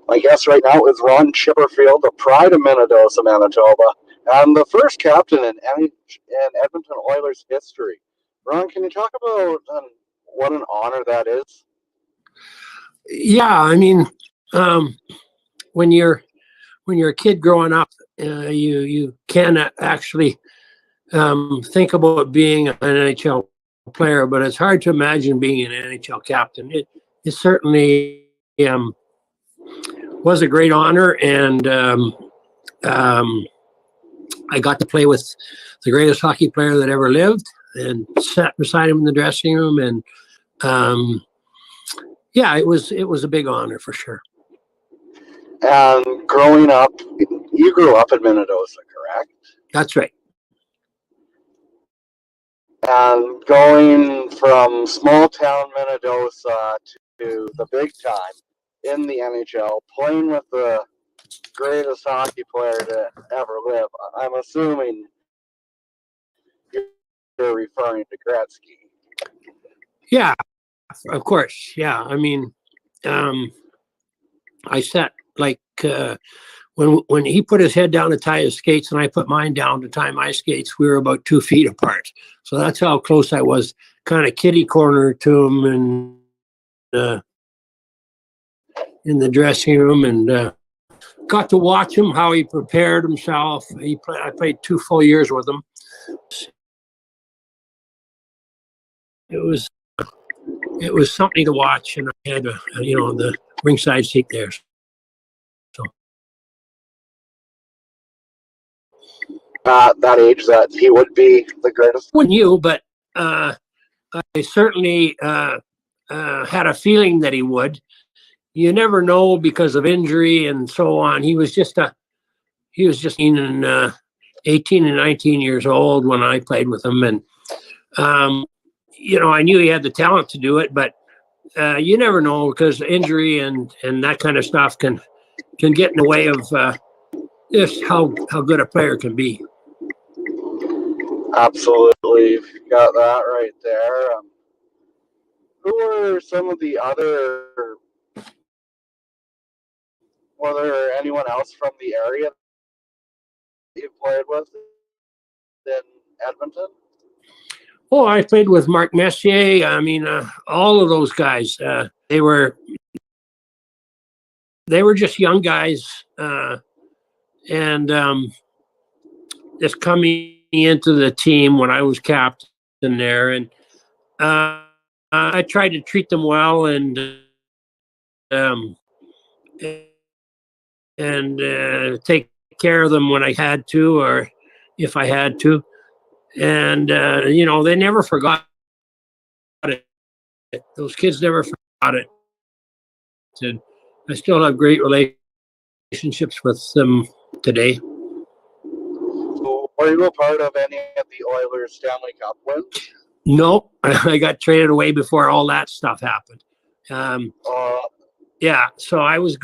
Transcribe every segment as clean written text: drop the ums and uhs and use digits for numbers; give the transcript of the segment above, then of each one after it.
My guest right now is Ron Chipperfield, the pride of Minnedosa, Manitoba, and the first captain in Edmonton Oilers history. Ron, can you talk about what an honor that is? Yeah, I mean, when you're a kid growing up, you can actually think about being an NHL player, but it's hard to imagine being an NHL captain. It certainly was a great honor, and I got to play with the greatest hockey player that ever lived, and sat beside him in the dressing room, and yeah, it was a big honor for sure. And growing up, you grew up in Minnedosa, correct? That's right. And going from small town Minnedosa to the big time in the NHL, playing with the greatest hockey player to ever live, I'm assuming you're referring to Gretzky. Yeah, of course. Yeah, I mean, I sat like when he put his head down to tie his skates and I put mine down to tie my skates, we were about 2 feet apart. So that's how close I was, kind of kitty corner to him, and in the dressing room, and got to watch him, how he prepared himself. I played 2 full years with him. It was something to watch, and I had the ringside seat there. So That age, that he would be the greatest. when you, but I certainly had a feeling that he would. You never know because of injury and so on. He was just 18 and 19 years old when I played with him, and I knew he had the talent to do it, but you never know because injury and that kind of stuff can get in the way of just how good a player can be. Absolutely, you got that right there. Who were some of the other? Was there anyone else from the area you played with in Edmonton? Oh, I played with Mark Messier. I mean, all of those guys. They were just young guys, and just coming into the team when I was captain there, and I tried to treat them well, and take care of them when I had to, or if I had to, and they never forgot it. Those kids never forgot it, and I still have great relationships with them today. So, were you a part of any of the Oilers Stanley Cup wins? No, I got traded away before all that stuff happened. Yeah, so I was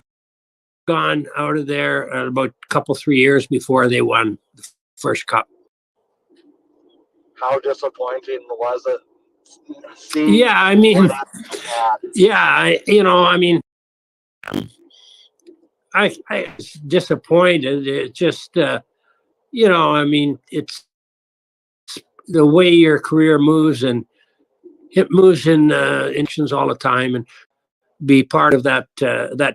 gone out of there about a couple, 3 years before they won the first cup. How disappointing was it? Yeah, I mean, I was disappointed. It just, I mean, it's the way your career moves, and it moves in inches all the time, and be part of that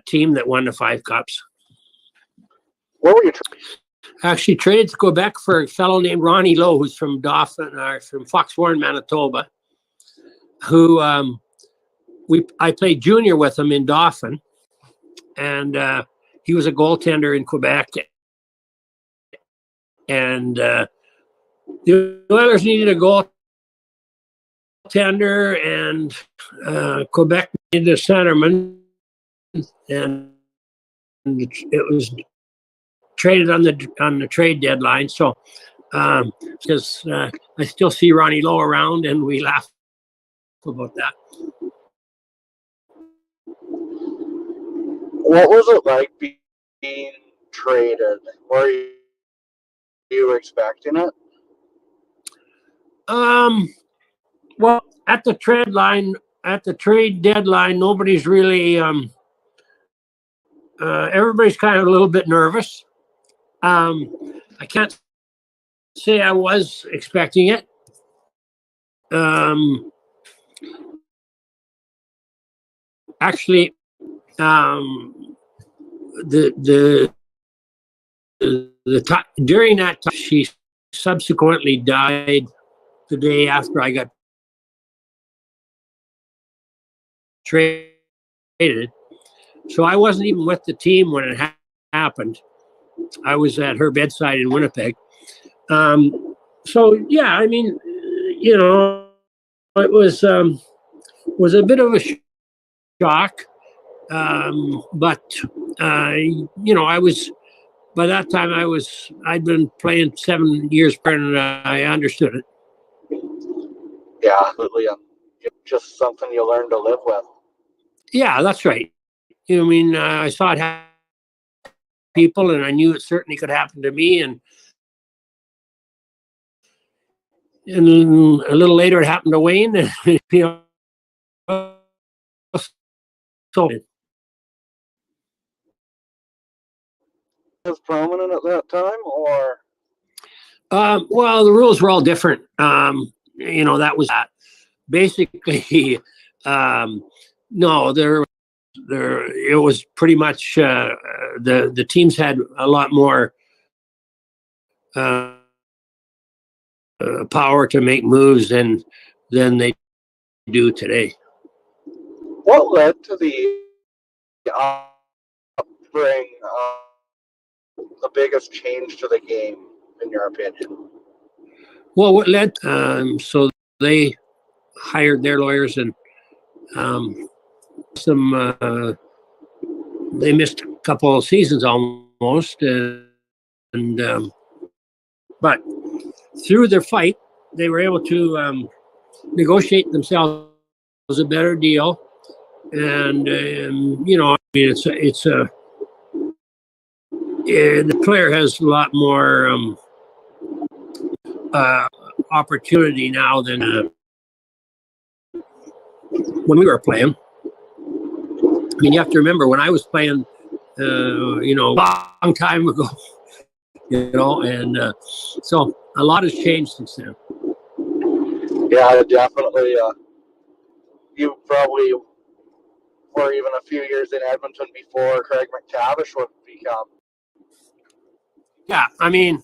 team that won the 5 cups. What were you actually traded to Quebec for a fellow named Ronnie Lowe, who's from Dauphin, or from Foxwarren, Manitoba, who I played junior with him in Dauphin, and he was a goaltender in Quebec, and the Oilers needed a goaltender, and Quebec needed a centerman, and it was traded on the trade deadline. So because I still see Ronnie Lowe around, and we laugh about that. What was it like being traded? Were you expecting it? Well, at the trade deadline, nobody's really everybody's kind of a little bit nervous. I can't say I was expecting it. Actually, during that time, she subsequently died the day after I got traded. So I wasn't even with the team when it happened. I was at her bedside in Winnipeg. So yeah, I mean, it was a bit of a shock, but I was by that time I'd been playing 7 years prior, and I understood it. Yeah, absolutely. Just something you learn to live with. Yeah, that's right. I mean, I saw it happen to people, and I knew it certainly could happen to me. And a little later, it happened to Wayne. And, so Was prominent at that time, or? Well, the rules were all different. That was basically. No, there. It was pretty much the teams had a lot more power to make moves than they do today. What led to the bring the biggest change to the game, in your opinion? Well, what led? So they hired their lawyers, and they missed a couple of seasons almost, but through their fight, they were able to negotiate themselves a better deal, and the player has a lot more opportunity now than when we were playing. I mean, you have to remember when I was playing, a long time ago, and so a lot has changed since then. Yeah, definitely. You probably were even a few years in Edmonton before Craig McTavish would become. Yeah, I mean,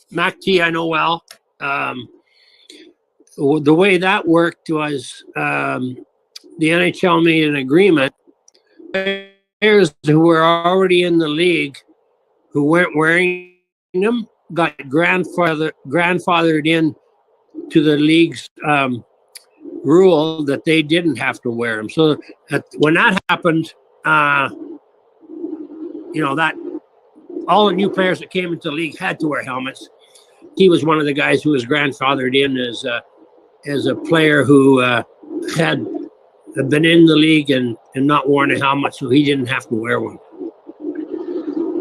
Mac T, I know well. The way that worked was the NHL made an agreement. Players who were already in the league who weren't wearing them got grandfathered in to the league's rule that they didn't have to wear them. So when that happened, that all the new players that came into the league had to wear helmets. He was one of the guys who was grandfathered in as a player who had been in the league and not worn a helmet, so he didn't have to wear one.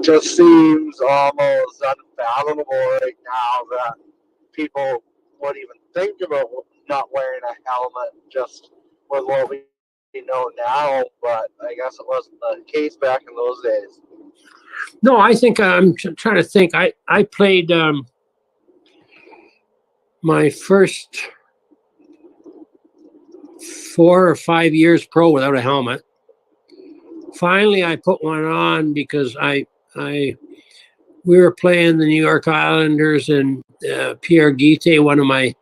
Just seems almost unfathomable right now that people would even think about not wearing a helmet just with what we know now, but I guess it wasn't the case back in those days. No, I think I'm trying to think. I played my first 4 or 5 years pro without a helmet. Finally, I put one on because we were playing the New York Islanders, and Pierre Guite, one of my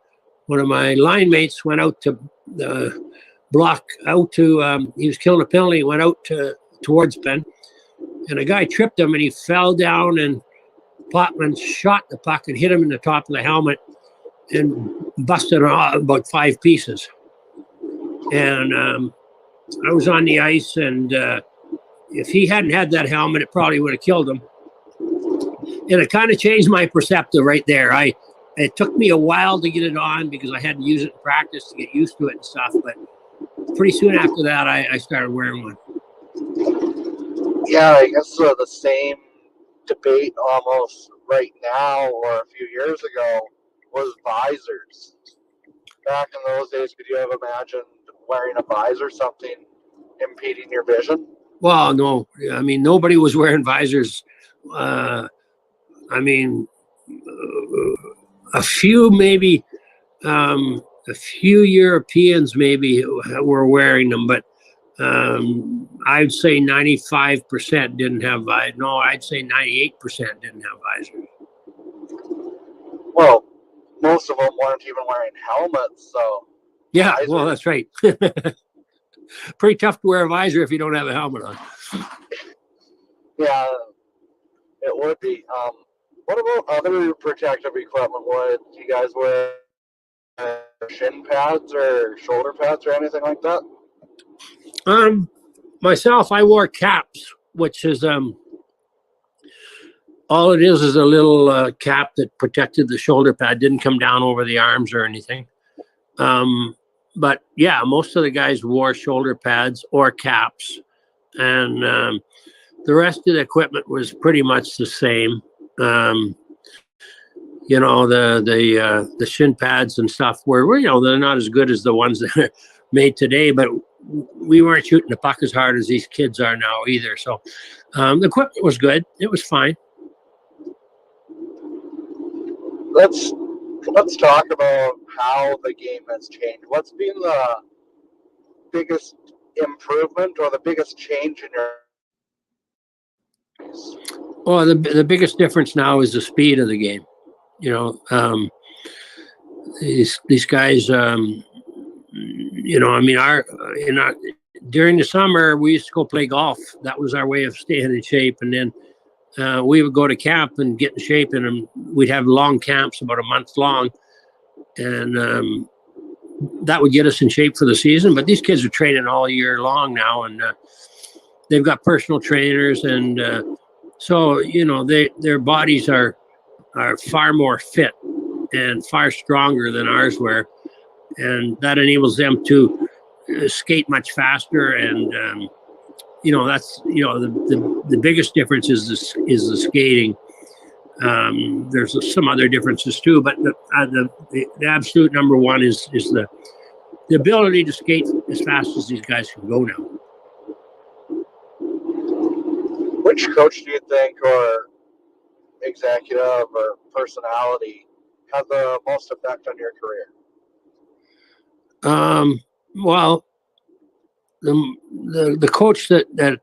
line mates, went out to block out to. He was killing a penalty. Went out towards Ben, and a guy tripped him, and he fell down, and Potman shot the puck and hit him in the top of the helmet and busted about 5 pieces. And I was on the ice, and if he hadn't had that helmet, it probably would have killed him. And it kind of changed my perspective right there. It took me a while to get it on because I had to use it in practice to get used to it and stuff. But pretty soon after that, I started wearing one. Yeah, I guess the same debate almost right now or a few years ago was visors. Back in those days, could you have imagined wearing a visor, something impeding your vision? Well, no, I mean, nobody was wearing visors. I mean, a few maybe, a few Europeans maybe were wearing them, but I'd say 95% didn't have visors. No, I'd say 98% didn't have visors. Well, most of them weren't even wearing helmets, so. Yeah, visors. well, that's right. Pretty tough to wear a visor if you don't have a helmet on. Yeah, it would be. What about other protective equipment? Would you guys wear shin pads or shoulder pads or anything like that? Myself, I wore caps, which is all it is a little cap that protected the shoulder pad, didn't come down over the arms or anything. But yeah, most of the guys wore shoulder pads or caps, and the rest of the equipment was pretty much the same. You know, the shin pads and stuff were, you know, they're not as good as the ones that are made today, but we weren't shooting the puck as hard as these kids are now either. So the equipment was good. It was fine. Let's talk about how the game has changed. What's been the biggest improvement or the biggest change in your? Well, the biggest difference now is the speed of the game. You know, these guys. You know, I mean, during the summer we used to go play golf. That was our way of staying in shape, and then we would go to camp and get in shape, and we'd have long camps about a month long, and that would get us in shape for the season. But these kids are training all year long now, and they've got personal trainers, and so you know their bodies are far more fit and far stronger than ours were, and that enables them to skate much faster. And you know, that's, you know, the biggest difference is the skating. There's some other differences too, but the absolute number one is the ability to skate as fast as these guys can go now. Which coach do you think, or executive or personality, had the most effect on your career? Well, the coach that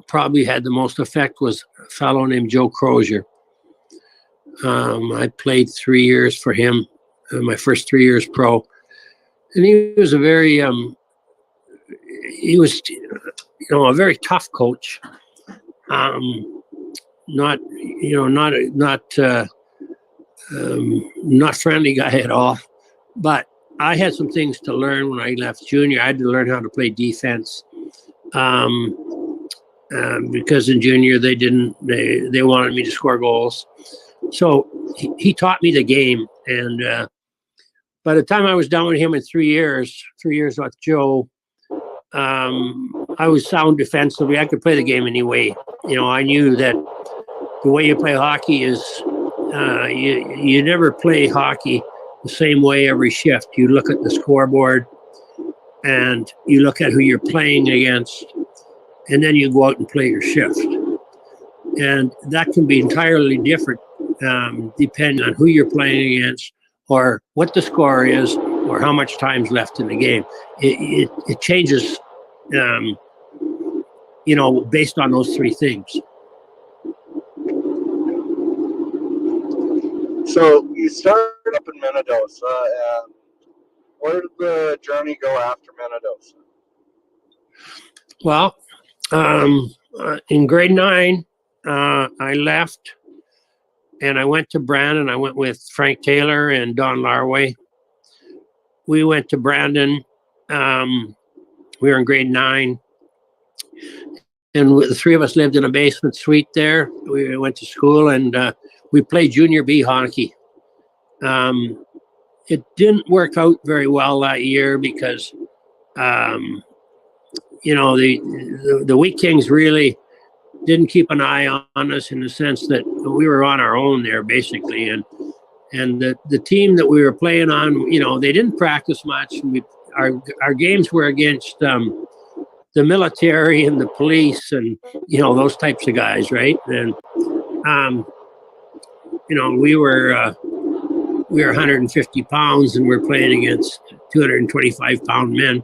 probably had the most effect was a fellow named Joe Crozier. I played 3 years for him, my first 3 years pro, and he was a very you know, a very tough coach. Not, you know, not friendly guy at all. But I had some things to learn when I left junior. I had to learn how to play defense, because in junior they wanted me to score goals. So he taught me the game, and by the time I was done with him in 3 years with Joe, I was sound defensively. I could play the game anyway. You know, I knew that the way you play hockey is you never play hockey the same way every shift. You look at the scoreboard and you look at who you're playing against, and then you go out and play your shift. And that can be entirely different depending on who you're playing against, or what the score is, or how much time's left in the game. It changes, you know, based on those three things. So you started up in Minnedosa, and where did the journey go after Minnedosa? Well, in grade 9, I left and I went to Brandon. I went with Frank Taylor and Don Larway. We went to Brandon. We were in grade 9. And the three of us lived in a basement suite there. We went to school, and we played junior B hockey. It didn't work out very well that year because, you know, the Wheat Kings really didn't keep an eye on us, in the sense that we were on our own there basically. And the team that we were playing on, you know, they didn't practice much. And our games were against the military and the police and, you know, those types of guys, right? And, you know, we were 150 pounds and we're playing against 225 pound men.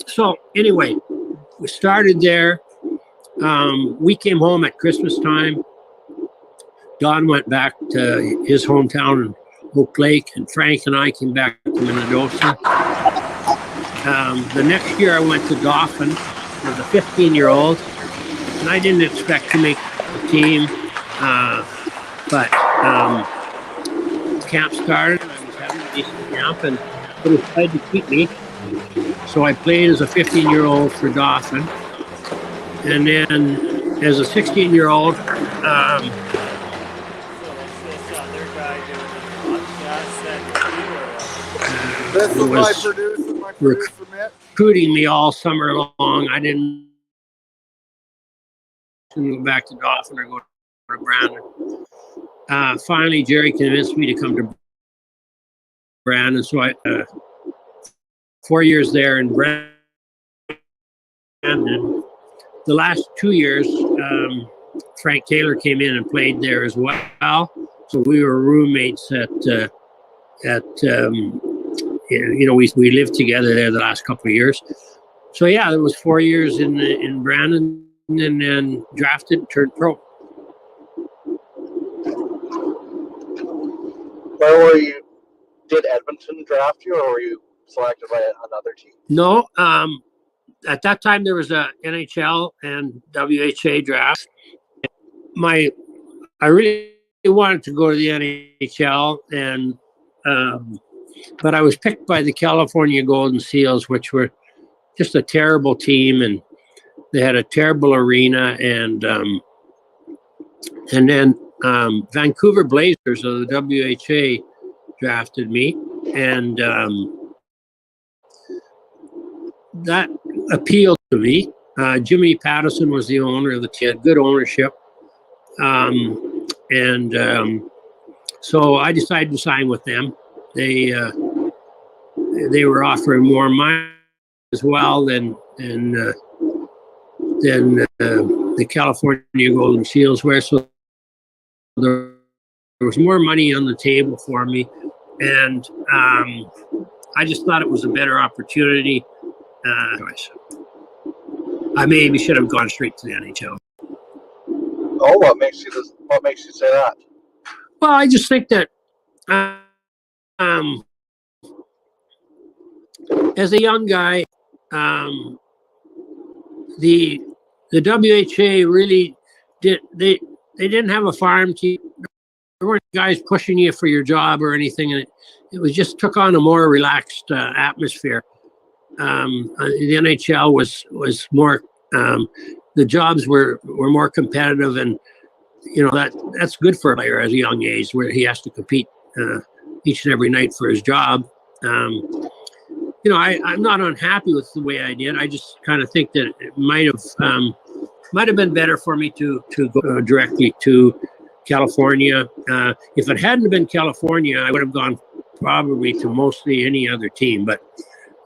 So anyway, we started there. We came home at Christmas time. Don went back to his hometown in Oak Lake, and Frank and I came back to Minnedosa. The next year I went to Dauphin as a 15-year-old, and I didn't expect to make the team, but camp started, and I was having a decent camp, and they decided to keep me. So I played as a 15-year-old for Dauphin, and then as a 16-year-old, This is my producer, Mitch. recruiting me all summer long. I didn't go back to Dauphin or go to Brandon. Finally, Jerry convinced me to come to Brandon. So I 4 years there in Brandon. The last 2 years, Frank Taylor came in and played there as well. So we were roommates at you know, we lived together there the last couple of years. So yeah, there was 4 years in Brandon, and then drafted, turned pro. Where were you? Did Edmonton draft you, or were you selected by another team? No, at that time there was a NHL and WHA draft. I really wanted to go to the NHL, and but I was picked by the California Golden Seals, which were just a terrible team, and they had a terrible arena. And then Vancouver Blazers of the WHA drafted me, and that appealed to me. Jimmy Pattison was the owner of the team, had good ownership, and so I decided to sign with them. They were offering more money as well than the California Golden Seals were. So there was more money on the table for me, and I just thought it was a better opportunity. I maybe should have gone straight to the NHL. Oh, what makes you say that? Well, I just think that as a young guy, the WHA really they didn't have a farm team. There weren't guys pushing you for your job or anything, and it was just took on a more relaxed atmosphere. The NHL was more the jobs were more competitive, and you know that's good for a player at a young age where he has to compete each and every night for his job. You know, I'm not unhappy with the way I did. I just kind of think that it might have been better for me to go directly to California. If it hadn't been California, I would have gone probably to mostly any other team. But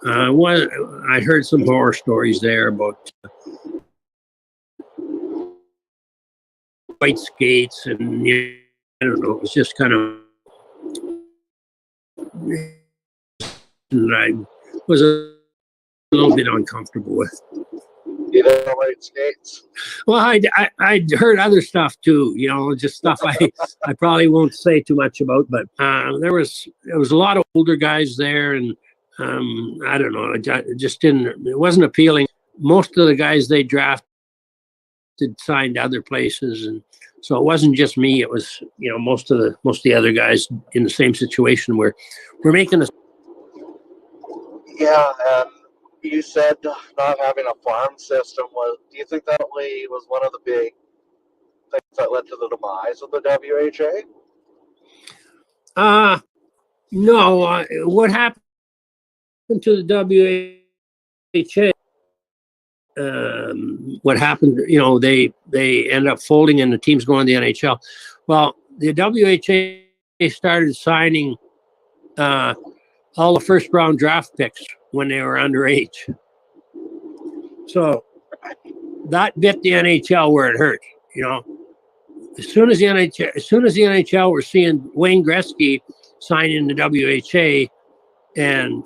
I heard some horror stories there about white skates, and I don't know. It was just kind of. And I was a little bit uncomfortable with. You don't like skates? Well, I'd heard other stuff too, you know, just stuff I probably won't say too much about, but there was a lot of older guys there, and I don't know, it just didn't, it wasn't appealing. Most of the guys they drafted signed other places, and so it wasn't just me, it was, you know, most of the other guys in the same situation where we're making a. Yeah, and you said not having a farm system do you think that was one of the big things that led to the demise of the WHA? No, what happened to the WHA? What happened, you know, they ended up folding and the teams going to the NHL. Well, the WHA started signing all the first round draft picks when they were underage. So that bit the NHL where it hurt. As soon as the NHL were seeing Wayne Gretzky sign in the WHA, and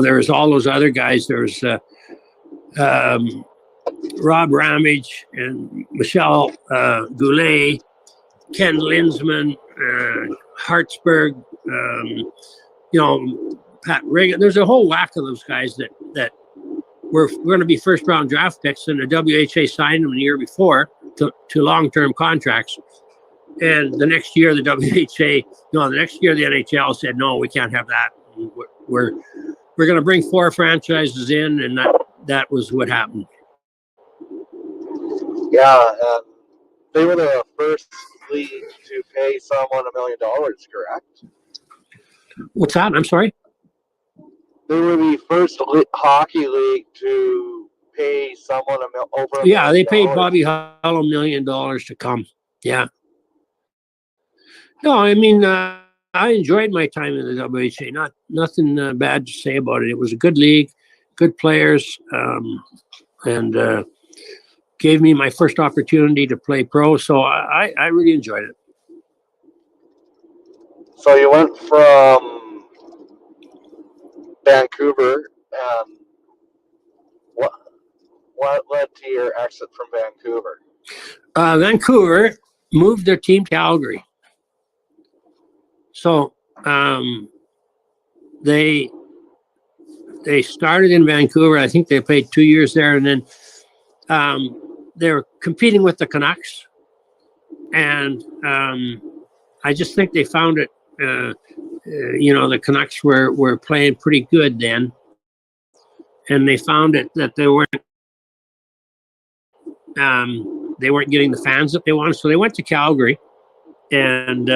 there's all those other guys. There's Rob Ramage and Michel Goulet, Ken Linsman, Hartsburg, Pat Reagan. There's a whole whack of those guys that were going to be first round draft picks, and the WHA signed them the year before to long-term contracts. And the next year, the NHL said, no, we can't have that. We're going to bring 4 franchises in, and that was what happened. Yeah, they were the first league to pay someone $1 million, correct? What's that? I'm sorry? They were the first hockey league to pay someone over $1 million. Yeah, they paid Bobby Hull $1 million to come. Yeah. No, I mean, I enjoyed my time in the WHA. Nothing bad to say about it. It was a good league, good players, and gave me my first opportunity to play pro. So I really enjoyed it. So you went from Vancouver, and what led to your exit from Vancouver? Vancouver moved their team to Calgary. So they started in Vancouver. I think they played 2 years there, and then they were competing with the Canucks. And I just think they found it. The Canucks were playing pretty good then, and they found it that they weren't getting the fans that they wanted. So they went to Calgary, and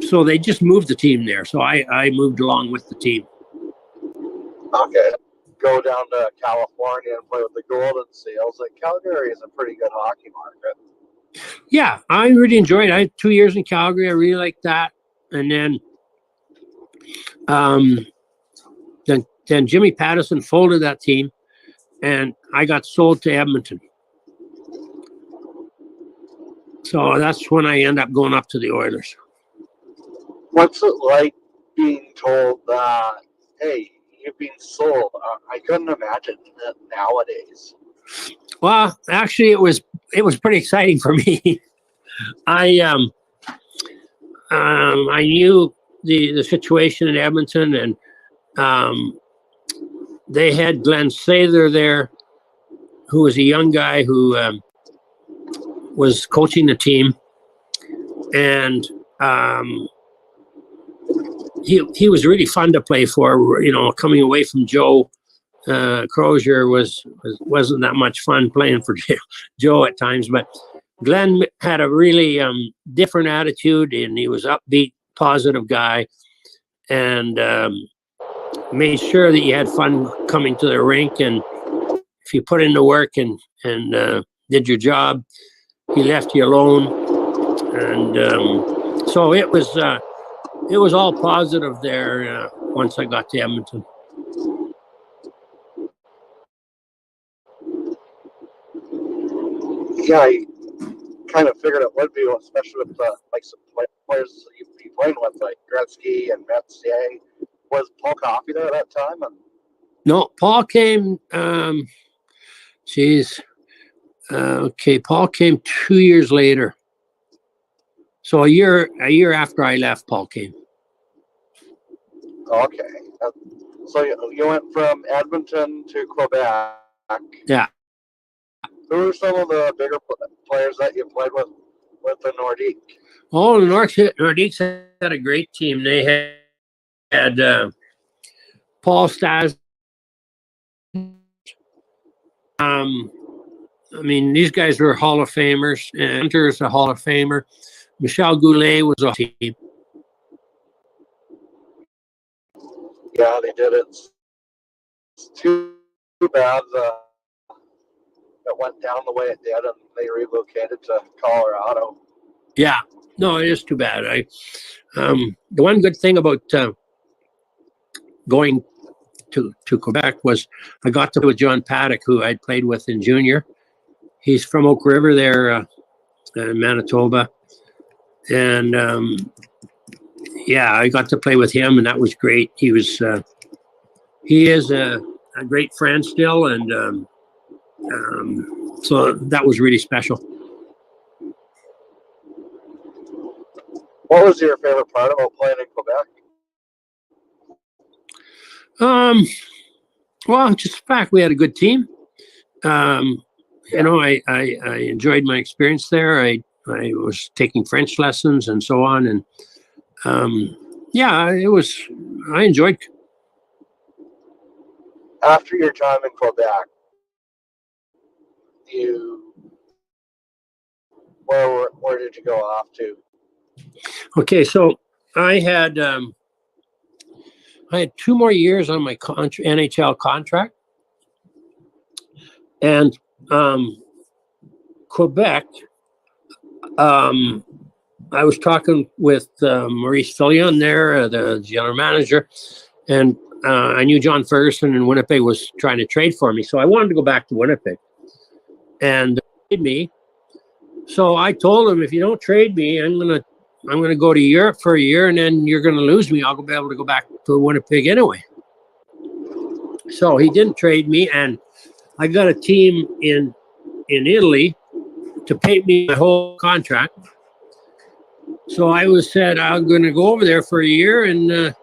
so they just moved the team there. So I moved along with the team. Okay. Go down to California and play with the Golden Seals. Like, Calgary is a pretty good hockey market. Yeah, I really enjoyed it. I had 2 years in Calgary. I really liked that. And then Jimmy Pattison folded that team, and I got sold to Edmonton. So that's when I ended up going up to the Oilers. What's it like being told that, hey, you've been sold? I couldn't imagine that nowadays. Well, actually, it was pretty exciting for me. I knew the situation in Edmonton, and they had Glenn Sather there, who was a young guy who was coaching the team, and he was really fun to play for. Coming away from Joe Crozier wasn't that much fun playing for Joe at times, but Glenn had a really different attitude, and he was upbeat, positive guy, and made sure that you had fun coming to the rink. And if you put in the work and did your job, he left you alone. And so it was all positive there once I got to Edmonton. Yeah, I kind of figured it would be, especially with some players you'd be playing with, like Gretzky and Messier. Was Paul Coffey there at that time? No, Paul came. Paul came 2 years later. So a year after I left, Paul came. Okay. So you went from Edmonton to Quebec. Yeah. Who are some of the bigger players that you played with the Nordique? Oh, the Nordiques had a great team. They had Paul Stas. These guys were Hall of Famers. Hunter's a Hall of Famer. Michel Goulet was a team. Yeah, they did it. It's too bad it went down the way it did, and they relocated to Colorado. Yeah, no, it is too bad. The one good thing about going to Quebec was I got to play with John Paddock, who I'd played with in junior. He's from Oak River there, Manitoba. And I got to play with him, and that was great. He is a great friend still, and so that was really special. What was your favorite part about playing in Quebec? Well, just the fact we had a good team. You know, I enjoyed my experience there. I was taking French lessons and so on, and I enjoyed. After your time in Quebec, where did you go off to? Okay, so I had 2 more years on my NHL contract, and Quebec. I was talking with Maurice Fillion there, the general manager, and I knew John Ferguson in Winnipeg was trying to trade for me, so I wanted to go back to Winnipeg, and trade me. So I told him, if you don't trade me, I'm gonna go to Europe for a year, and then you're gonna lose me. I'll be able to go back to Winnipeg anyway. So he didn't trade me, and I got a team in Italy to pay me my whole contract. So I said I'm going to go over there for a year and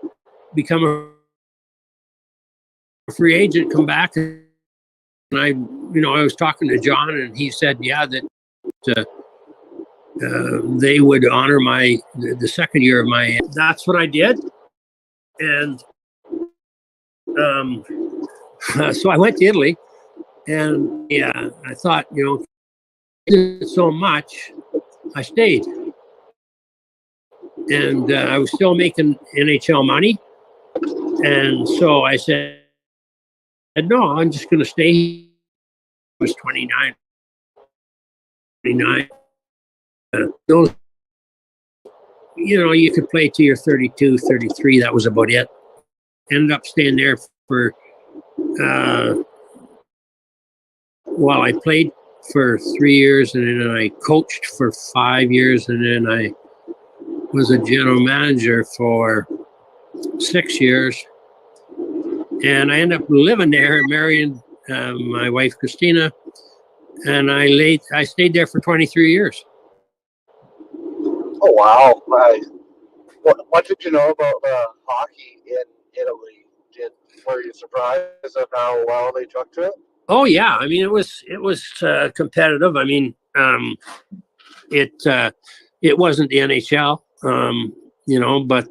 become a free agent, come back. And I was talking to John, and he said, that they would honor the second year of my. That's what I did, and so I went to Italy, and I thought, so much, I stayed. And I was still making NHL money. And so I said, no, I'm just going to stay. I was 29. Those, you could play till you're 32, 33. That was about it. Ended up staying there for, I played for 3 years, and then I coached for 5 years, and then I was a general manager for 6 years, and I ended up living there, marrying my wife Christina, and I stayed there for 23 years. Oh wow! What did you know about hockey in Italy? Were you surprised at how well they took to it? Oh yeah, I mean it was competitive. I mean it wasn't the NHL. But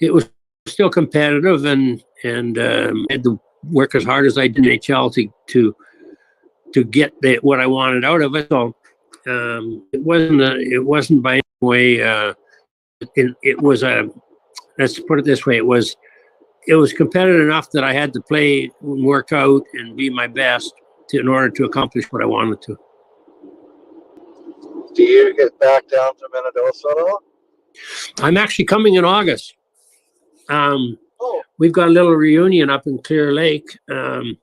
it was still competitive, and had to work as hard as I did in NHL to get what I wanted out of it. So it wasn't by any way. It was let's put it this way. It was competitive enough that I had to play, work out, and be my best in order to accomplish what I wanted to. Do you get back down to Minnedosa at all? I'm actually coming in August. We've got a little reunion up in Clear Lake, and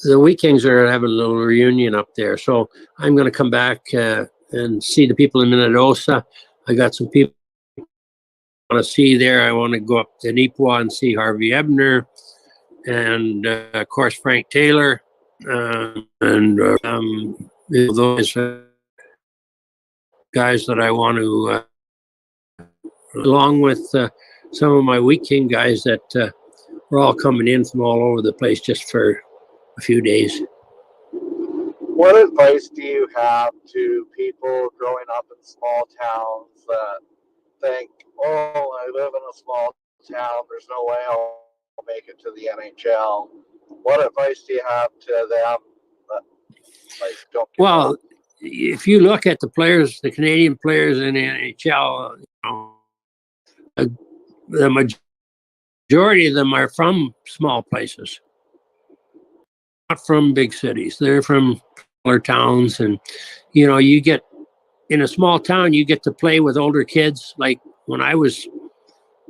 the Vikings are having a little reunion up there. So I'm going to come back and see the people in Minnedosa. I got some people I want to see there. I want to go up to Nipawin and see Harvey Ebner, and of course Frank Taylor, and those guys that I want to, along with some of my Viking guys that were all coming in from all over the place just for a few days. What advice do you have to people growing up in small towns that think, oh, I live in a small town, there's no way I'll make it to the NHL? What advice do you have to them that, don't give up? If you look at the players, the Canadian players in the NHL, the majority of them are from small places, not from big cities. They're from smaller towns, and you get in a small town, you get to play with older kids like when I was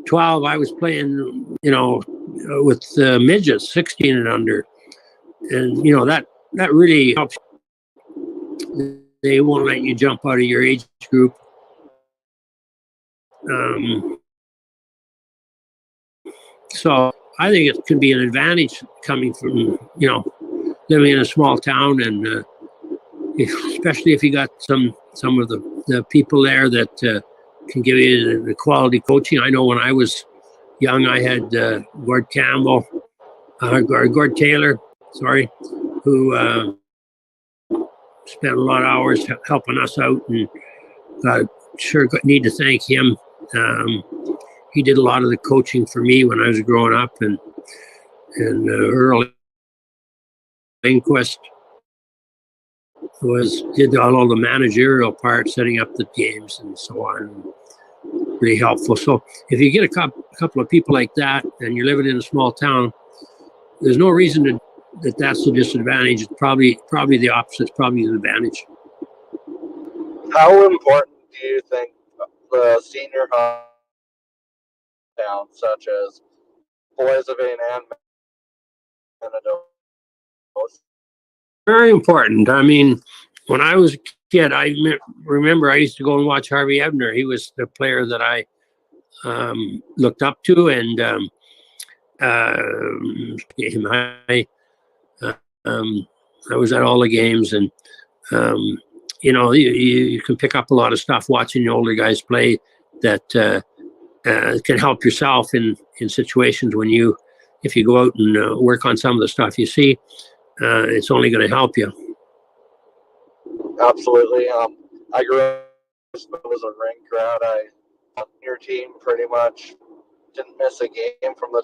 12, I was playing, with midgets, 16 and under. And, that really helps. They won't let you jump out of your age group. So I think it can be an advantage coming from, living in a small town, and especially if you got some of the people there that can give you the quality coaching. I know when I was young, I had Gord Taylor, who spent a lot of hours helping us out, and need to thank him. He did a lot of the coaching for me when I was growing up, and Earl Lindquist did all the managerial part, setting up the games and so on. Really helpful. So if you get a couple of people like that, and you're living in a small town, there's no reason that's a disadvantage. It's probably the opposite. It's probably an advantage. How important do you think the senior towns such as Boissevain and Minnedosa? Very important. I mean, when I was a kid, I remember I used to go and watch Harvey Ebner. He was the player that I looked up to, and I was at all the games, and you can pick up a lot of stuff watching the older guys play that can help yourself in situations when if you go out and work on some of the stuff you see, it's only going to help you. Absolutely. I grew up as a rink rat. Your team pretty much didn't miss a game from the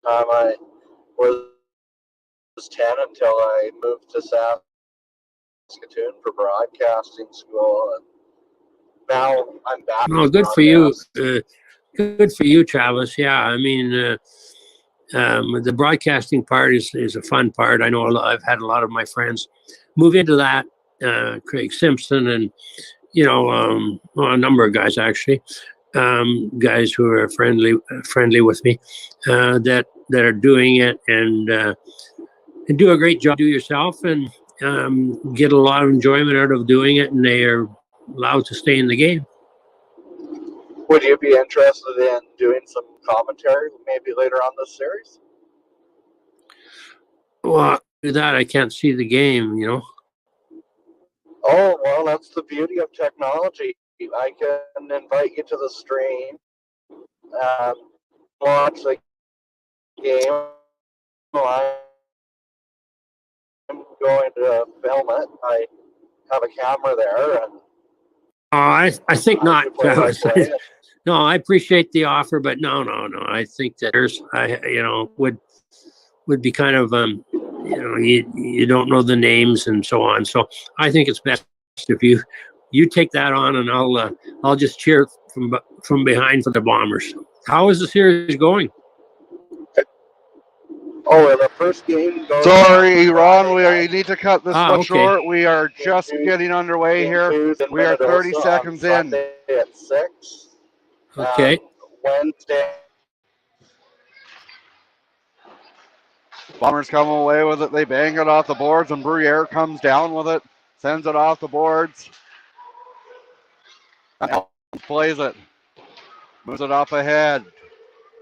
time I was 10 until I moved to Saskatoon for broadcasting school, and now I'm back. Oh, good for you. Good for you, Travis. Yeah, I mean, the broadcasting part is a fun part. I know I've had a lot of my friends move into that. Craig Simpson and a number of guys actually, guys who are friendly with me, that are doing it and do a great job. Do yourself and get a lot of enjoyment out of doing it, and they are allowed to stay in the game. Would you be interested in doing some commentary maybe later on this series? Well, do that. I can't see the game, Oh, well, that's the beauty of technology. I can invite you to the stream and watch the game. I'm going to film it. I have a camera there, and I think not. No, I appreciate the offer, but no. I think that would be kind of you don't know the names and so on. So I think it's best if you take that on, and I'll just cheer from behind for the Bombers. How is the series going? Oh, the first game goes. Sorry, Ron, we need to cut this one short. We are just getting underway here. We are 30 seconds in. Sunday at 6. Okay. Wednesday. Bombers come away with it. They bang it off the boards, and Bruyere comes down with it, sends it off the boards. Plays it. Moves it off ahead.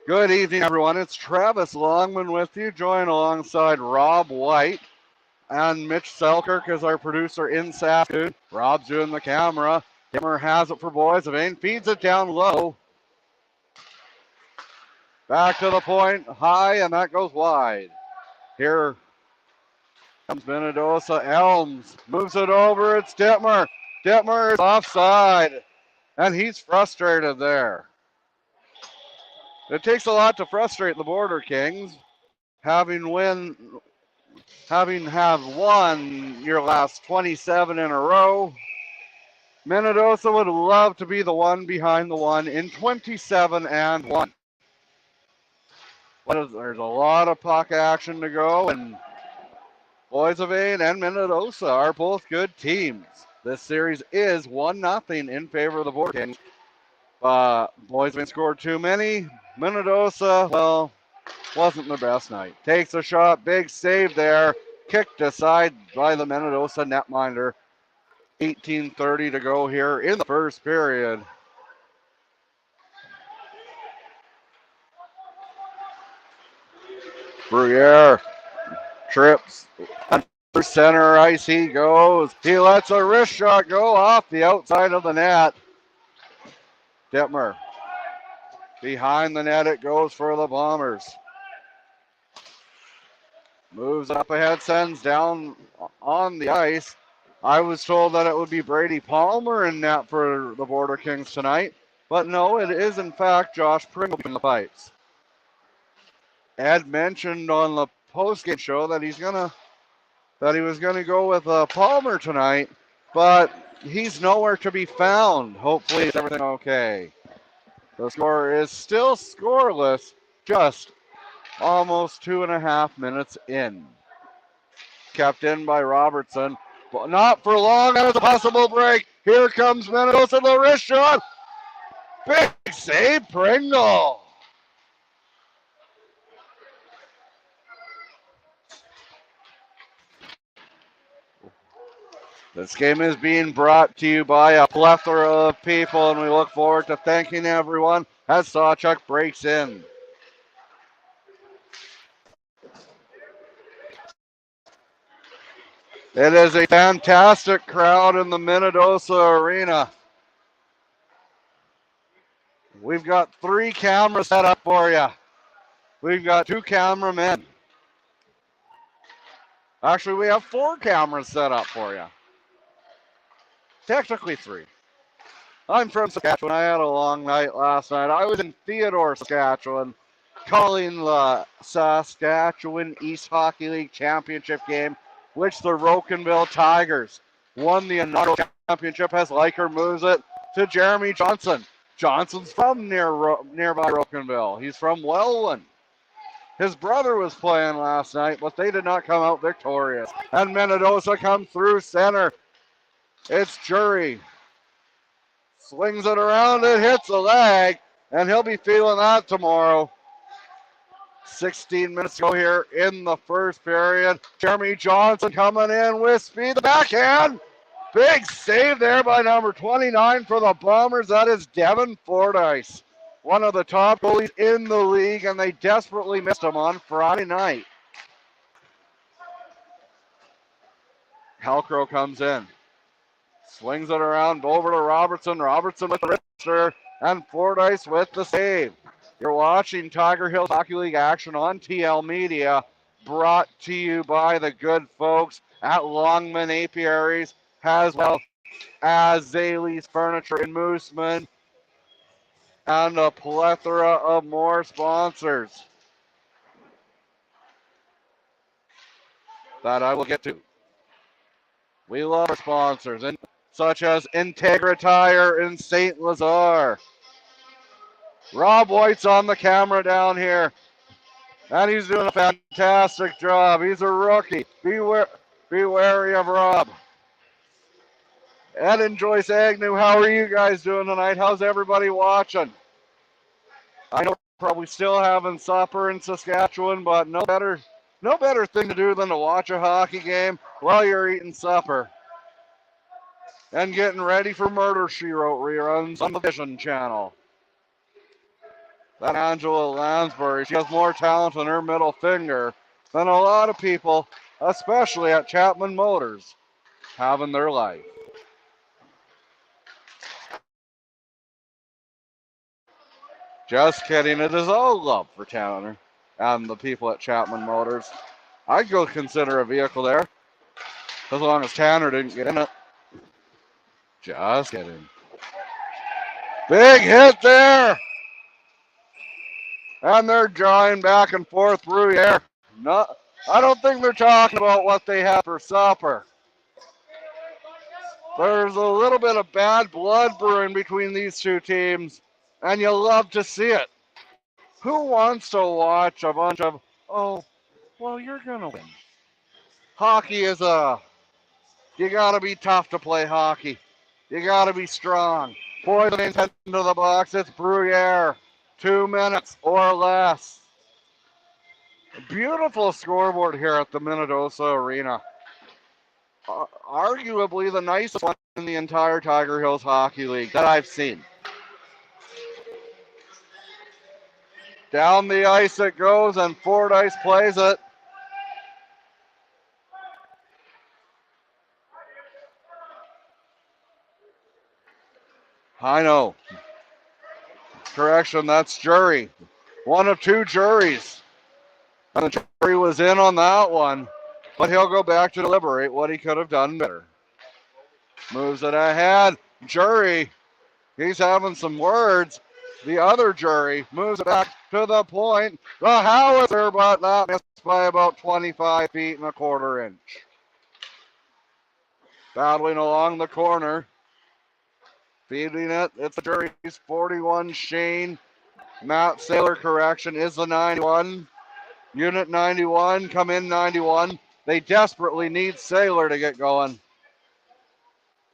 Good evening, everyone. It's Travis Longman with you, joined alongside Rob White and Mitch Selkirk as our producer in Saskatoon. Rob's doing the camera. Kimmer has it for Boissevain, feeds it down low. Back to the point, high, and that goes wide. Here comes Minnedosa. Elms moves it over. It's Detmer. Detmer is offside, and he's frustrated there. It takes a lot to frustrate the Border Kings, having won your last 27 in a row. Minnedosa would love to be the one behind the one in 27-1. There's a lot of puck action to go, and Boissevain and Minnedosa are both good teams. This series is 1-0 in favor of the Border Kings. Boissevain scored too many. Minnedosa, well, wasn't their best night. Takes a shot, big save there. Kicked aside by the Minnedosa netminder. 18:30 to go here in the first period. Bruyere trips. Under center ice he goes. He lets a wrist shot go off the outside of the net. Dittmer. Behind the net it goes for the Bombers. Moves up ahead, sends down on the ice. I was told that it would be Brady Palmer in net for the Border Kings tonight, but no, it is in fact Josh Pringle in the pipes. Ed mentioned on the postgame show that he was gonna go with Palmer tonight, but he's nowhere to be found. Hopefully, is everything okay? The score is still scoreless, just almost 2.5 minutes in. Kept in by Robertson, but not for long. That is a possible break. Here comes Minnedosa, the wrist shot. Big save, Pringle. This game is being brought to you by a plethora of people, and we look forward to thanking everyone as Sawchuk breaks in. It is a fantastic crowd in the Minnedosa Arena. We've got 3 cameras set up for you. We've got 2 cameramen. Actually, we have 4 cameras set up for you. Technically 3. I'm from Saskatchewan. I had a long night last night. I was in Theodore, Saskatchewan, calling the Saskatchewan East Hockey League Championship game, which the Rocanville Tigers won the inaugural championship as Leiker moves it to Jeremy Johnson. Johnson's from nearby Rocanville. He's from Welland. His brother was playing last night, but they did not come out victorious. And Minnedosa come through center. It's Jury. Swings it around, it hits the leg, and he'll be feeling that tomorrow. 16 minutes to go here in the first period. Jeremy Johnson coming in with speed. The backhand. Big save there by number 29 for the Bombers. That is Devin Fordyce, one of the top goalies in the league, and they desperately missed him on Friday night. Halcrow comes in. Swings it around over to Robertson. Robertson with the wrister, and Fordyce with the save. You're watching Tiger Hills Hockey League action on TL Media, brought to you by the good folks at Longman Apiaries, as well as Zaley's Furniture in Mooseman, and a plethora of more sponsors that I will get to. We love our sponsors, such as Integra Tire in St. Lazare. Rob White's on the camera down here, and he's doing a fantastic job. He's a rookie. Be wary of Rob. Ed and Joyce Agnew, how are you guys doing tonight? How's everybody watching? I know we're probably still having supper in Saskatchewan, but no better thing to do than to watch a hockey game while you're eating supper and getting ready for Murder, She Wrote reruns on the Vision channel. That Angela Lansbury, she has more talent in her middle finger than a lot of people, especially at Chapman Motors, have in their life. Just kidding. It is all love for Tanner and the people at Chapman Motors. I'd go consider a vehicle there, as long as Tanner didn't get in it. Just kidding. Big hit there. And they're drawing back and forth through the air. No, I don't think they're talking about what they have for supper. There's a little bit of bad blood brewing between these two teams, and you love to see it. Who wants to watch a bunch of, oh, well, you're going to win. Hockey is you got to be tough to play hockey. You got to be strong. Boissevain's heading to the box. It's Bruyere. 2 minutes or less. Beautiful scoreboard here at the Minnedosa Arena. Arguably the nicest one in the entire Tiger Hills Hockey League that I've seen. Down the ice it goes, and Fordyce plays it. I know. Correction, that's jury. One of two juries. And the jury was in on that one. But he'll go back to deliberate what he could have done better. Moves it ahead. Jury. He's having some words. The other jury moves it back to the point. The howitzer, but that missed by about 25 feet and a quarter inch. Battling along the corner. Feeding it. It's the jury's 41, Shane. Matt Saylor, correction, is the 91. Unit 91, come in 91. They desperately need Saylor to get going.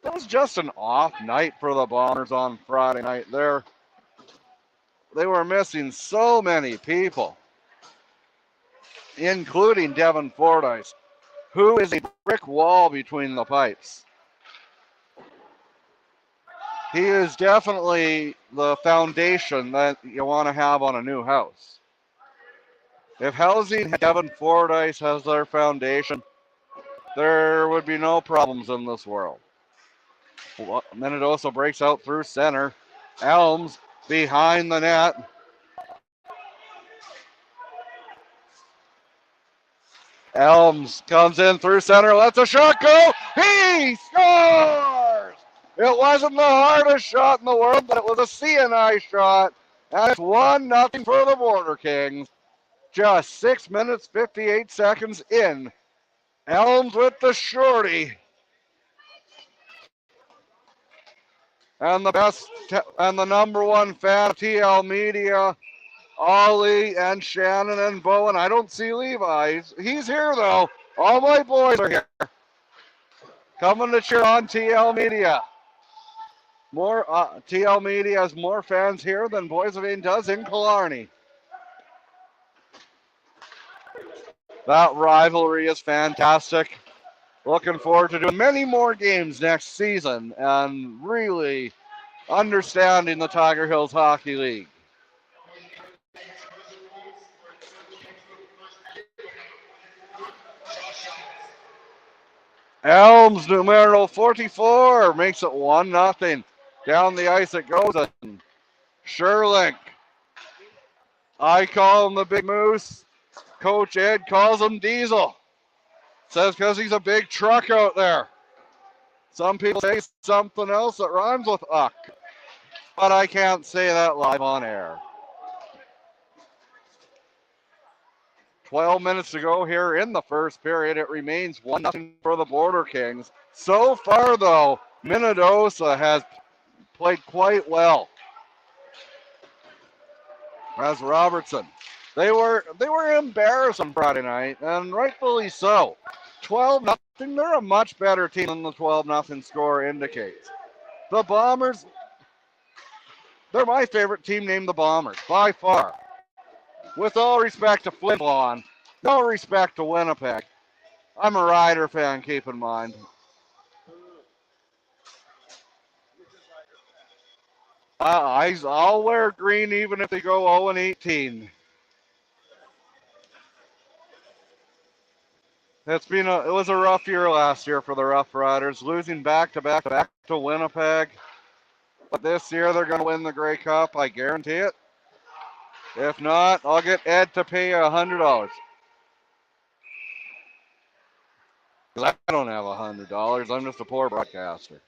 It was just an off night for the Bombers on Friday night there. They were missing so many people, including Devin Fordyce, who is a brick wall between the pipes. He is definitely the foundation that you want to have on a new house. If housing Devin Fordyce has their foundation, there would be no problems in this world. Minnedosa breaks out through center. Elms behind the net. Elms comes in through center, lets a shot go. He scores! It wasn't the hardest shot in the world, but it was a CNI shot. And it's 1-0 for the Border Kings. Just 6 minutes, 58 seconds in. Elms with the shorty. And the number one fan of TL Media, Ollie and Shannon and Bowen. I don't see Levi. He's here though. All my boys are here. Coming to cheer on TL Media. More TL Media has more fans here than Boissevain does in Killarney. That rivalry is fantastic. Looking forward to doing many more games next season and really understanding the Tiger Hills Hockey League. Elms numero 44 makes it 1-0. Down the ice it goes. And Sherlink. I call him the Big Moose. Coach Ed calls him Diesel. Says because he's a big truck out there. Some people say something else that rhymes with uck. But I can't say that live on air. 12 minutes to go here in the first period. It remains 1-0 for the Border Kings. So far, though, Minnedosa has played quite well. As Robertson. They were embarrassed on Friday night, and rightfully so. 12-0. They're a much better team than the 12-0 score indicates. The Bombers, they're my favorite team named the Bombers, by far. With all respect to Flin Flon, no respect to Winnipeg. I'm a Rider fan, keep in mind. I'll wear green even if they go 0-18. It was a rough year last year for the Rough Riders, losing back to Winnipeg. But this year they're going to win the Grey Cup, I guarantee it. If not, I'll get Ed to pay you $100. Because I don't have $100. I'm just a poor broadcaster.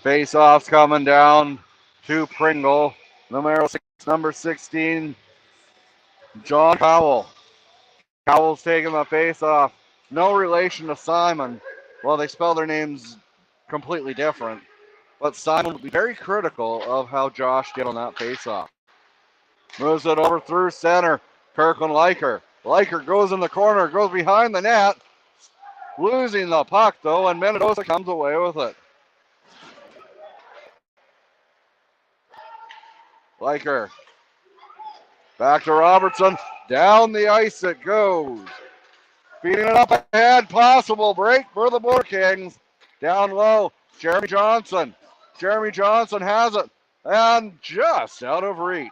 Face-offs coming down to Pringle. Number 16, John Cowell. Cowell's taking the face-off. No relation to Simon. Well, they spell their names completely different. But Simon will be very critical of how Josh did on that face-off. Moves it over through center. Kirkland Leiker. Leiker goes in the corner, goes behind the net. losing the puck though, and Minnedosa comes away with it. Liker. Back to Robertson. Down the ice it goes. Feeding it up ahead. Possible break for the Border Kings. Down low. Jeremy Johnson. Jeremy Johnson has it. And just out of reach.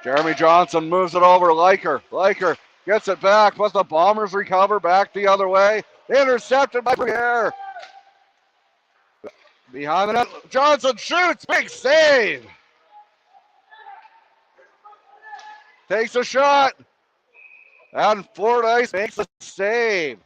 Jeremy Johnson moves it over. Liker. Liker gets it back, but the Bombers recover back the other way. Intercepted by Briere. Behind the net, Johnson shoots. Big save. Takes a shot. And Fordyce makes a save.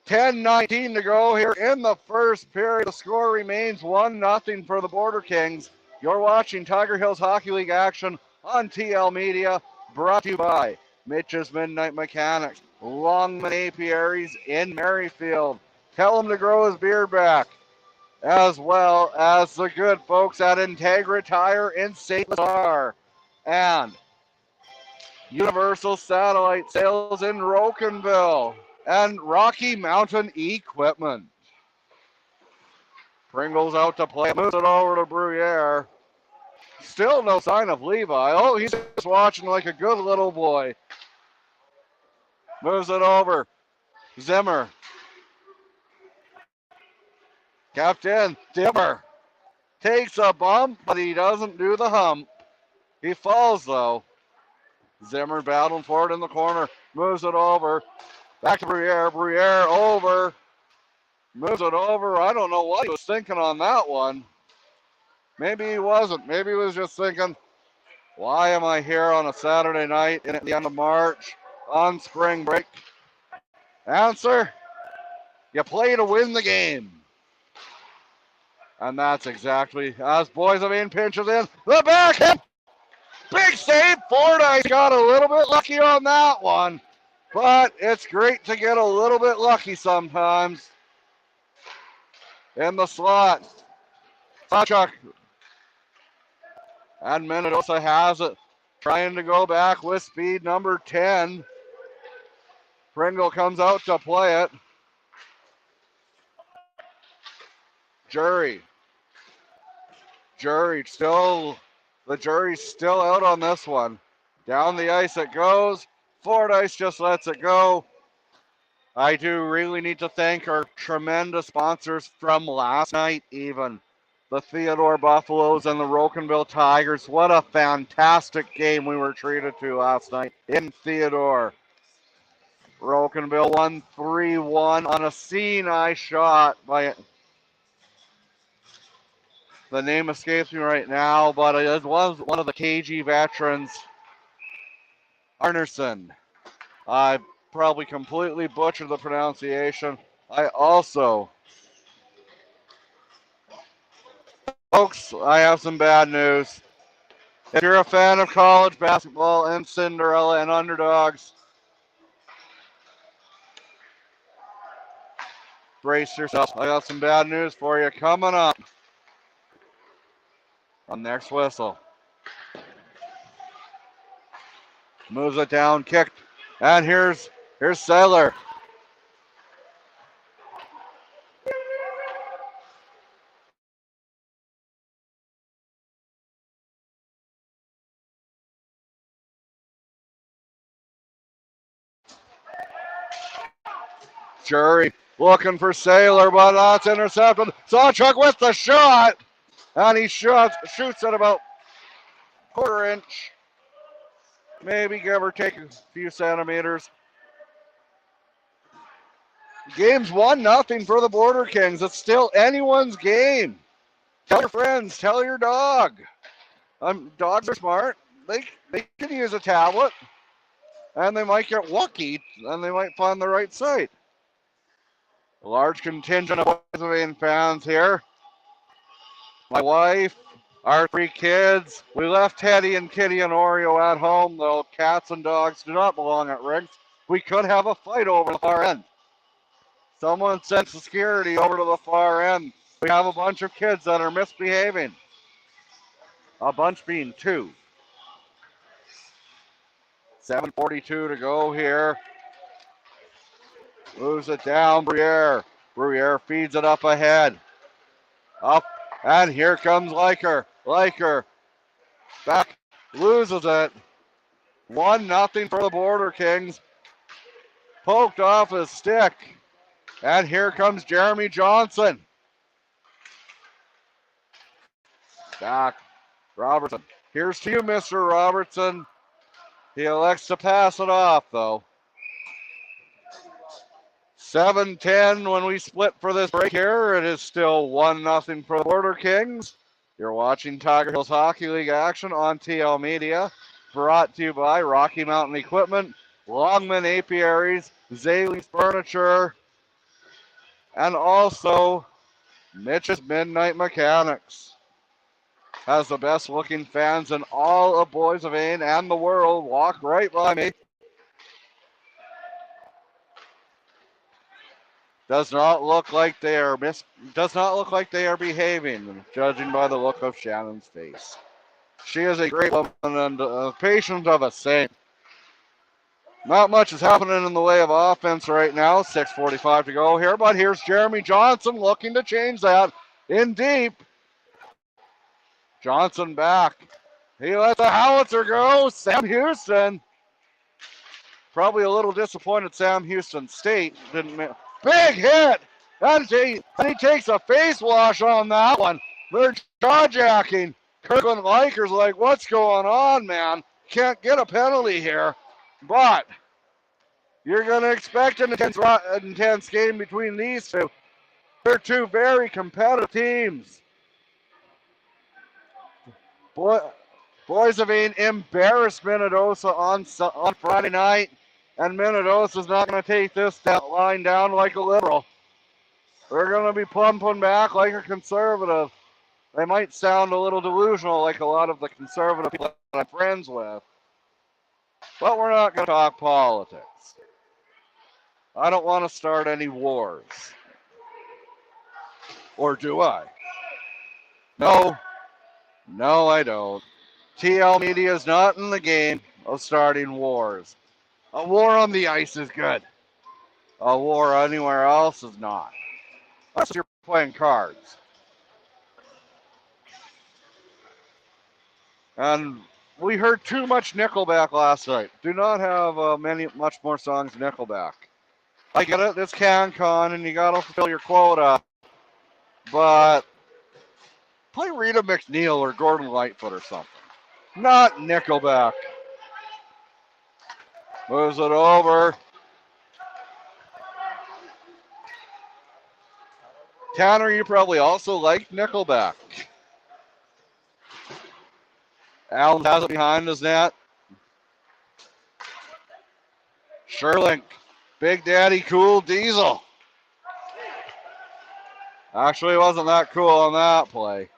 10:19 to go here in the first period. The score remains 1-0 for the Border Kings. You're watching Tiger Hills Hockey League action on TL Media, brought to you by Mitch's Midnight Mechanics, Longman Apiaries in Merrifield. Tell him to grow his beard back, as well as the good folks at Integra Tire in St. Lazare, and Universal Satellite Sales in Rocanville, and Rocky Mountain Equipment. Pringle's out to play, moves it over to Bruyere. Still no sign of Levi. Oh, he's just watching like a good little boy. Moves it over. Zimmer. Captain Dimmer takes a bump, but he doesn't do the hump. He falls though. Zimmer battling for it in the corner. Moves it over. Back to Bruyere. Bruyere over. Moves it over. I don't know what he was thinking on that one. Maybe he wasn't. Maybe he was just thinking, why am I here on a Saturday night at the end of March on spring break? Answer, you play to win the game. And that's exactly as Boissevain pinches in. The backhand. Big save. Fordyce got a little bit lucky on that one. But it's great to get a little bit lucky sometimes. In the slot. Sawchuk. And Minnedosa has it. Trying to go back with speed, number 10. Pringle comes out to play it. The jury's still out on this one. Down the ice it goes. Fordyce just lets it go. I do really need to thank our tremendous sponsors from last night even. The Theodore Buffaloes and the Rocanville Tigers. What a fantastic game we were treated to last night in Theodore. Rocanville won 3-1 on a CNI shot by, the name escapes me right now, but it was one of the KG veterans, Arnerson. I probably completely butchered the pronunciation. Folks, I have some bad news. If you're a fan of college basketball and Cinderella and underdogs, brace yourself. I got some bad news for you coming up on next whistle. Moves it down, kicked, and here's Saylor. Jury looking for Saylor, but that's intercepted. Sawchuk with the shot, and he shoots at about quarter inch, maybe give or take a few centimeters. Game's 1-0 for the Border Kings. It's still anyone's game. Tell your friends, tell your dog. Dogs are smart. They can use a tablet, and they might get lucky, and they might find the right site. A large contingent of Boissevain fans here. My wife, our 3 kids. We left Teddy and Kitty and Oreo at home, though. Cats and dogs do not belong at rinks. We could have a fight over the far end. Someone sent security over to the far end. We have a bunch of kids that are misbehaving. A bunch being 2. 7:42 to go here. Moves it down, Briere. Briere feeds it up ahead. Up, and here comes Liker. Liker back, loses it. 1-0 for the Border Kings. Poked off his stick. And here comes Jeremy Johnson. Back, Robertson. Here's to you, Mr. Robertson. He elects to pass it off, though. 7:10 when we split for this break here. It is still 1-0 for the Border Kings. You're watching Tiger Hills Hockey League action on TL Media. Brought to you by Rocky Mountain Equipment, Longman Apiaries, Zaley's Furniture, and also Mitch's Midnight Mechanics. Has the best looking fans in all of Boissevain and the world. Walk right by me. Does not look like they are behaving, judging by the look of Shannon's face. She is a great woman and a patient of a saint. Not much is happening in the way of offense right now. 6:45 to go here, but here's Jeremy Johnson looking to change that in deep. Johnson back. He lets the howitzer go. Sam Houston. Probably a little disappointed Sam Houston State didn't make. Big hit! And he takes a face wash on that one. They're jaw-jacking. Kirkland Liker's like, what's going on, man? Can't get a penalty here. But you're going to expect an intense game between these two. They're two very competitive teams. Boissevain embarrassed Minnedosa on Friday night. And Minnedosa's not going to take this line down like a liberal. They're going to be pumping back like a conservative. They might sound a little delusional like a lot of the conservative people that I'm friends with. But we're not going to talk politics. I don't want to start any wars. Or do I? No, I don't. TL Media is not in the game of starting wars. A war on the ice is good. A war anywhere else is not. Unless you're playing cards. And we heard too much Nickelback last night. Do not have much more songs Nickelback. I get it, it's CanCon and you gotta fulfill your quota. But play Rita McNeil or Gordon Lightfoot or something. Not Nickelback. Moves it over. Tanner, you probably also like Nickelback. Allen has it behind his net. Sherlink. Big Daddy Cool Diesel. Actually, wasn't that cool on that play.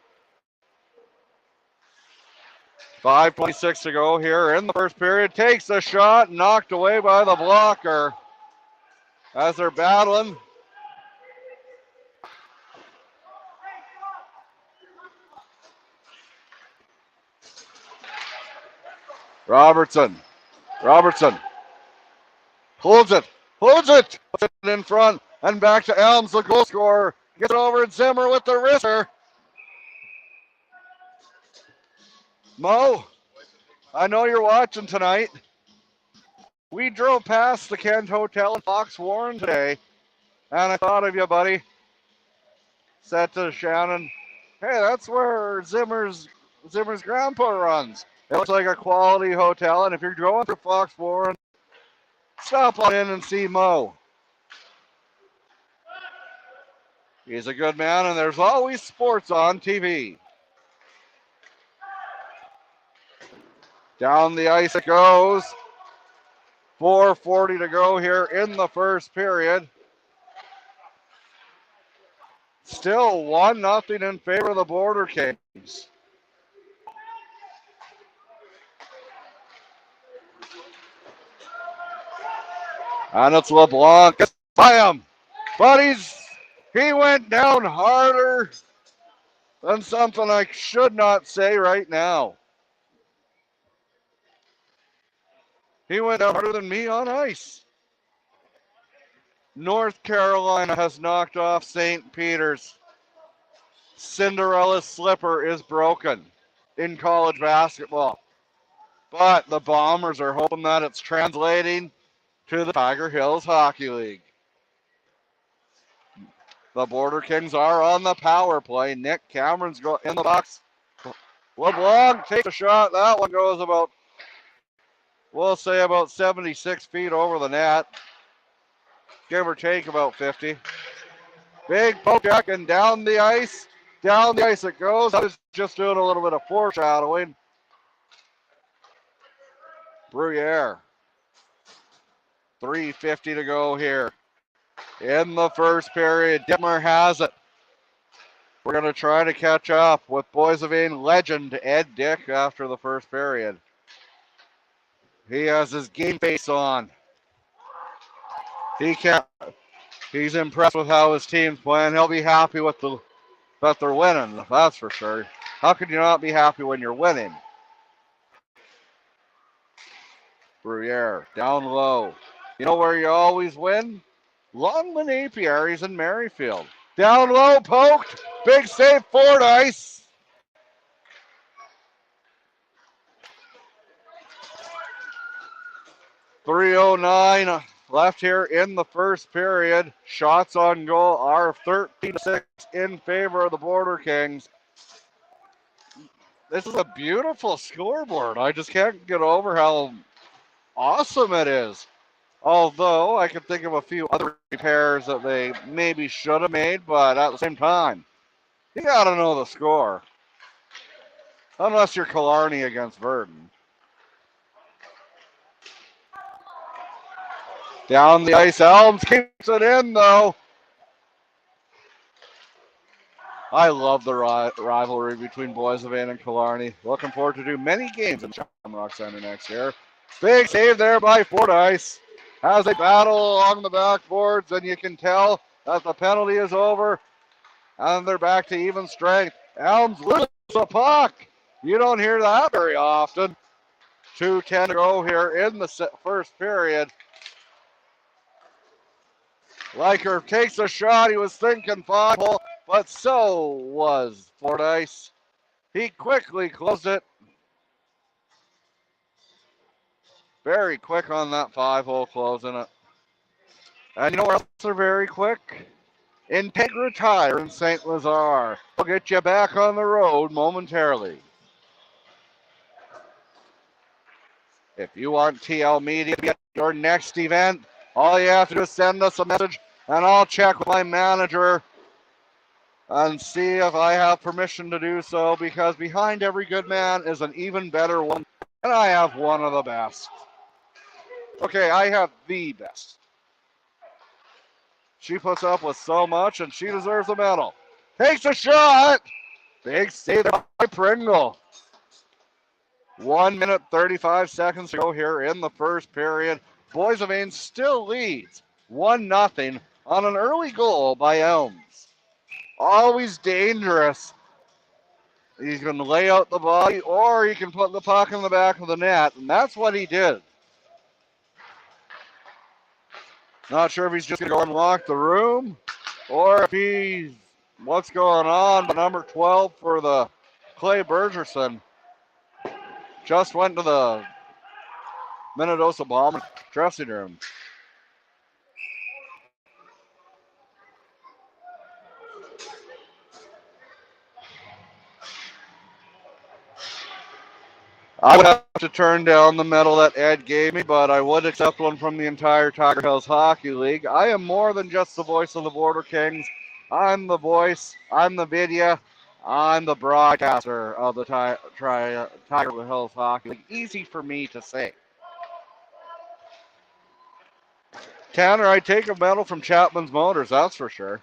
5:26 to go here in the first period. Takes a shot, knocked away by the blocker. As they're battling. Robertson. Holds it. Puts it in front. And back to Elms, the goal scorer. Gets it over at Zimmer with the wrister. Mo, I know you're watching tonight. We drove past the Kent Hotel in Fox Warren today, and I thought of you, buddy. Said to Shannon, hey, that's where Zimmer's grandpa runs. It looks like a quality hotel, and if you're going to Fox Warren, stop on in and see Mo. He's a good man, and there's always sports on TV. Down the ice it goes. 4:40 to go here in the first period. Still 1-0 in favor of the Border Kings. And it's LeBlanc. Gets by him. But he went down harder than something I should not say right now. He went down harder than me on ice. North Carolina has knocked off St. Peter's. Cinderella's slipper is broken in college basketball. But the Bombers are hoping that it's translating to the Tiger Hills Hockey League. The Border Kings are on the power play. Nick Cameron's in the box. LeBlanc takes a shot. That one goes about, we'll say about 76 feet over the net. Give or take about 50. Big poke check and down the ice. Down the ice it goes. I was just doing a little bit of foreshadowing. Bruyere. 3:50 to go here in the first period. Dittmer has it. We're going to try to catch up with Boissevain legend Ed Dick after the first period. He has his game face on. He's impressed with how his team's playing. He'll be happy with that they're winning, that's for sure. How could you not be happy when you're winning? Bruyere, down low. You know where you always win? Longman Apiaries in Merrifield. Down low, poked. Big save, Fordyce. .309 left here in the first period. Shots on goal are 13-6 in favor of the Border Kings. This is a beautiful scoreboard. I just can't get over how awesome it is. Although I could think of a few other repairs that they maybe should have made, but at the same time, you got to know the score. Unless you're Killarney against Verdon. Down the ice, Elms keeps it in, though. I love the rivalry between Boissevain and Killarney. Looking forward to do many games in Shamrock Center next year. Big save there by Fordyce. As they battle along the backboards, and you can tell that the penalty is over, and they're back to even strength. Elms loses the puck. You don't hear that very often. 2:10 to go here in the first period. Liker takes a shot. He was thinking 5-hole, but so was Fordyce. He quickly closed it. Very quick on that 5-hole closing it. And you know where else they're very quick? Integra Tire in St. Lazare. We'll get you back on the road momentarily. If you want TL Media to be at your next event, all you have to do is send us a message, and I'll check with my manager and see if I have permission to do so, because behind every good man is an even better one, and I have one of the best. Okay, I have the best. She puts up with so much, and she deserves a medal. Takes a shot. Big save by Pringle. 1 minute, 35 seconds to go here in the first period. Boissevain still leads 1-0 on an early goal by Elms. Always dangerous. He's going to lay out the body, or he can put the puck in the back of the net, and that's what he did. Not sure if he's just going to go and lock the room, or if he's what's going on. But number 12 for the Clay Bergerson just went to the Minnedosa Bomber dressing room. I would have to turn down the medal that Ed gave me, but I would accept one from the entire Tiger Hills Hockey League. I am more than just the voice of the Border Kings. I'm the voice, I'm the video, I'm the broadcaster of the Tiger Hills Hockey League. Easy for me to say. Tanner, I take a medal from Chapman's Motors, that's for sure.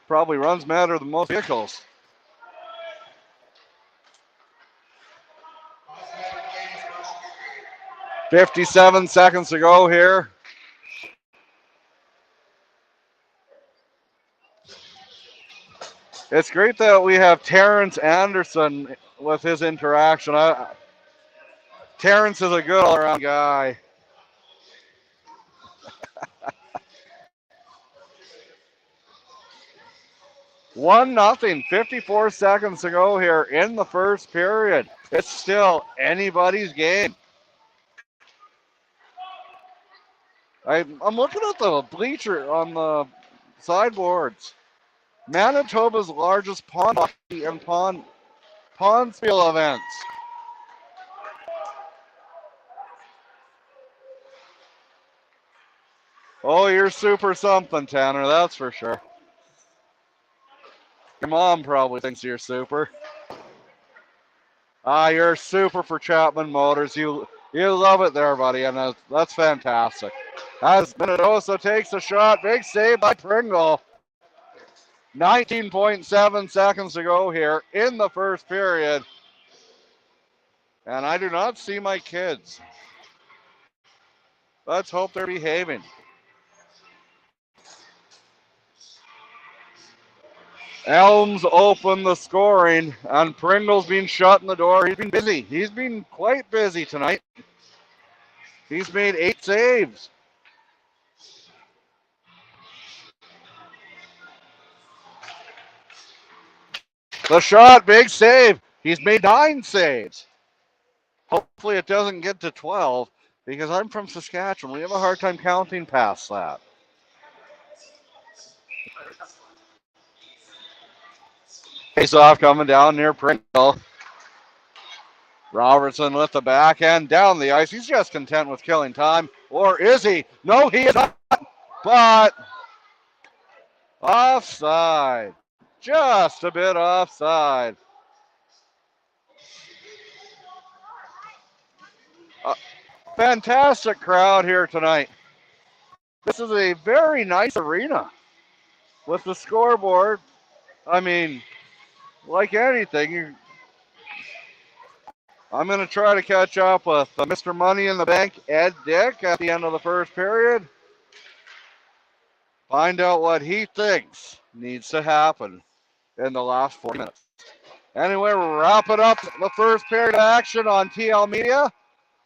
Probably runs better than most vehicles. .57 seconds to go here. It's great that we have Terrence Anderson with his interaction. Terrence is a good all-around guy. One nothing, 54 seconds to go here in the first period. It's still anybody's game. I'm looking at the bleacher on the sideboards. Manitoba's largest pond hockey and pondspiel events. Oh, you're super something, Tanner, that's for sure. Your mom probably thinks you're super. You're super for Chapman Motors. You love it there, buddy, and that's fantastic. As Minnedosa takes a shot, big save by Pringle. 19.7 seconds to go here in the first period. And I do not see my kids. Let's hope they're behaving. Elms open the scoring, and Pringle's been shutting the door. He's been busy. He's been quite busy tonight. He's made 8 saves. The shot, big save. He's made 9 saves. Hopefully it doesn't get to 12, because I'm from Saskatchewan. We have a hard time counting past that. Face off coming down near Pringle. Robertson with the backhand down the ice. He's just content with killing time. Or is he? No, he is not. But offside. Just a bit offside. Fantastic crowd here tonight. This is a very nice arena with the scoreboard. I mean, like anything, I'm going to try to catch up with Mr. Money in the Bank, Ed Dick, at the end of the first period. Find out what he thinks needs to happen in the last 4 minutes. Anyway, we're wrapping up the first period of action on TL Media,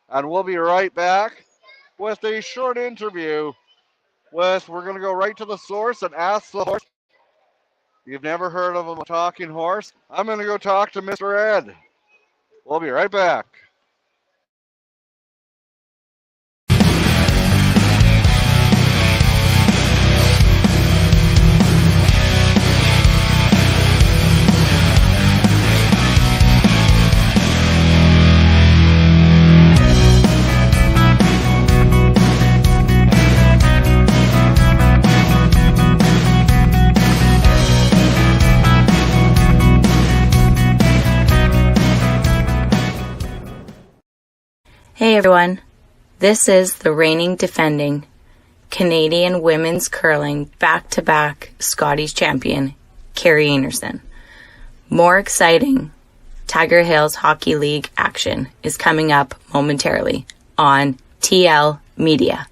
and we'll be right back with a short interview we're going to go right to the source and ask the horse. You've never heard of a talking horse? I'm going to go talk to Mr. Ed. We'll be right back. Hey everyone, this is the reigning defending Canadian women's curling back-to-back Scotties champion, Carrie Anderson. More exciting Tiger Hills Hockey League action is coming up momentarily on TL Media.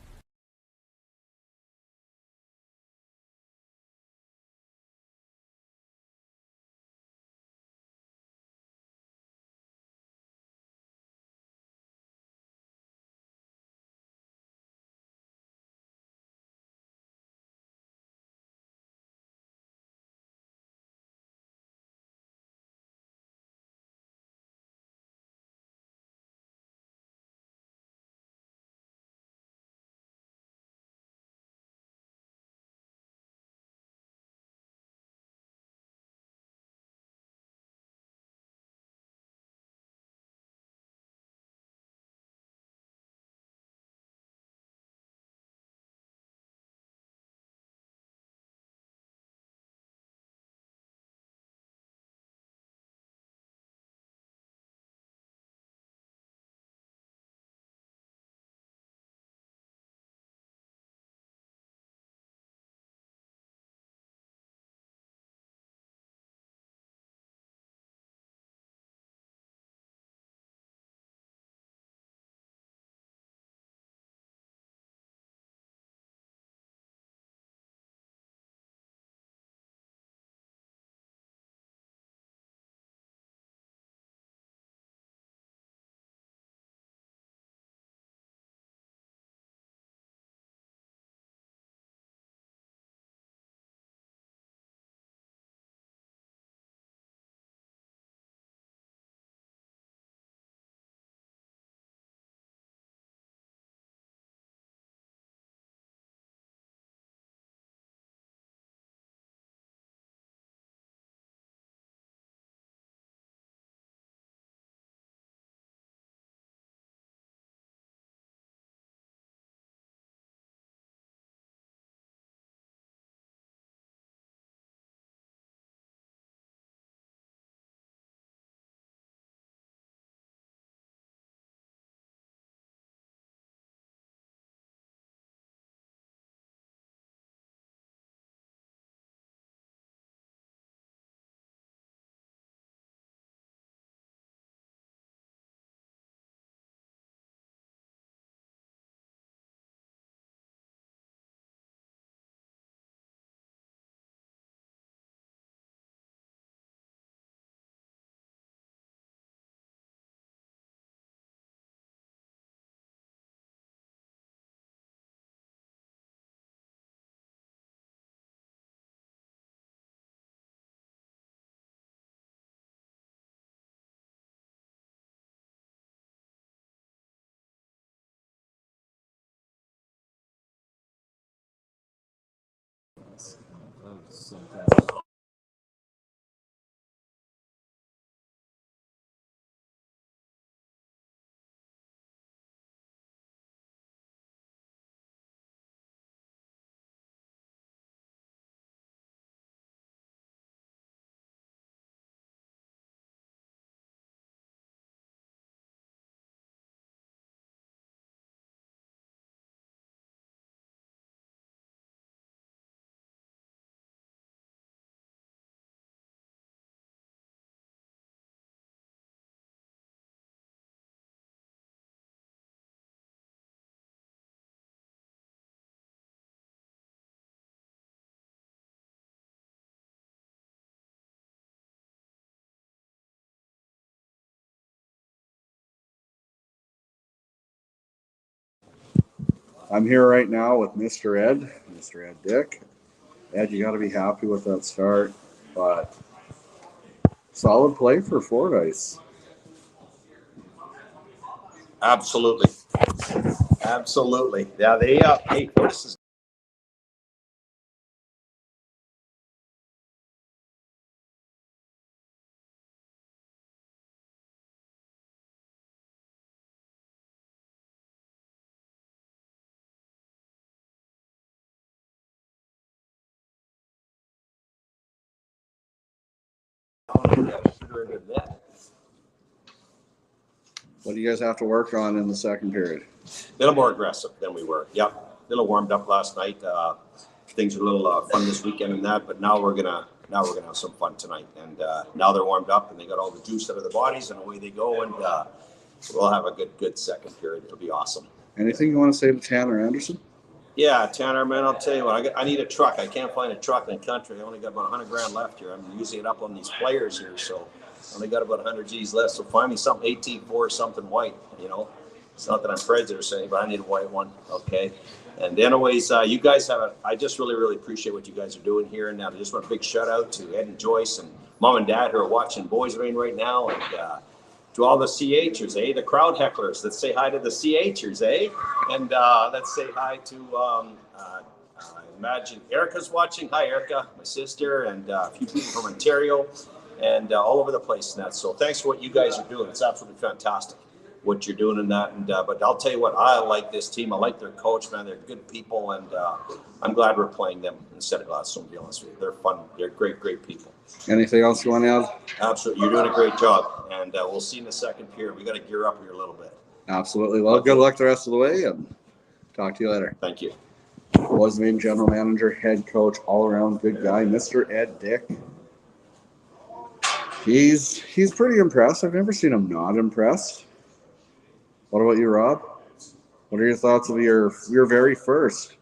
I'm here right now with Mr. Ed Dick. Ed, you got to be happy with that start, but solid play for Fordyce. Absolutely. Absolutely. Yeah, hey, Fortis is What do you guys have to work on in the second period? a little more aggressive than we were. Yep. A little warmed up last night. Things are a little fun this weekend and that, but now we're gonna have some fun tonight. And now they're warmed up and they got all the juice out of their bodies and away they go. And we'll have a good second period. It'll be awesome. Anything you want to say to Tanner Anderson? Yeah, Tanner, man, I'll tell you what, I need a truck. I can't find a truck in the country. I only got about 100 grand left here. I'm using it up on these players here, so I only got about 100 G's left. So find me something 18-4, something white, you know. It's not that I'm prejudiced or anything, but I need a white one, okay? And anyways, you guys I just really appreciate what you guys are doing here. And I just want a big shout out to Ed and Joyce and Mom and Dad who are watching Boissevain right now. And to all the CHers, the crowd hecklers. Let's say hi to the CHers, And let's say hi to, imagine Erica's watching. Hi, Erica, my sister, and a few people from Ontario and all over the place. And that. So thanks for what you guys are doing. It's absolutely fantastic what you're doing in that. And but I'll tell you what, I like this team. I like their coach, man. They're good people, and I'm glad we're playing them instead of Gladstone, to be honest with you. They're fun. They're great people. Anything else you want to add? Absolutely. You're doing a great job. And we'll see in the second period. We got to gear up here a little bit. Absolutely. Well, good luck the rest of the way, and talk to you later. Thank you. Boissevain general manager, head coach, all-around good guy, Mr. Ed Dick. He's pretty impressed. I've never seen him not impressed. What about you, Rob? What are your thoughts of your very first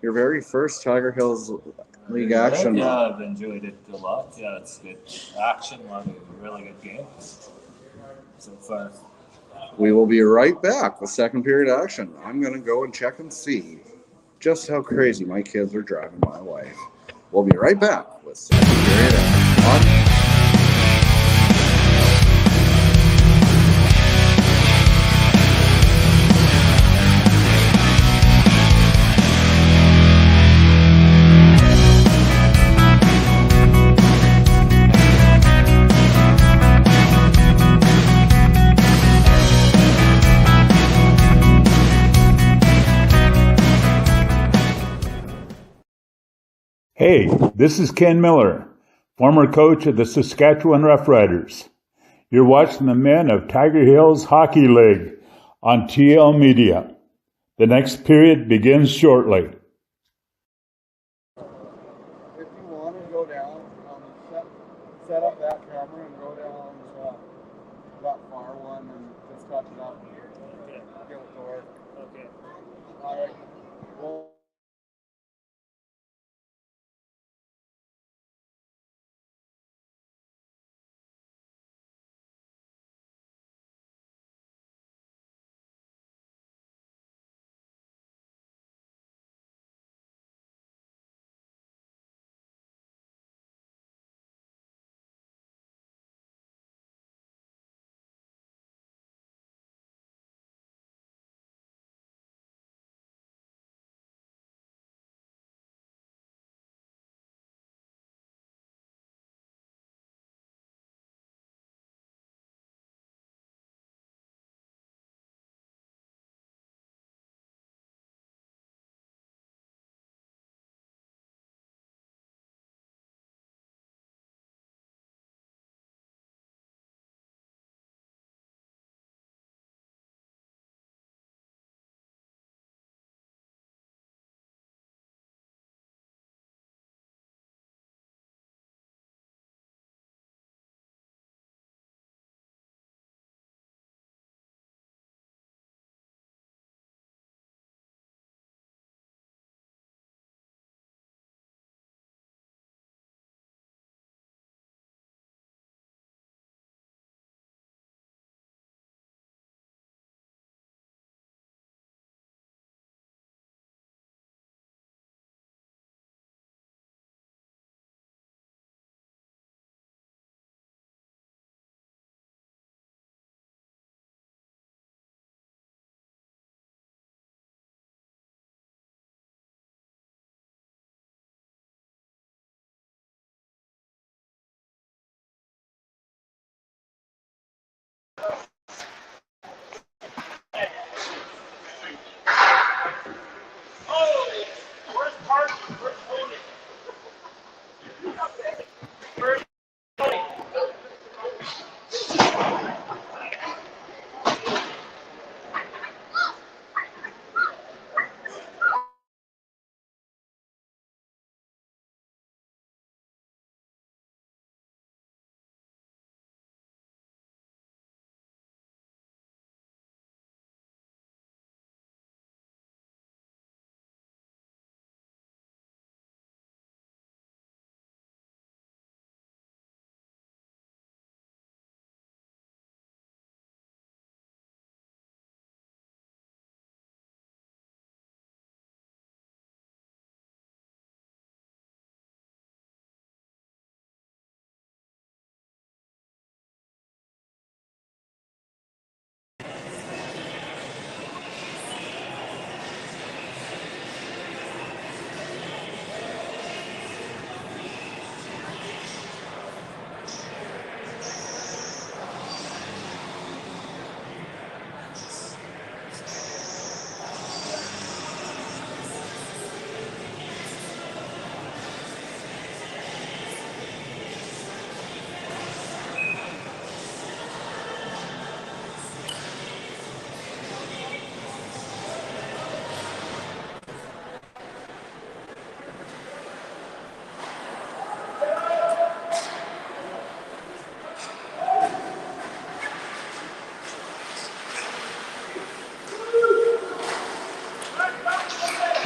Tiger Hills League action? Yeah, I've enjoyed it a lot. Yeah, it's good action, a lot of really good games so far. We will be right back with second period action. I'm going to go and check and see just how crazy my kids are driving my wife. We'll be right back with second period action. Hey, this is Ken Miller, former coach of the Saskatchewan Roughriders. You're watching the men of Tiger Hills Hockey League on TL Media. The next period begins shortly. If you want to go down, set up that camera and go down that far one and just touch it up. Okay. Get it to work. Okay. All right. Well,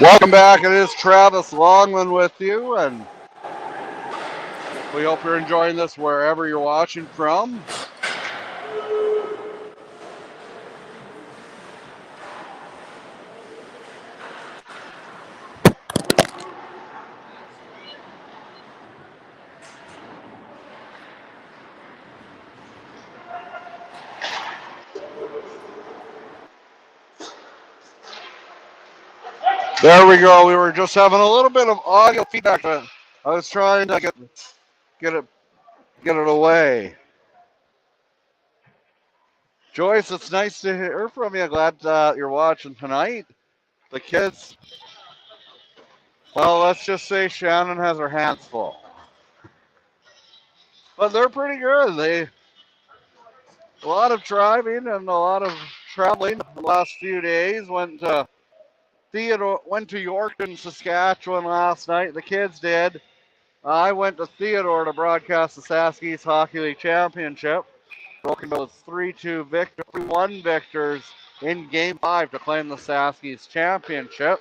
Welcome back. It is Travis Longman with you, and we hope you're enjoying this wherever you're watching from. There we go. We were just having a little bit of audio feedback. I was trying to get it away. Joyce, it's nice to hear from you. Glad you're watching tonight. The kids, well, let's just say Shannon has her hands full. But they're pretty good. A lot of driving and a lot of traveling the last few days. Went to Yorkton, Saskatchewan last night. The kids did. I went to Theodore to broadcast the Sask East Hockey League Championship. Broken Bow 3-1 victors in Game 5 to claim the Sask East Championship.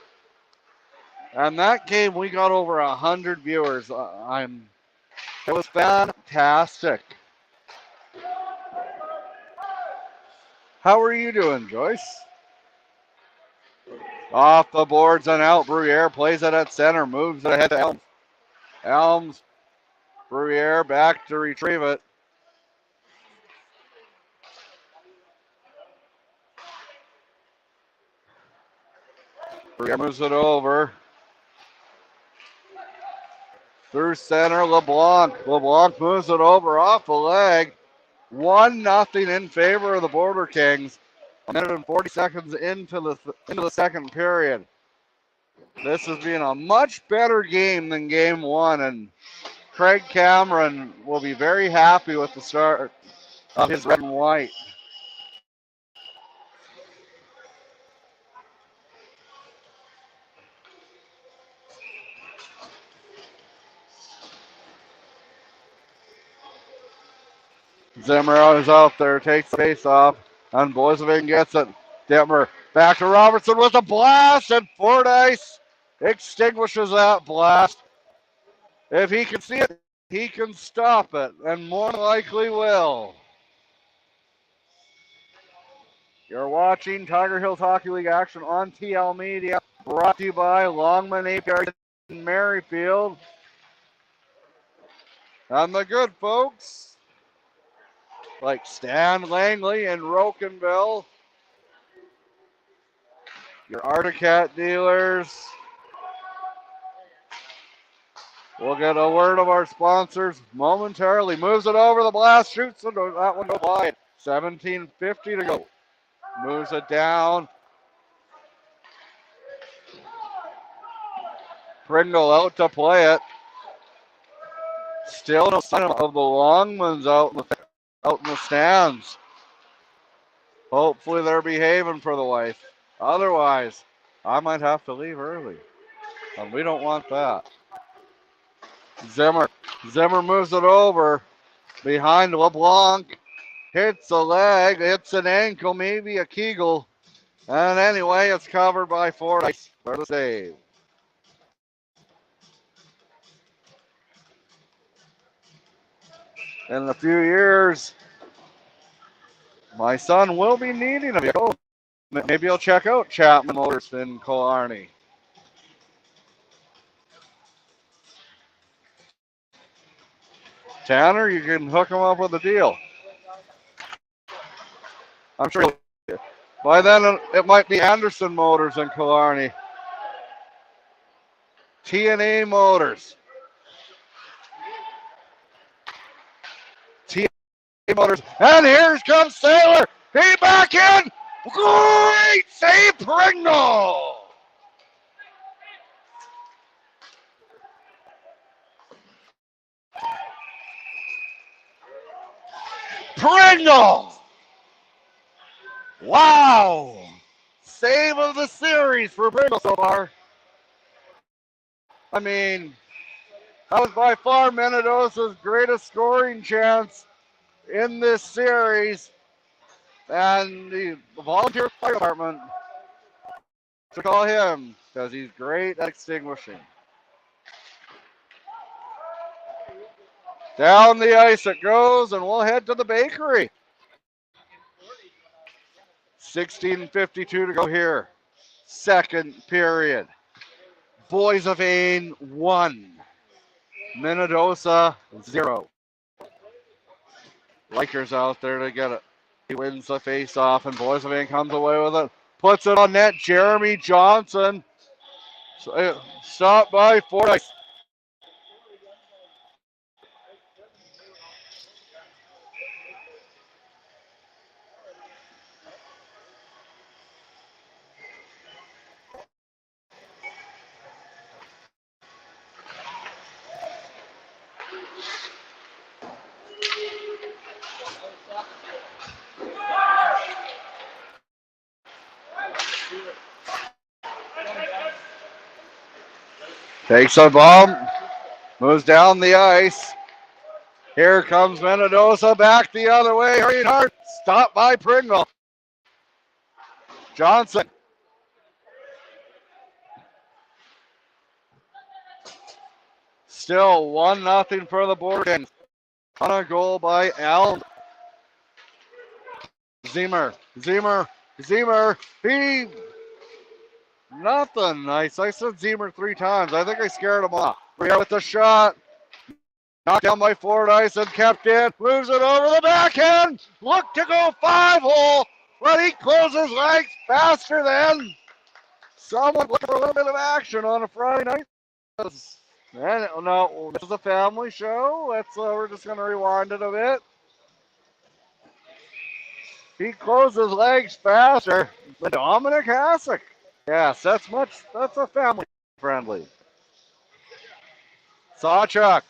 And that game, we got over 100 viewers. It was fantastic. How are you doing, Joyce? Off the boards and out. Bruyere plays it at center, moves it ahead to Elms. Elms, Bruyere back to retrieve it. Bruyere moves it over. Through center, LeBlanc. LeBlanc moves it over off the leg. 1-0 in favor of the Border Kings. 140 seconds into the second period. This has been a much better game than Game 1, and Craig Cameron will be very happy with the start of his red and white. Zimmer is out there, takes the face off, and Boissevain gets it. Detmer back to Robertson with a blast, and Fordyce extinguishes that blast. If he can see it, he can stop it, and more likely will. You're watching Tiger Hills Hockey League action on TL Media, brought to you by Longman Apiary in Merrifield. And the good folks, like Stan Langley in Rokenville, your Articat dealers. We'll get a word of our sponsors momentarily. Moves it over the blast, shoots it. That one goes wide. 17:50 to go. Moves it down. Pringle out to play it. Still no sign of the Longmans out in the stands. Hopefully they're behaving for the wife. Otherwise, I might have to leave early. And we don't want that. Zimmer moves it over behind LeBlanc. Hits a leg, hits an ankle, maybe a Kegel. And anyway, it's covered by Fordyce for the save. In a few years, my son will be needing a vehicle. Maybe he'll check out Chapman Motors in Killarney. Tanner, you can hook him up with a deal. I'm sure by then it might be Anderson Motors in Killarney. T&A Motors. T&A Motors. And here comes Saylor. He back in. Great save, Pringle. Pringle. Wow. Save of the series for Pringle so far. I mean, that was by far Minnedosa's greatest scoring chance in this series. And the volunteer fire department to call him because he's great at extinguishing. Down the ice it goes, and we'll head to the bakery. 16:52 to go here. Second period. Boissevain 1. Minnedosa 0. Likers out there to get it. He wins the face-off, and Boissevain comes away with it. Puts it on net. Jeremy Johnson. Stopped by Fordyce. Takes a bump. Moves down the ice. Here comes Minnedosa back the other way. Hurrying hard. Stopped by Pringle. Johnson. Still 1-0 for the Border Kings. On a goal by Elm. Zimmer. He. Nothing nice. I said Zimmer 3 times. I think I scared him off. Here with the shot. Knocked down by Fordyce and kept in. Moves it over the backhand. Look to go 5-hole. But he closes legs faster than someone looking for a little bit of action on a Friday night. And no, this is a family show. We're just going to rewind it a bit. He closes legs faster than Dominic Hasek. Yes, that's a family friendly. Sawchuk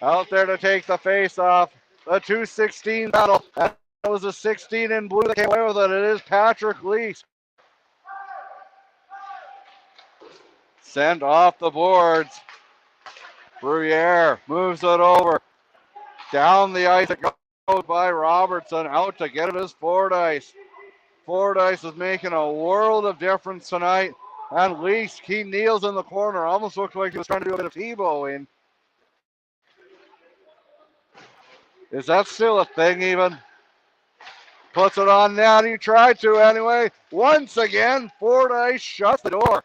out there to take the face off. A 2-16 battle. That was a 16 in blue that came away with it. It is Patrick Lease. Sent off the boards. Bruyere moves it over. Down the ice it goes by Robertson. Out to get it is Fordyce. Fordyce is making a world of difference tonight. And Lease, he kneels in the corner. Almost looked like he was trying to do a bit of Tebowing. Is that still a thing even? Puts it on net. He tried to anyway. Once again, Fordyce shuts the door.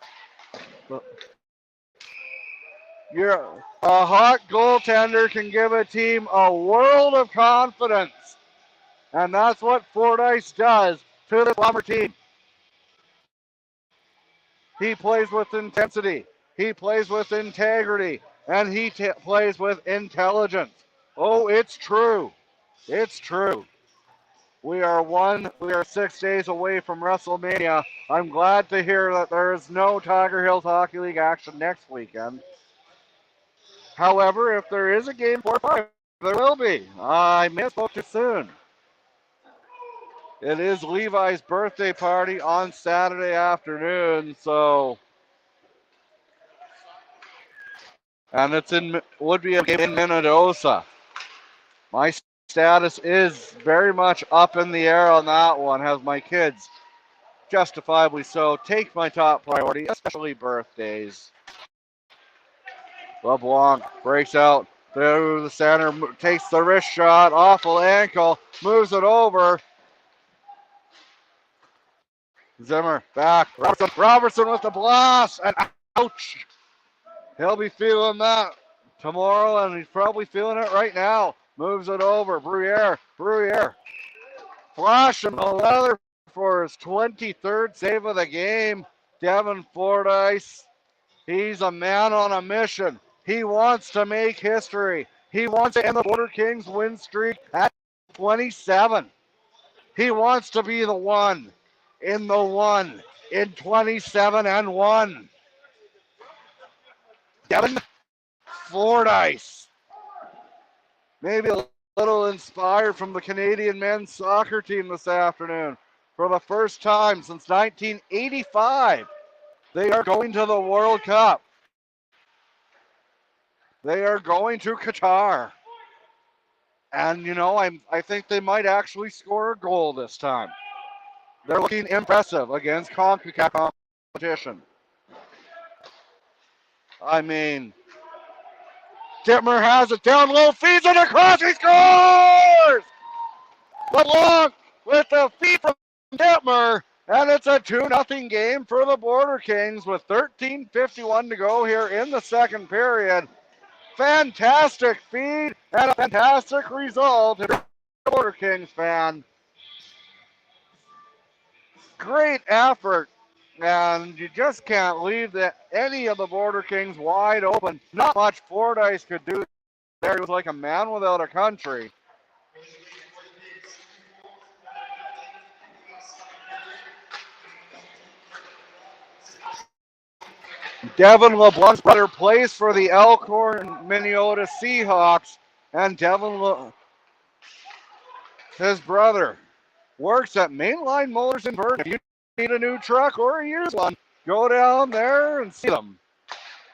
A hot goaltender can give a team a world of confidence. And that's what Fordyce does to the Bomber team. He plays with intensity. He plays with integrity. And he plays with intelligence. Oh, it's true. It's true. We are 6 days away from WrestleMania. I'm glad to hear that there is no Tiger Hills Hockey League action next weekend. However, if there is a game 4-5, there will be. I may have spoke too soon. It is Levi's birthday party on Saturday afternoon, and would be a game in Minnedosa. My status is very much up in the air on that one. Has my kids, justifiably so, take my top priority, especially birthdays. LeBlanc breaks out through the center, takes the wrist shot, awful ankle, moves it over. Zimmer back. Robertson with the blast, and ouch. He'll be feeling that tomorrow, and he's probably feeling it right now. Moves it over. Bruyere. Flashing the leather for his 23rd save of the game. Devin Fordyce. He's a man on a mission. He wants to make history. He wants to end the Border Kings win streak at 27. He wants to be the one in 27-1. Devin Fordyce. Maybe a little inspired from the Canadian men's soccer team this afternoon. For the first time since 1985, they are going to the World Cup. They are going to Qatar. And, I think they might actually score a goal this time. They're looking impressive against CONCACAF competition. I mean, Dittmer has it down low, feeds it across, he scores! LeBlanc with the feed from Dittmer, and it's a 2-0 game for the Border Kings with 13:51 to go here in the second period. Fantastic feed and a fantastic result if you're a Border Kings fan. Great effort, and you just can't leave any of the Border Kings wide open. Not much Fordyce could do there. He was like a man without a country. Devin LeBlanc's brother plays for the Elkhorn Minnedosa Seahawks, and his brother, works at Mainline Motors in Vernon. If you need a new truck or a used one, go down there and see them.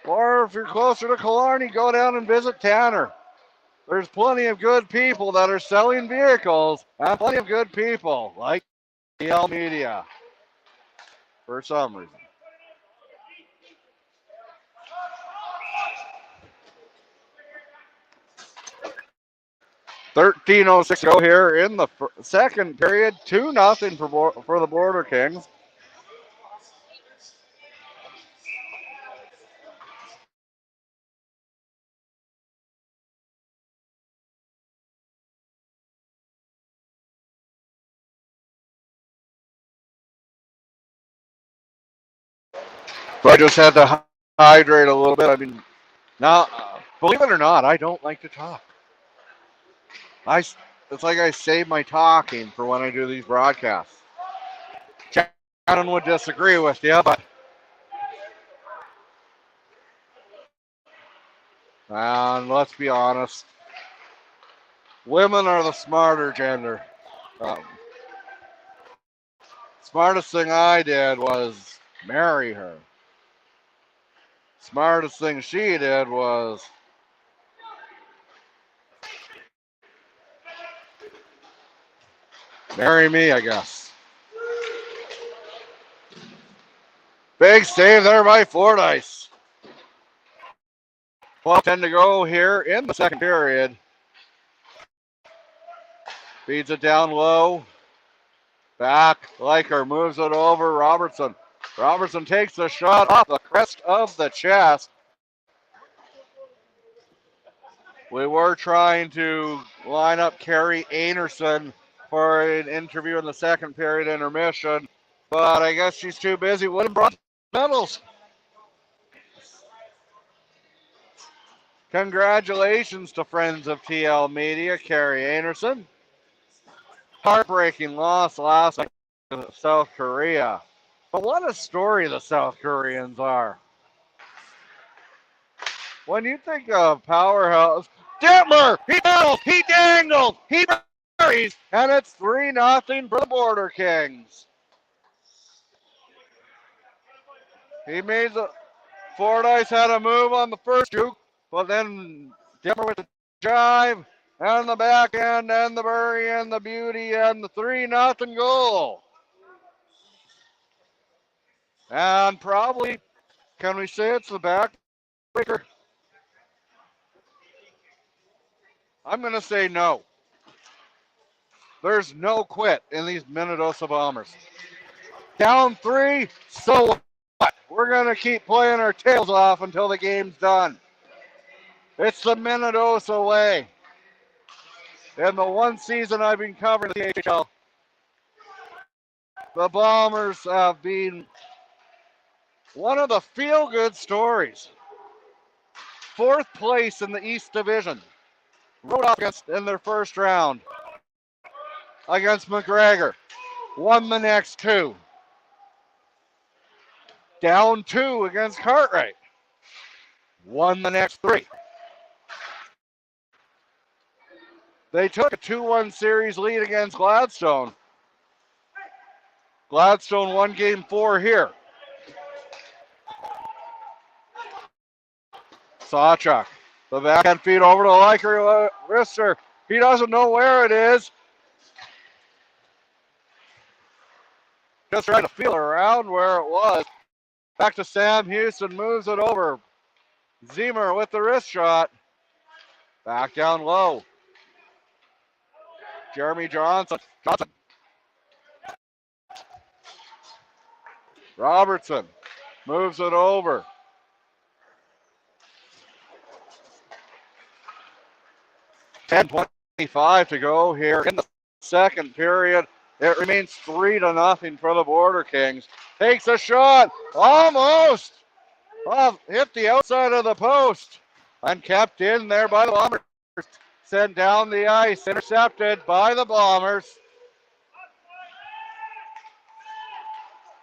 Or if you're closer to Killarney, go down and visit Tanner. There's plenty of good people that are selling vehicles, and plenty of good people like TL Media for some reason. $13:06 to go here in the second period. 2-0 for the Border Kings. So I just had to hydrate a little bit. I mean, now, believe it or not, I don't like to talk. It's like I save my talking for when I do these broadcasts. Shannon would disagree with you, but and let's be honest, women are the smarter gender. Smartest thing I did was marry her. Smartest thing she did was marry me, I guess. Big save there by Fordyce. 12:10 to go here in the second period. Feeds it down low. Back, Leiker moves it over. Robertson. Robertson takes the shot off the crest of the chest. We were trying to line up Carrie Anderson for an interview in the second period intermission, but I guess she's too busy winning bronze medals. Congratulations to friends of TL Media, Carrie Anderson. Heartbreaking loss last night to South Korea. But what a story the South Koreans are. When you think of powerhouse, Dittmer, he dangled, he buries, and it's 3-0 for the Border Kings. He made Fordyce had a move on the first juke, but then Dittmer with the drive, and the back end, and the bury, and the beauty, and the 3-0 goal. And probably, can we say it's the backbreaker? I'm going to say no. There's no quit in these Minnedosa Bombers. Down 3, so what? We're going to keep playing our tails off until the game's done. It's the Minnedosa way. In the one season I've been covering the AHL, the Bombers have been one of the feel-good stories. 4th place in the East Division. Rode up in their first round against McGregor. Won the next 2. Down 2 against Cartwright. Won the next 3. They took a 2-1 series lead against Gladstone. Gladstone won game 4 here. Sawchuk. The backhand feed over to Leiker Rister. He doesn't know where it is. Just trying to feel around where it was. Back to Sam Houston, moves it over. Zemer with the wrist shot. Back down low. Jeremy Johnson. Robertson moves it over. .25 to go here in the second period. It remains 3-0 for the Border Kings. Takes a shot, almost hit the outside of the post and kept in there by the Bombers. Sent down the ice, intercepted by the Bombers.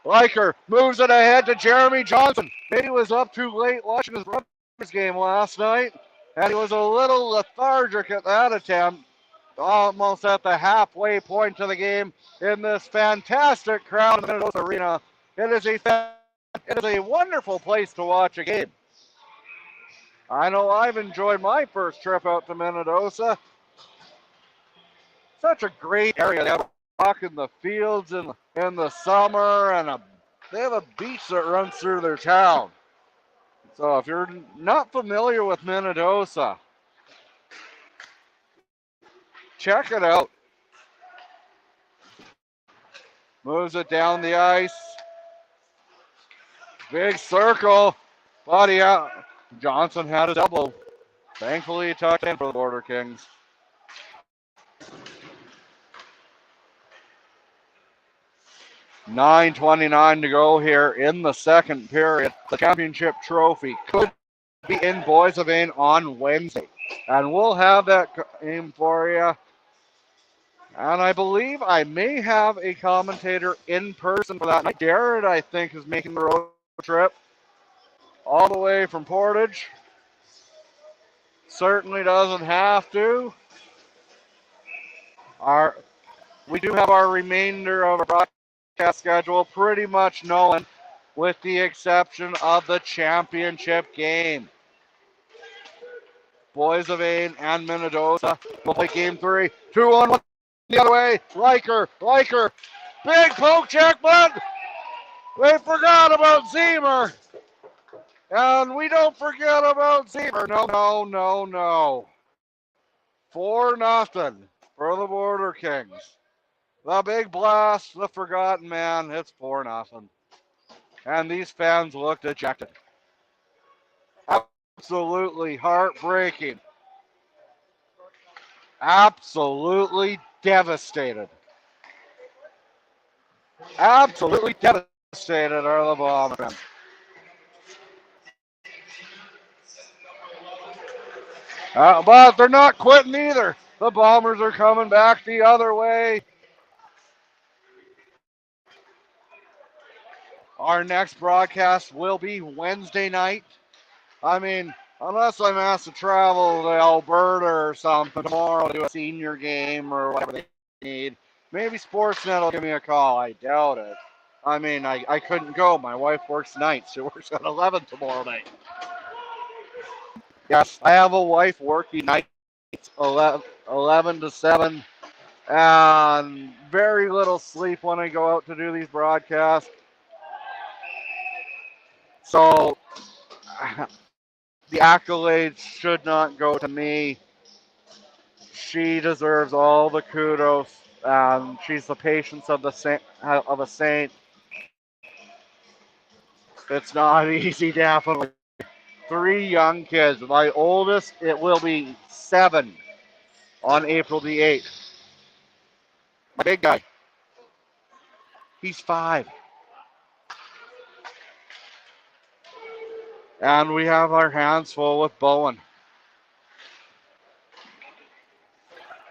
Riker moves it ahead to Jeremy Johnson. Maybe he was up too late watching his brother's game last night, and he was a little lethargic at that attempt. Almost at the halfway point of the game in this fantastic crowd in the Minnedosa Arena. It is a wonderful place to watch a game. I know I've enjoyed my first trip out to Minnedosa. Such a great area. They have walk in the fields in the summer, and they have a beach that runs through their town. So if you're not familiar with Minnedosa, check it out. Moves it down the ice. Big circle. Body out. Johnson had his elbow. Thankfully, he tucked in for the Border Kings. .29 to go here in the second period. The championship trophy could be in Boissevain on Wednesday. And we'll have that game for you. And I believe I may have a commentator in person for that night. Jared, I think, is making the road trip all the way from Portage. Certainly doesn't have to. We do have our remainder of our broadcast schedule pretty much known, with the exception of the championship game. Boissevain and Minnedosa will play game 3. 2-on-1 the other way. Riker. Big poke check, but they forgot about Zemer. And we don't forget about Zemer. No. 4-0 for the Border Kings. The big blast, the forgotten man, it's 4-0. And these fans look dejected. Absolutely heartbreaking. Absolutely devastated. Absolutely devastated are the Bombers. But they're not quitting either. The Bombers are coming back the other way. Our next broadcast will be Wednesday night. I mean, unless I'm asked to travel to Alberta or something tomorrow to do a senior game or whatever they need, maybe Sportsnet will give me a call. I doubt it. I mean, I couldn't go. My wife works nights. She works at 11 tomorrow night. Yes, I have a wife working nights 11 to 7, and very little sleep when I go out to do these broadcasts. So the accolades should not go to me. She deserves all the kudos. She's the patience of a saint. It's not easy, definitely. 3 young kids. My oldest, it will be 7 on April the 8th. My big guy, he's 5. And we have our hands full with Bowen.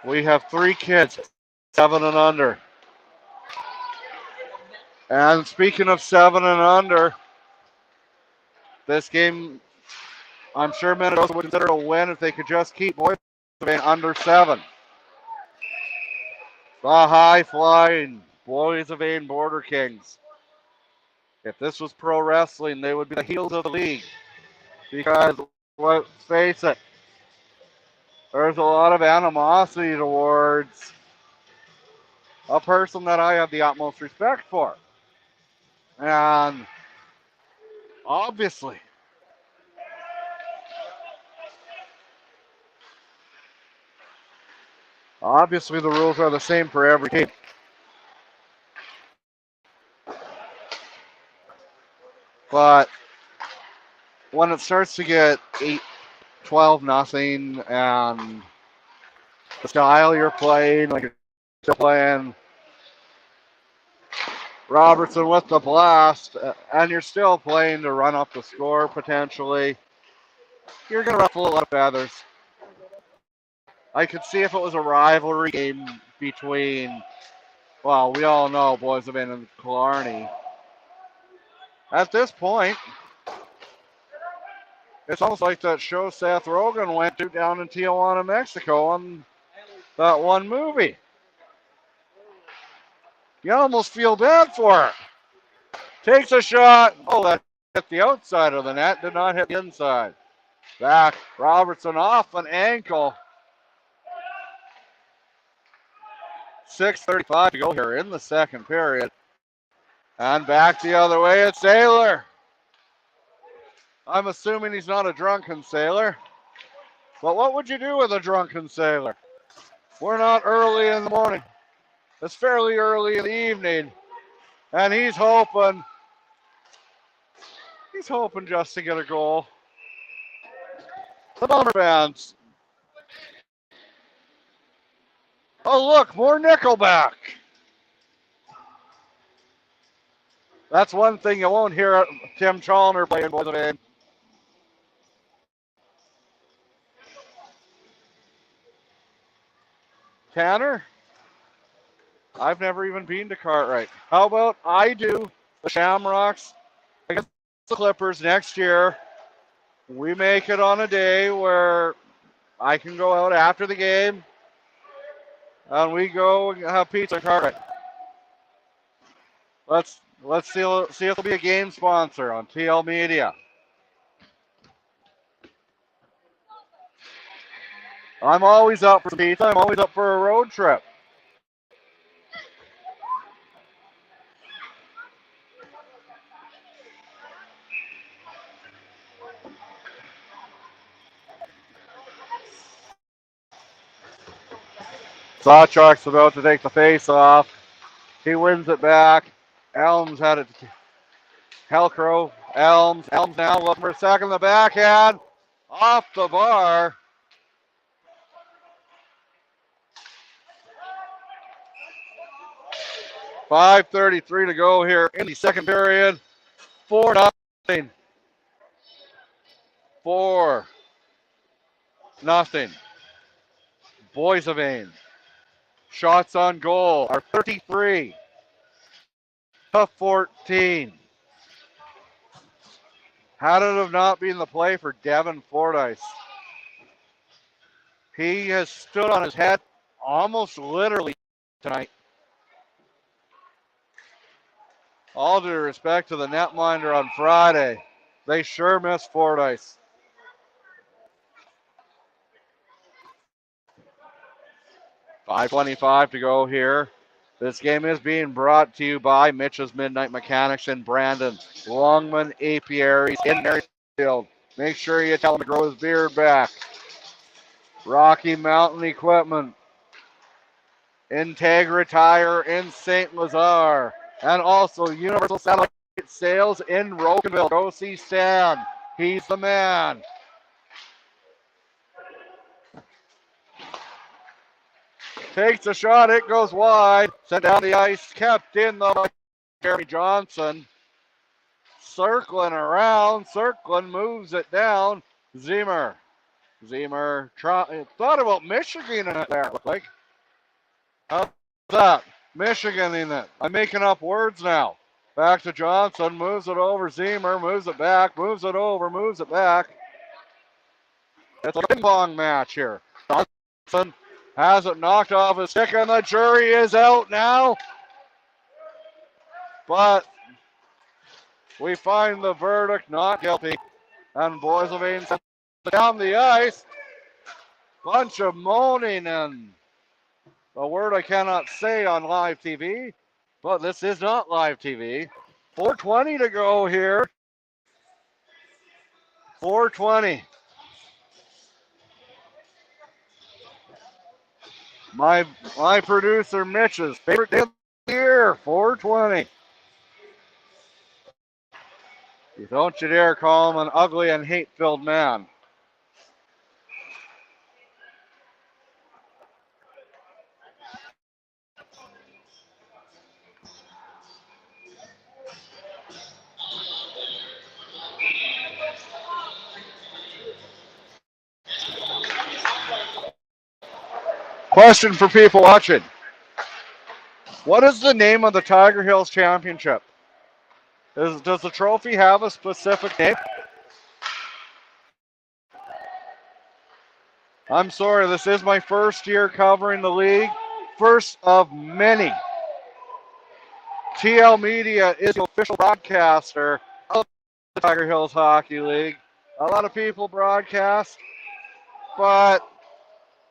We have 3 kids, 7 and under. And speaking of 7 and under, this game, I'm sure Minnedosa would consider a win if they could just keep Boissevain under 7. The high-flying Boissevain Border Kings. If this was pro wrestling, they would be the heels of the league. Because, let's face it, there's a lot of animosity towards a person that I have the utmost respect for. And Obviously. Obviously, the rules are the same for every team. But when it starts to get 8-12 nothing, and the style you're playing, like you're still playing Robertson with the blast, and you're still playing to run up the score potentially, you're going to ruffle a lot of feathers. I could see if it was a rivalry game between, well, we all know Boissevain and Killarney. At this point, it's almost like that show Seth Rogen went to down in Tijuana, Mexico on that one movie. You almost feel bad for it. Takes a shot. Oh, that hit the outside of the net. Did not hit the inside. Back. Robertson off an ankle. 6:35 to go here in the second period. And back the other way, it's Sailor. I'm assuming he's not a drunken sailor. But what would you do with a drunken sailor? We're not early in the morning. It's fairly early in the evening. And he's hoping just to get a goal. The Bomber fans. Oh, look, more Nickelback. That's one thing you won't hear Tim Chalner playing Boissevain. Tanner? I've never even been to Cartwright. How about I do the Shamrocks against the Clippers next year? We make it on a day where I can go out after the game and we go have pizza at Cartwright. Let's see if there'll be a game sponsor on TL Media. I'm always up for pizza. I'm always up for a road trip. Sawchuck's about to take the face off. He wins it back. Elms had it. Hellcrow. Elms now looking for a second. The backhand. Off the bar. .5:33 to go here in the second period. 4-0. 4-0. Boissevain. Shots on goal are 33 to 14. Had it have not been the play for Devin Fordyce, he has stood on his head almost literally tonight. All due respect to the netminder on Friday, they sure miss Fordyce. .5:25 to go here. This game is being brought to you by Mitch's Midnight Mechanics in Brandon, Longman Apiaries in Maryfield. Make sure you tell him to grow his beard back. Rocky Mountain Equipment, Integra Tire in St. Lazare, and also Universal Satellite Sales in Rocanville. Go see Stan. He's the man. Takes a shot, it goes wide. Sent down the ice, kept in though by Jeremy Johnson. Circling around, moves it down. Zemer thought about Michigan in it there, looked like. How's that? Michigan in it. I'm making up words now. Back to Johnson, moves it over. Zemer moves it back, moves it over, moves it back. It's a ping pong match here. Johnson has it knocked off his stick, and the jury is out now. But we find the verdict not guilty. And Boissevain sends it down the ice. Bunch of moaning and a word I cannot say on live TV. But this is not live TV. 4:20 to go here 420. My producer Mitch's favorite day of the year, 420. Don't you dare call him an ugly and hate-filled man. Question for people watching. What is the name of the Tiger Hills Championship? Does the trophy have a specific name? I'm sorry, this is my first year covering the league. First of many. TL Media is the official broadcaster of the Tiger Hills Hockey League. A lot of people broadcast, but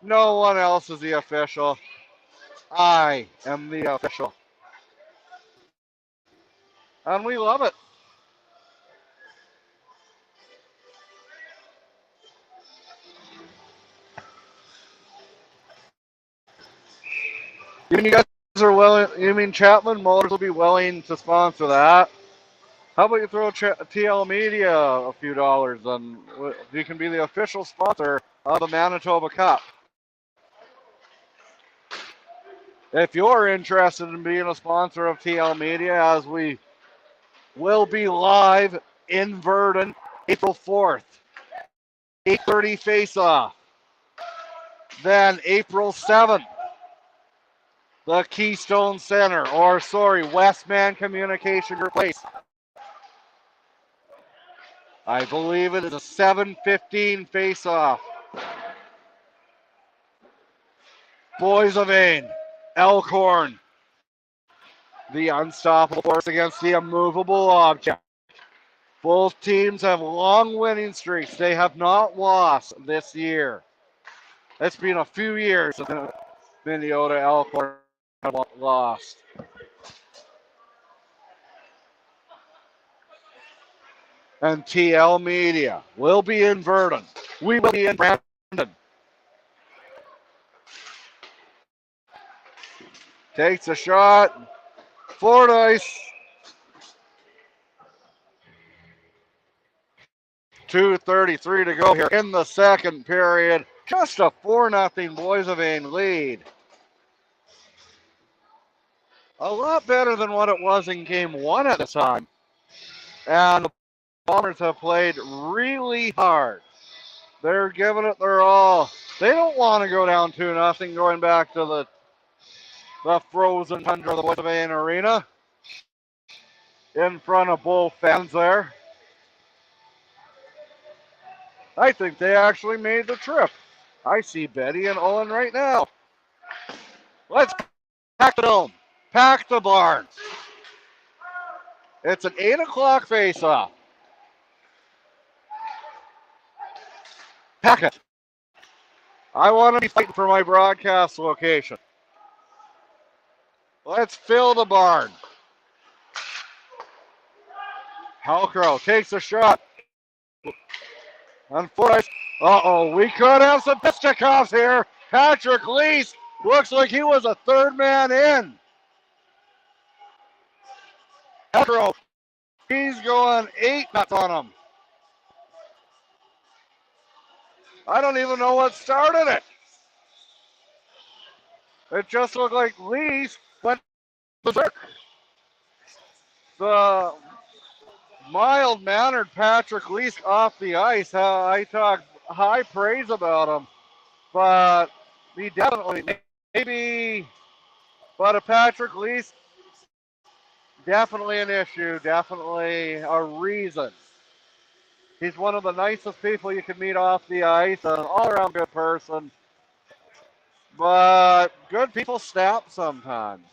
no one else is the official. I am the official. And we love it. You guys are willing, you mean Chapman Motors will be willing to sponsor that? How about you throw TL Media a few dollars and you can be the official sponsor of the Manitoba Cup. If you're interested in being a sponsor of TL Media, as we will be live in Verdun, April 4th, 8:30 face-off. Then April 7th, the Keystone Center, Westman Communication Group Place. I believe it is a 7:15 face-off. Boissevain, Elkhorn, the unstoppable force against the immovable object. Both teams have long winning streaks. They have not lost this year. It's been a few years since Minnedosa Elkhorn have lost. And TL Media will be in Verdun. We will be in Brandon. Takes a shot. Fordyce. 2:33 to go here in the second period. Just a 4-0 Boissevain lead. A lot better than what it was in game one at the time. And the Bombers have played really hard. They're giving it their all. They don't want to go down 2-0 going back to the frozen tundra of the Boissevain Arena. In front of both fans there. I think they actually made the trip. I see Betty and Owen right now. Let's pack the dome. Pack the barn. It's an 8 o'clock face-off. Pack it. I want to be fighting for my broadcast location. Let's fill the barn. Halcrow takes a shot. Unfortunately, we could have some fisticuffs here. Patrick Lease looks like he was a third man in. Halcrow, he's going 8 nuts on him. I don't even know what started it. It just looked like Lease went berserk. The mild-mannered Patrick Lease off the ice. I talk high praise about him, but he definitely but a Patrick Lease, definitely an issue, definitely a reason. He's one of the nicest people you can meet off the ice, an all-around good person, but good people snap sometimes.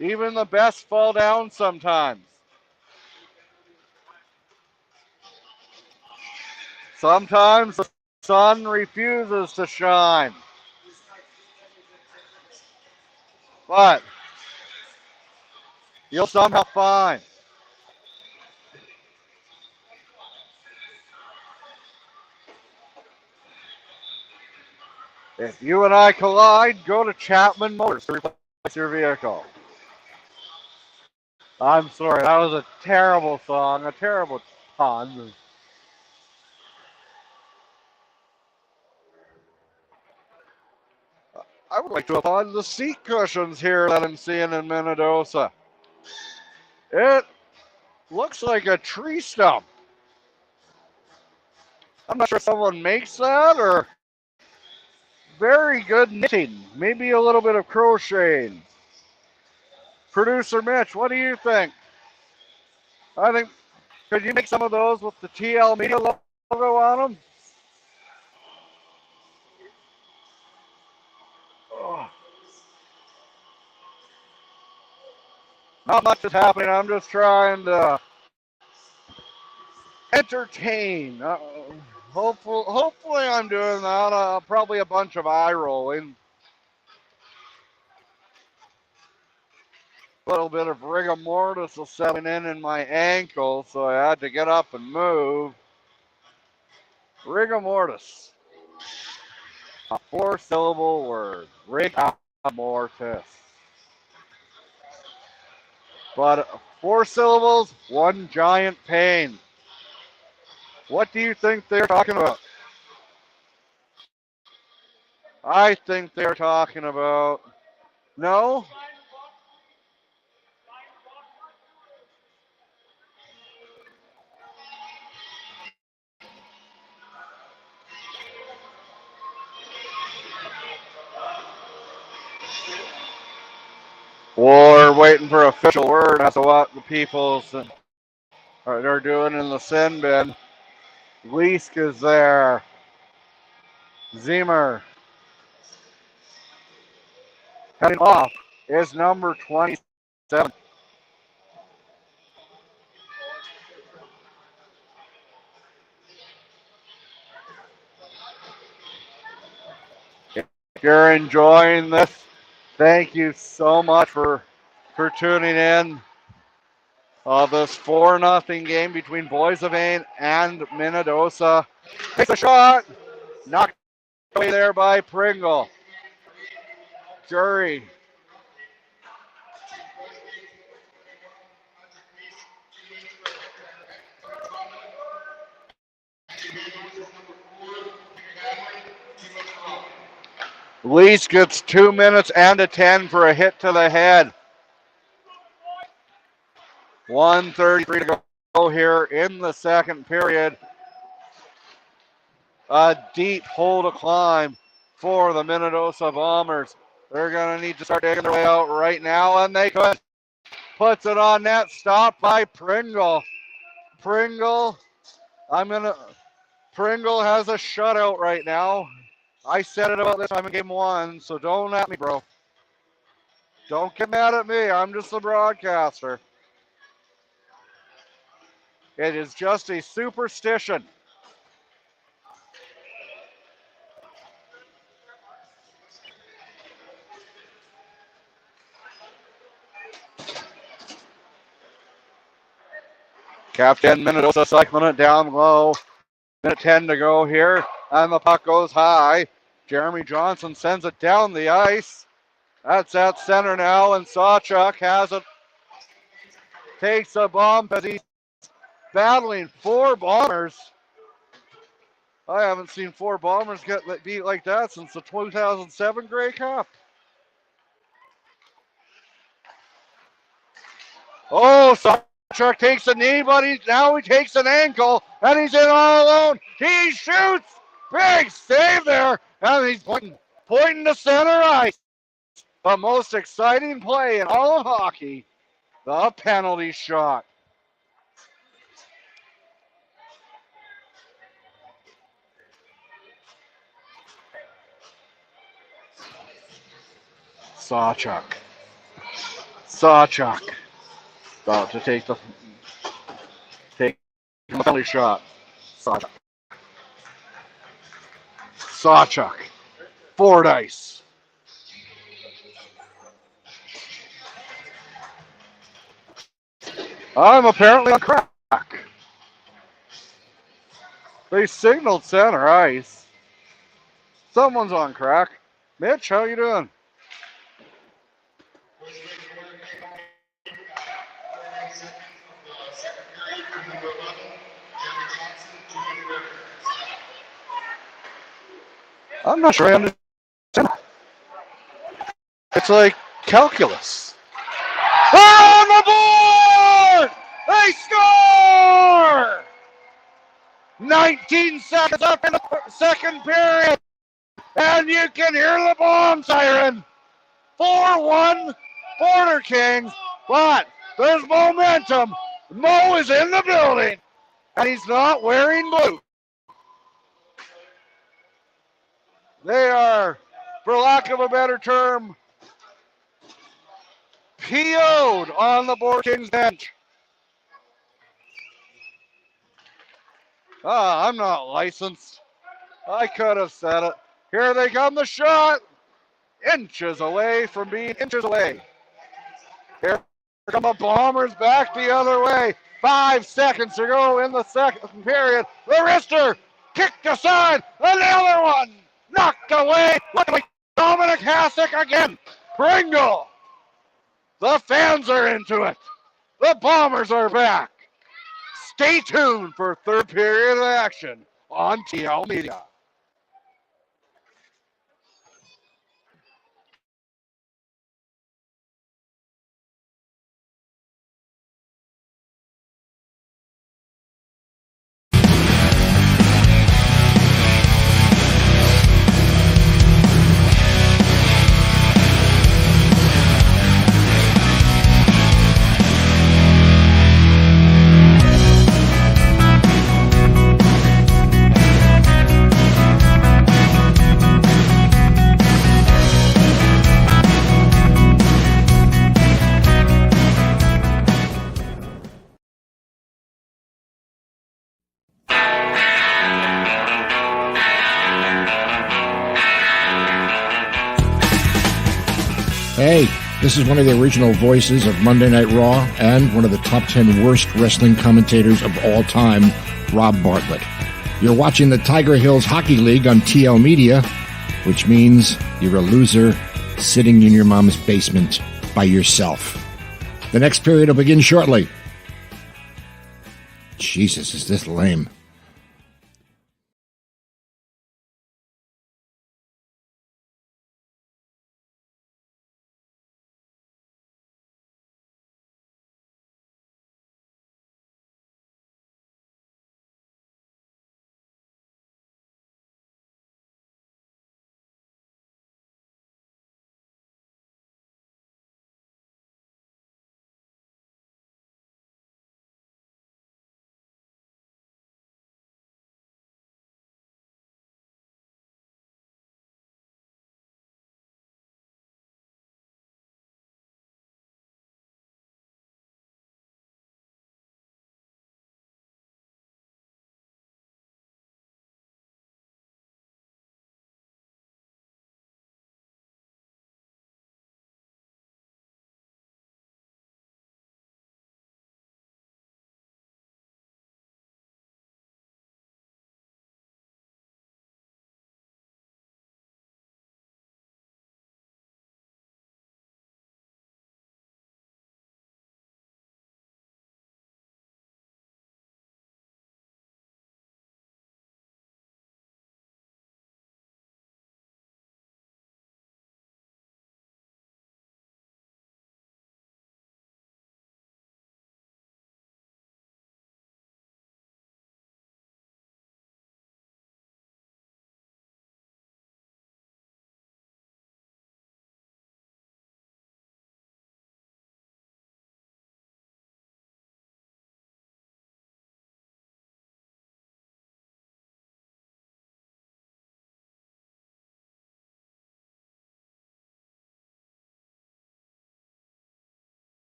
Even the best fall down sometimes. Sometimes the sun refuses to shine. But you'll somehow find If you and I collide, go to Chapman Motors to replace your vehicle. I'm sorry, that was a terrible song, a terrible pun. I would like to applaud the seat cushions here that I'm seeing in Minnedosa. It looks like a tree stump. I'm not sure if someone makes that or very good knitting. Maybe a little bit of crocheting. Producer Mitch, what do you think? I think, could you make some of those with the TL Media logo on them? Oh. Not much is happening. I'm just trying to entertain. Hopefully I'm doing that. Probably a bunch of eye rolling. A little bit of rigor mortis was setting in my ankle, so I had to get up and move. Rigor mortis. A 4-syllable word. Rigor mortis. But 4 syllables, one giant pain. What do you think they're talking about? I think they're talking about... No? We're waiting for official word as to what the people's are doing in the sin bin. Leask is there. Zimmer. Heading off is number 27. If you're enjoying this, thank you so much for tuning in. This 4-0 game between Boissevain and Minnedosa. Takes a shot. Knocked away there by Pringle. Jury. Lease gets 2 minutes and a 10 for a hit to the head. 1:33 to go here in the second period. A deep hole to climb for the Minnedosa Bombers. They're going to need to start digging their way out right now, and they could. Puts it on net, stopped by Pringle. Pringle has a shutout right now. I said it about this time in game 1, so don't at me, bro. Don't get mad at me. I'm just a broadcaster. It is just a superstition. Captain Minnedosa cycling it down low. Minute 10 to go here, and the puck goes high. Jeremy Johnson sends it down the ice. That's at center now, and Sawchuk has it. Takes a bump as he's battling 4 Bombers. I haven't seen 4 Bombers get beat like that since the 2007 Grey Cup. Oh, Sawchuk takes a knee, but now he takes an ankle, and he's in all alone. He shoots! Big save there, and he's pointing to center ice. The most exciting play in all of hockey, the penalty shot. Sawchuk about to take the penalty shot. Sawchuk. Fordyce. I'm apparently on crack. They signaled center ice. Someone's on crack. Mitch, how you doing? I'm not sure I understand. It's like calculus. On the board! They score! 19 seconds up in the second period, and you can hear the bomb siren. 4-1 Border Kings, but there's momentum. Mo is in the building, and he's not wearing blue. They are, for lack of a better term, PO'd on the Border Kings bench. I'm not licensed. I could have said it. Here they come, the shot. Inches away from being inches away. Here come the Bombers back the other way. 5 seconds to go in the second period. The wrister kicked aside. Another one knocked away. Luckily, Dominic Hasek again. Pringle. The fans are into it. The Bombers are back. Stay tuned for third period of action on TL Media. Hey, this is one of the original voices of Monday Night Raw and one of the top 10 worst wrestling commentators of all time, Rob Bartlett. You're watching the Tiger Hills Hockey League on TL Media, which means you're a loser sitting in your mom's basement by yourself. The next period will begin shortly. Jesus, is this lame.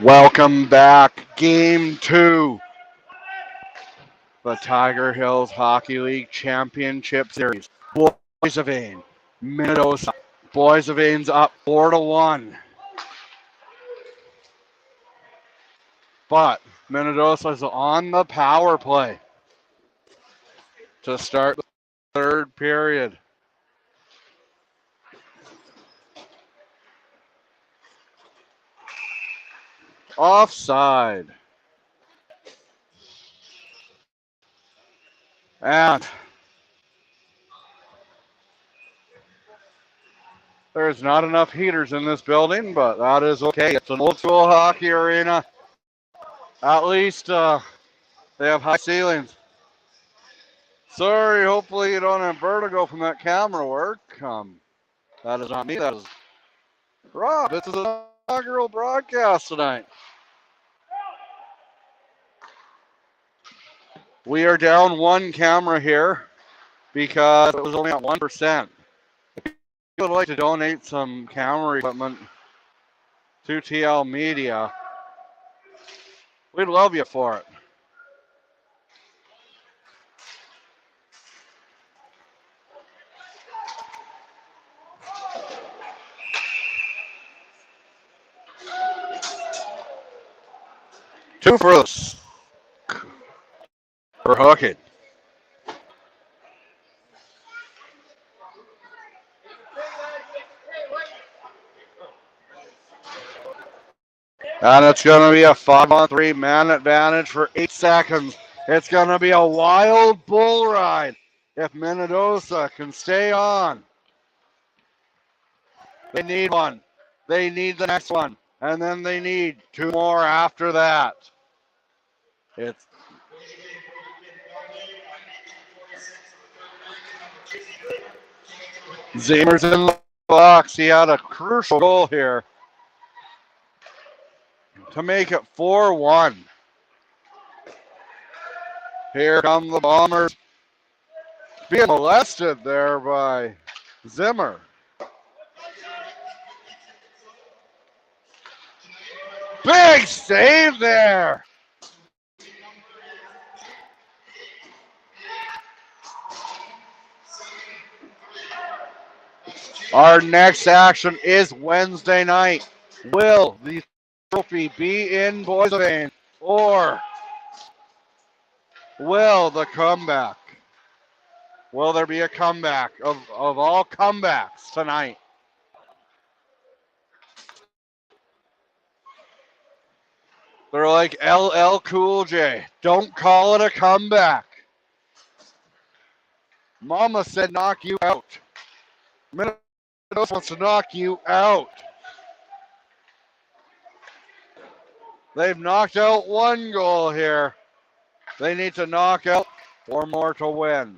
Welcome back. Game 2. The Tiger Hills Hockey League Championship Series. Boissevain, Minnedosa. Boissevain's up 4-1. But Minnedosa's on the power play to start the third period. Offside. And there's not enough heaters in this building, but that is okay. It's an old school hockey arena. At least they have high ceilings. Sorry, hopefully you don't have vertigo from that camera work. That is not me, that is Rob. This is an inaugural broadcast tonight. We are down one camera here because it was only at 1%. If you would like to donate some camera equipment to TL Media, we'd love you for it. Two for us. For hooking. And it's going to be a 5-on-3 man advantage for 8 seconds. It's going to be a wild bull ride if Minnedosa can stay on. They need one. They need the next one. And then they need 2 more after that. It's Zemer's in the box. He had a crucial goal here to make it 4-1. Here come the Bombers. Being molested there by Zimmer. Big save there. Our next action is Wednesday night. Will the trophy be in Boissevain, or will the comeback? Will there be a comeback of all comebacks tonight? They're like LL Cool J. Don't call it a comeback. Mama said knock you out. Minnedosa wants to knock you out. They've knocked out 1 goal here. They need to knock out 4 more to win.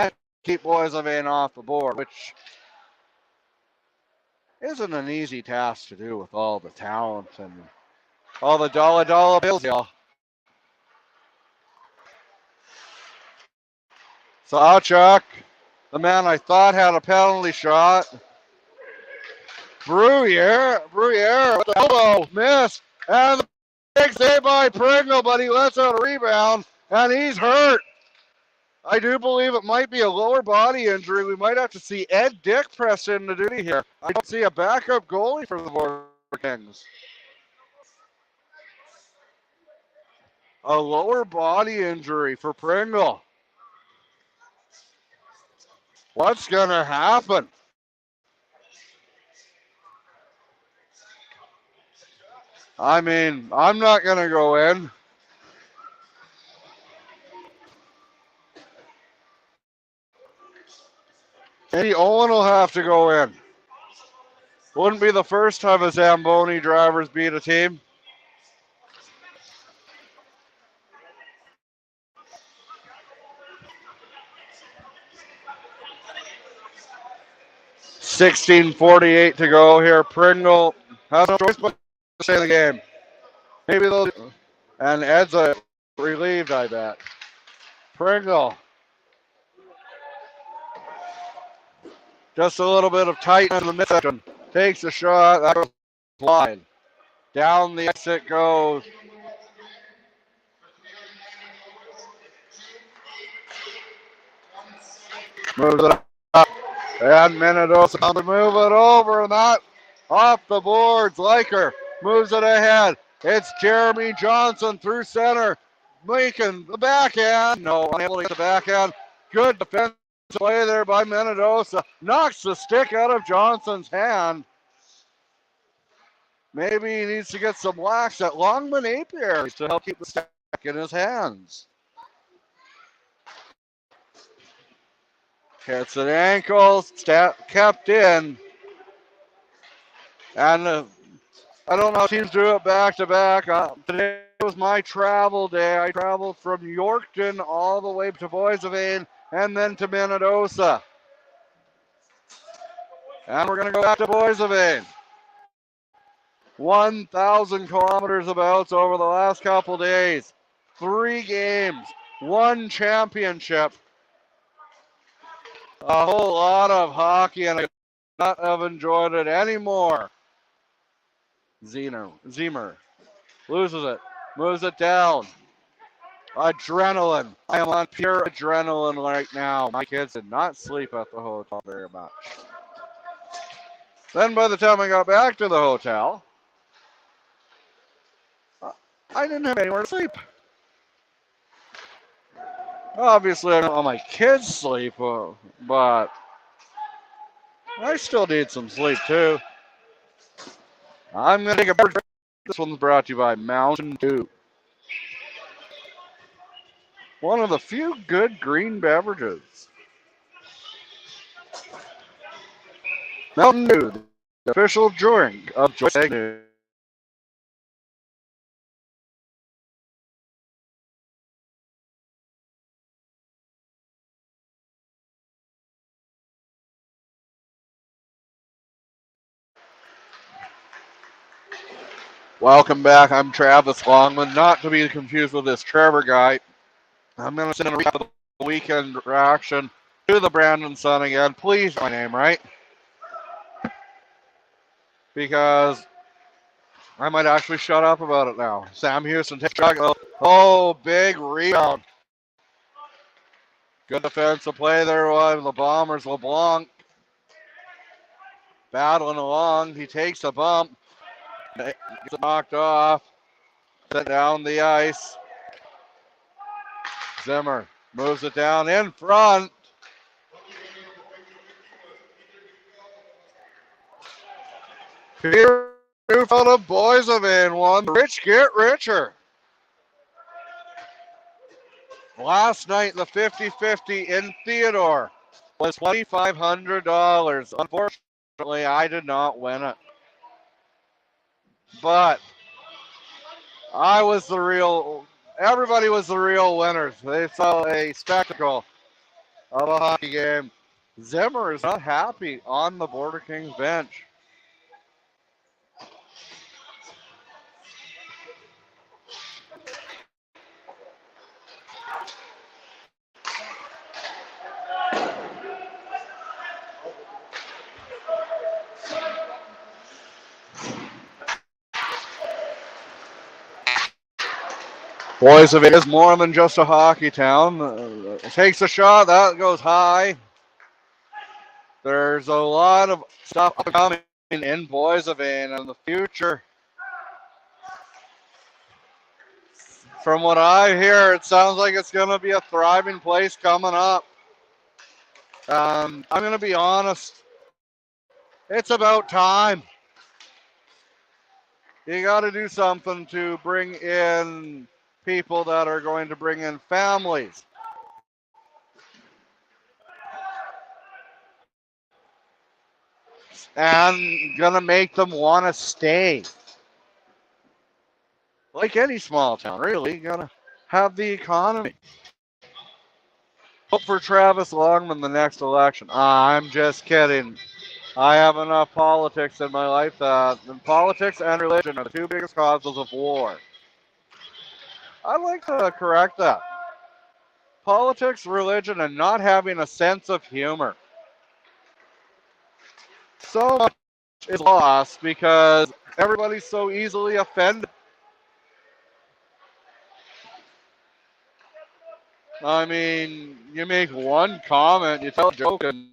And keep Boissevain off the board, which isn't an easy task to do with all the talent and all the dollar bills, y'all. Sawchuk, the man I thought had a penalty shot. Bruyere with the elbow, missed, and the big save by Pringle, but he lets out a rebound, and he's hurt. I do believe it might be a lower body injury. We might have to see Ed Dick press into duty here. I don't see a backup goalie for the Border Kings. A lower body injury for Pringle. What's going to happen? I mean, I'm not going to go in. Eddie Owen will have to go in. Wouldn't be the first time a Zamboni drivers beat a team. $16:48 to go here. Pringle has no choice but to stay in the game. Maybe they'll. And Ed's relieved, I bet. Pringle. Just a little bit of tightness in the midsection. Takes a shot. That goes wide. Down the ice it goes. Moves it up. And Minnedosa to move it over, and that off the boards. Liker moves it ahead. It's Jeremy Johnson through center, making the backhand. No, unable to get the backhand. Good defensive play there by Minnedosa. Knocks the stick out of Johnson's hand. Maybe he needs to get some wax at Longman Apiaries to help keep the stick in his hands. Hits an ankle, kept in. And I don't know how teams do it back to back. Today was my travel day. I traveled from Yorkton all the way to Boissevain and then to Minnedosa. And we're going to go back to Boissevain. 1,000 kilometers about over the last couple days. 3 games, 1 championship. A whole lot of hockey, and I could not have enjoyed it anymore. Zemer loses it, moves it down. Adrenaline. I am on pure adrenaline right now. My kids did not sleep at the hotel very much. Then by the time I got back to the hotel, I didn't have anywhere to sleep. Obviously, I don't let my kids sleep, but I still need some sleep too. I'm going to take a break. This one's brought to you by Mountain Dew. One of the few good green beverages. Mountain Dew, the official drink of Joyce Agnew. Welcome back. I'm Travis Longman, not to be confused with this Trevor guy. I'm going to send a recap of the weekend reaction to the Brandon Sun again. Please, my name right, because I might actually shut up about it now. Sam Houston takes a shot. Oh, big rebound. Good defensive play there by the Bombers. LeBlanc battling along. He takes a bump. Gets it knocked off. Set down the ice. Zimmer moves it down in front. Here out of Boissevain won. Rich get richer. Last night, the 50-50 in Theodore was $2,500. Unfortunately, I did not win it. But I was the real, everybody was the real winners. They saw a spectacle of a hockey game. Zimmer is not happy on the Border Kings bench. Boissevain is more than just a hockey town. Takes a shot, that goes high. There's a lot of stuff coming in Boissevain in the future. From what I hear, it sounds like it's going to be a thriving place coming up. I'm going to be honest. It's about time. You got to do something to bring in people that are going to bring in families. And gonna make them want to stay. Like any small town, really. You gotta have the economy. Vote for Travis Longman the next election. I'm just kidding. I have enough politics in my life that politics and religion are the 2 biggest causes of war. I'd like to correct that. Politics, religion, and not having a sense of humor. So much is lost because Everybody's so easily offended. I mean, you make one comment, you tell a joke, and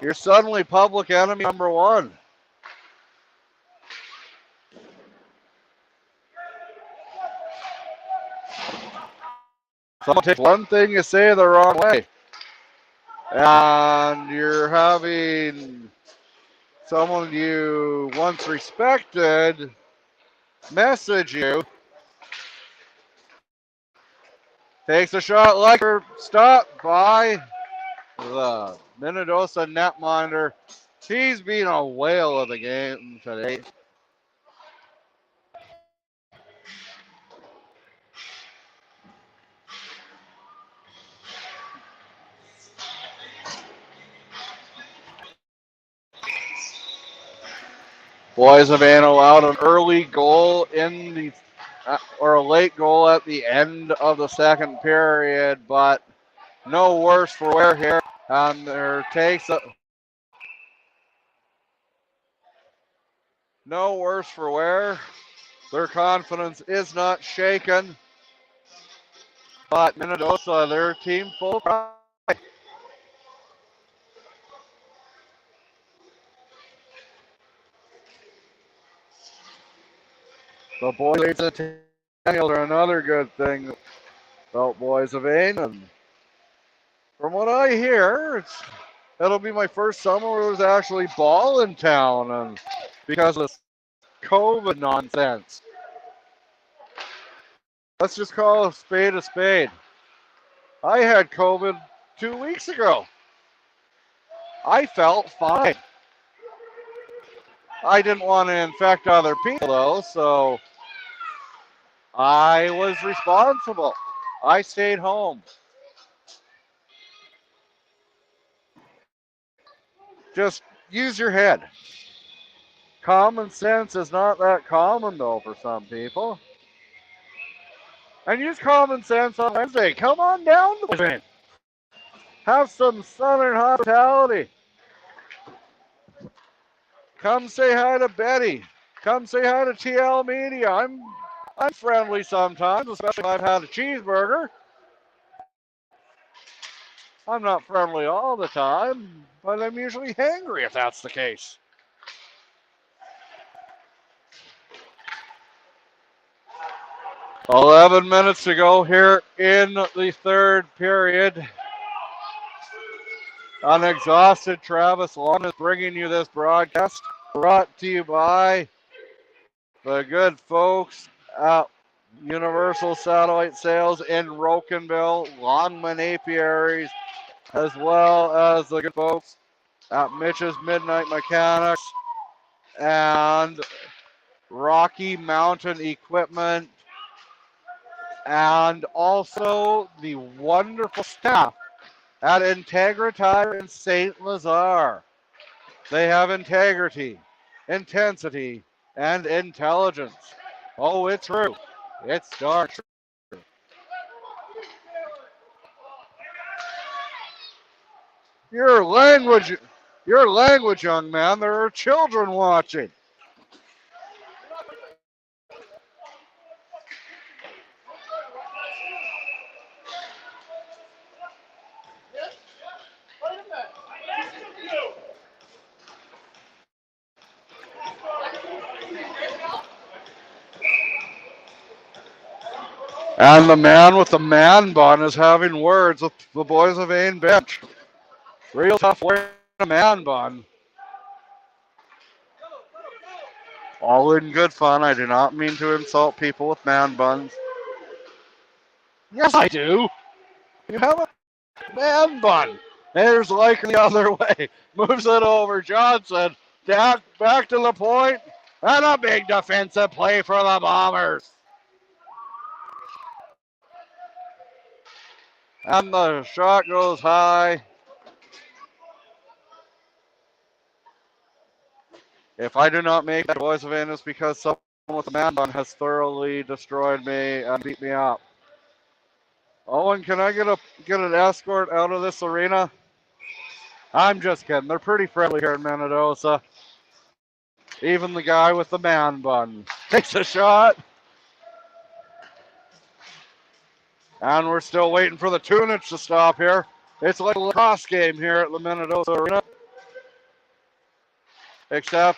you're suddenly public enemy number one. Someone takes one thing you say the wrong way, and you're having someone you once respected message you, takes a shot like her, stopped by the Minnedosa netminder. He's been a whale of the game today. Boissevain allowed an early goal in the or a late goal at the end of the second period, but no worse for wear here. And there takes a no worse for wear. Their confidence is not shaken, but Minnedosa, their team full of pride. The boys at Daniel are another good thing about Boissevain, and from what I hear, it'll be my first summer where there's actually ball in town, and because of this COVID nonsense. Let's just call a spade a spade. I had COVID 2 weeks ago. I felt fine. I didn't want to infect other people though, so I was responsible. I stayed home. Just use your head. Common sense is not that common though for some people. And use common sense on Wednesday. Come on down to Boissevain. Have some southern hospitality. Come say hi to Betty. Come say hi to TL Media. I'm friendly sometimes, especially if I've had a cheeseburger. I'm not friendly all the time, but I'm usually hangry if that's the case. "11 minutes to go here in the third period. Unexhausted Travis Long is bringing you this broadcast, brought to you by the good folks at Universal Satellite Sales in Rocanville, Longman Apiaries, as well as the good folks at Mitch's Midnight Mechanics and Rocky Mountain Equipment, and also the wonderful staff at Integra Tire in St. Lazare. They have integrity, intensity, and intelligence. Oh, it's true. It's darn true. Your language, young man. There are children watching. And the man with the man bun is having words with the Boissevain bench. Real tough wearing a man bun. All in good fun. I do not mean to insult people with man buns. Yes, I do. You have a man bun. There's like the other way. Moves it over. Johnson. Back to the point. And a big defensive play for the Bombers. And the shot goes high. If I do not make that Boissevain, it's because someone with a man bun has thoroughly destroyed me and beat me up. Owen, can I get an escort out of this arena? I'm just kidding. They're pretty friendly here in Minnedosa. Even the guy with the man bun takes a shot. And we're still waiting for the tunage to stop here. It's like a lacrosse game here at the Minnedosa Arena. Except,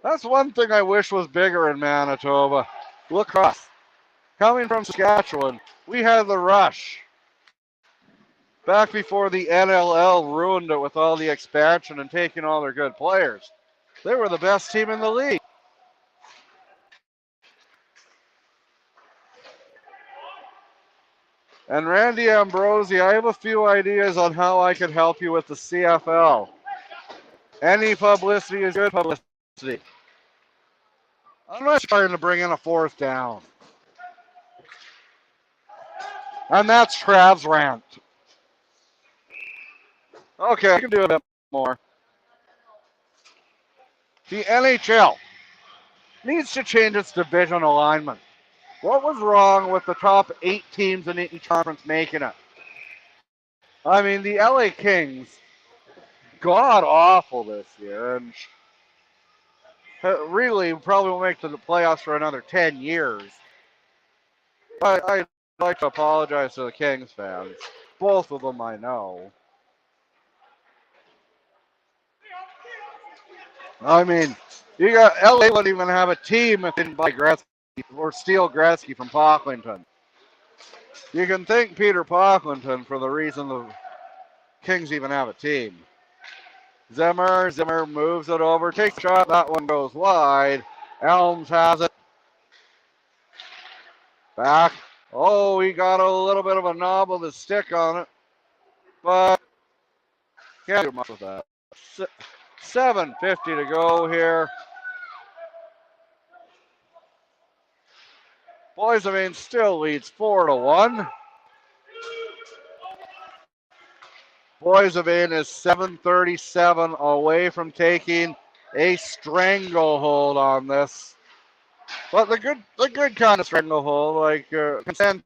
that's one thing I wish was bigger in Manitoba. Lacrosse. Coming from Saskatchewan, we had the Rush. Back before the NLL ruined it with all the expansion and taking all their good players. They were the best team in the league. And Randy Ambrosi, I have a few ideas on how I could help you with the CFL. Any publicity is good publicity. I'm not trying to bring in a fourth down. And that's Trav's rant. Okay, I can do a bit more. The NHL needs to change its division alignment. What was wrong with the top 8 teams in each conference making it? I mean, the LA Kings, god awful this year, and really probably won't make the playoffs for another 10 years. I'd like to apologize to the Kings fans. Both of them I know. I mean, you got LA wouldn't even have a team if they didn't buy Gretzky or steal Gretzky from Pocklington. You can thank Peter Pocklington for the reason the Kings even have a team. Zimmer moves it over, takes a shot, that one goes wide. Elms has it. Back. Oh, he got a little bit of a knob with his stick on it. But can't do much with that. 7:50 to go here. Boissevain still leads 4-1. Boissevain is 7:37 away from taking a stranglehold on this. But the good kind of stranglehold, like consenting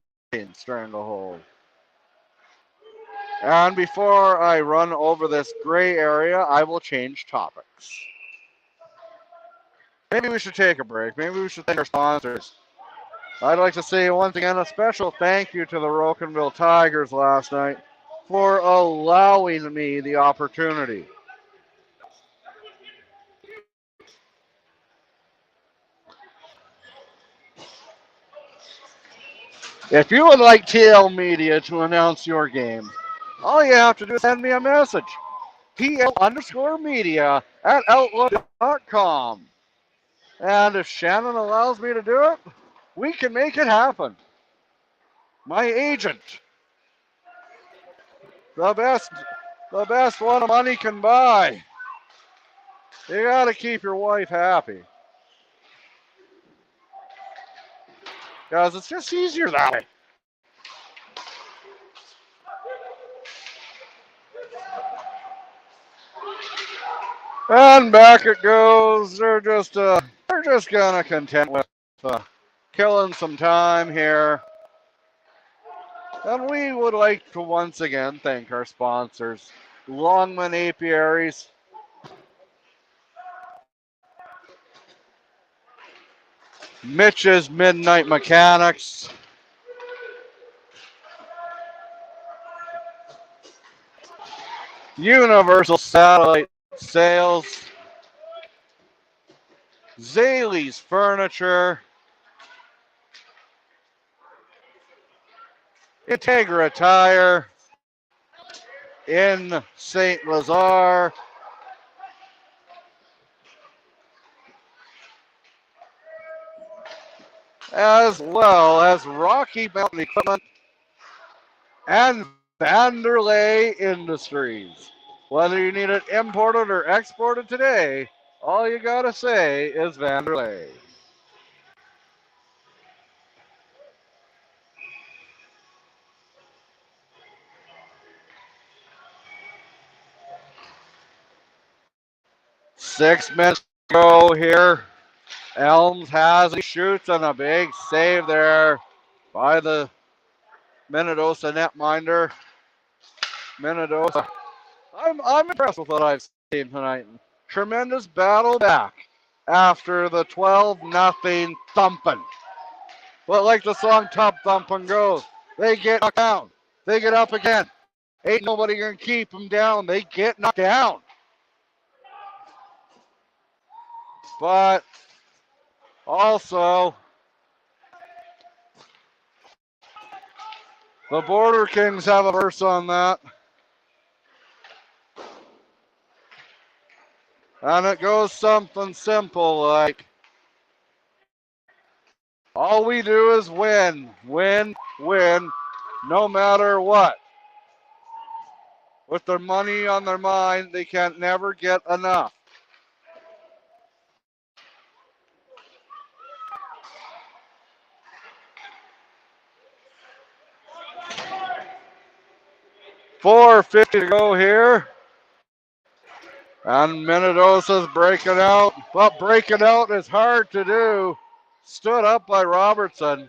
stranglehold. And before I run over this gray area, I will change topics. Maybe we should take a break. Maybe we should thank our sponsors. I'd like to say once again a special thank you to the Rocanville Tigers last night for allowing me the opportunity. If you would like TL Media to announce your game, all you have to do is send me a message. TL_media@outlook.com. And if Shannon allows me to do it, we can make it happen. My agent. The best one money can buy. You gotta keep your wife happy. Guys, it's just easier that way. And back it goes. They're just gonna content with killing some time here. And we would like to once again thank our sponsors, Longman Apiaries, Mitch's Midnight Mechanics, Universal Satellite Sales, Zaley's Furniture, Integra Tire in St. Lazare, as well as Rocky Mountain Equipment and Vanderlei Industries. Whether you need it imported or exported today, all you gotta say is Vanderlei. Six minutes to go here. Elms has, he shoots, and a big save there by the Minnedosa netminder. Minnedosa. I'm impressed with what I've team tonight. Tremendous battle back after the 12-0 thumping. But like the song Top Thumping goes, they get knocked down. They get up again. Ain't nobody gonna keep them down. They get knocked down. But also, the Border Kings have a verse on that. And it goes something simple like, all we do is win, win, win, no matter what. With their money on their mind, they can never get enough. .450 to go here. And Minnedosa's breaking out. But breaking out is hard to do. Stood up by Robertson.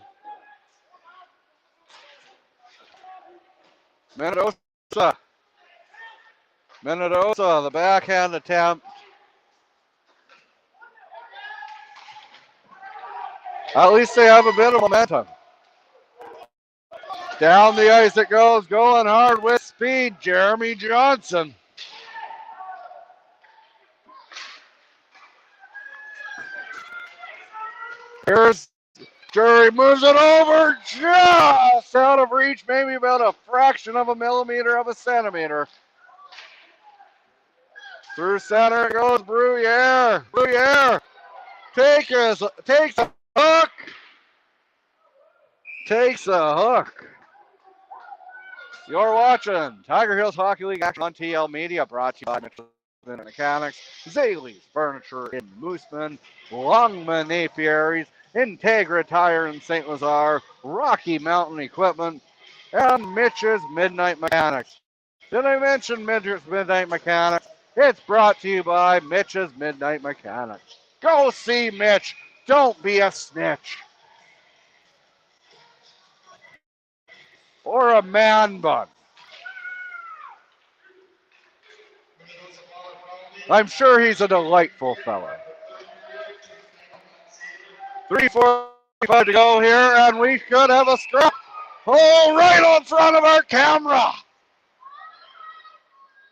Minnedosa, the backhand attempt. At least they have a bit of momentum. Down the ice it goes, going hard with speed, Jeremy Johnson. Here's Jerry, moves it over, just out of reach, maybe about a fraction of a millimeter of a centimeter. Through center it goes, Bruyere. Bruyere takes a hook. Takes a hook. You're watching Tiger Hills Hockey League action on TL Media, brought to you by Michelin Mechanics, Zaley's Furniture in Mooseman, Longman Apiaries, Integra Tire in St. Lazare, Rocky Mountain Equipment, and Mitch's Midnight Mechanics. Did I mention Mitch's Midnight Mechanics? It's brought to you by Mitch's Midnight Mechanics. Go see Mitch. Don't be a snitch. Or a man bun. I'm sure he's a delightful fellow. 3:45 to go here, and we could have a scrap. Oh, right on front of our camera.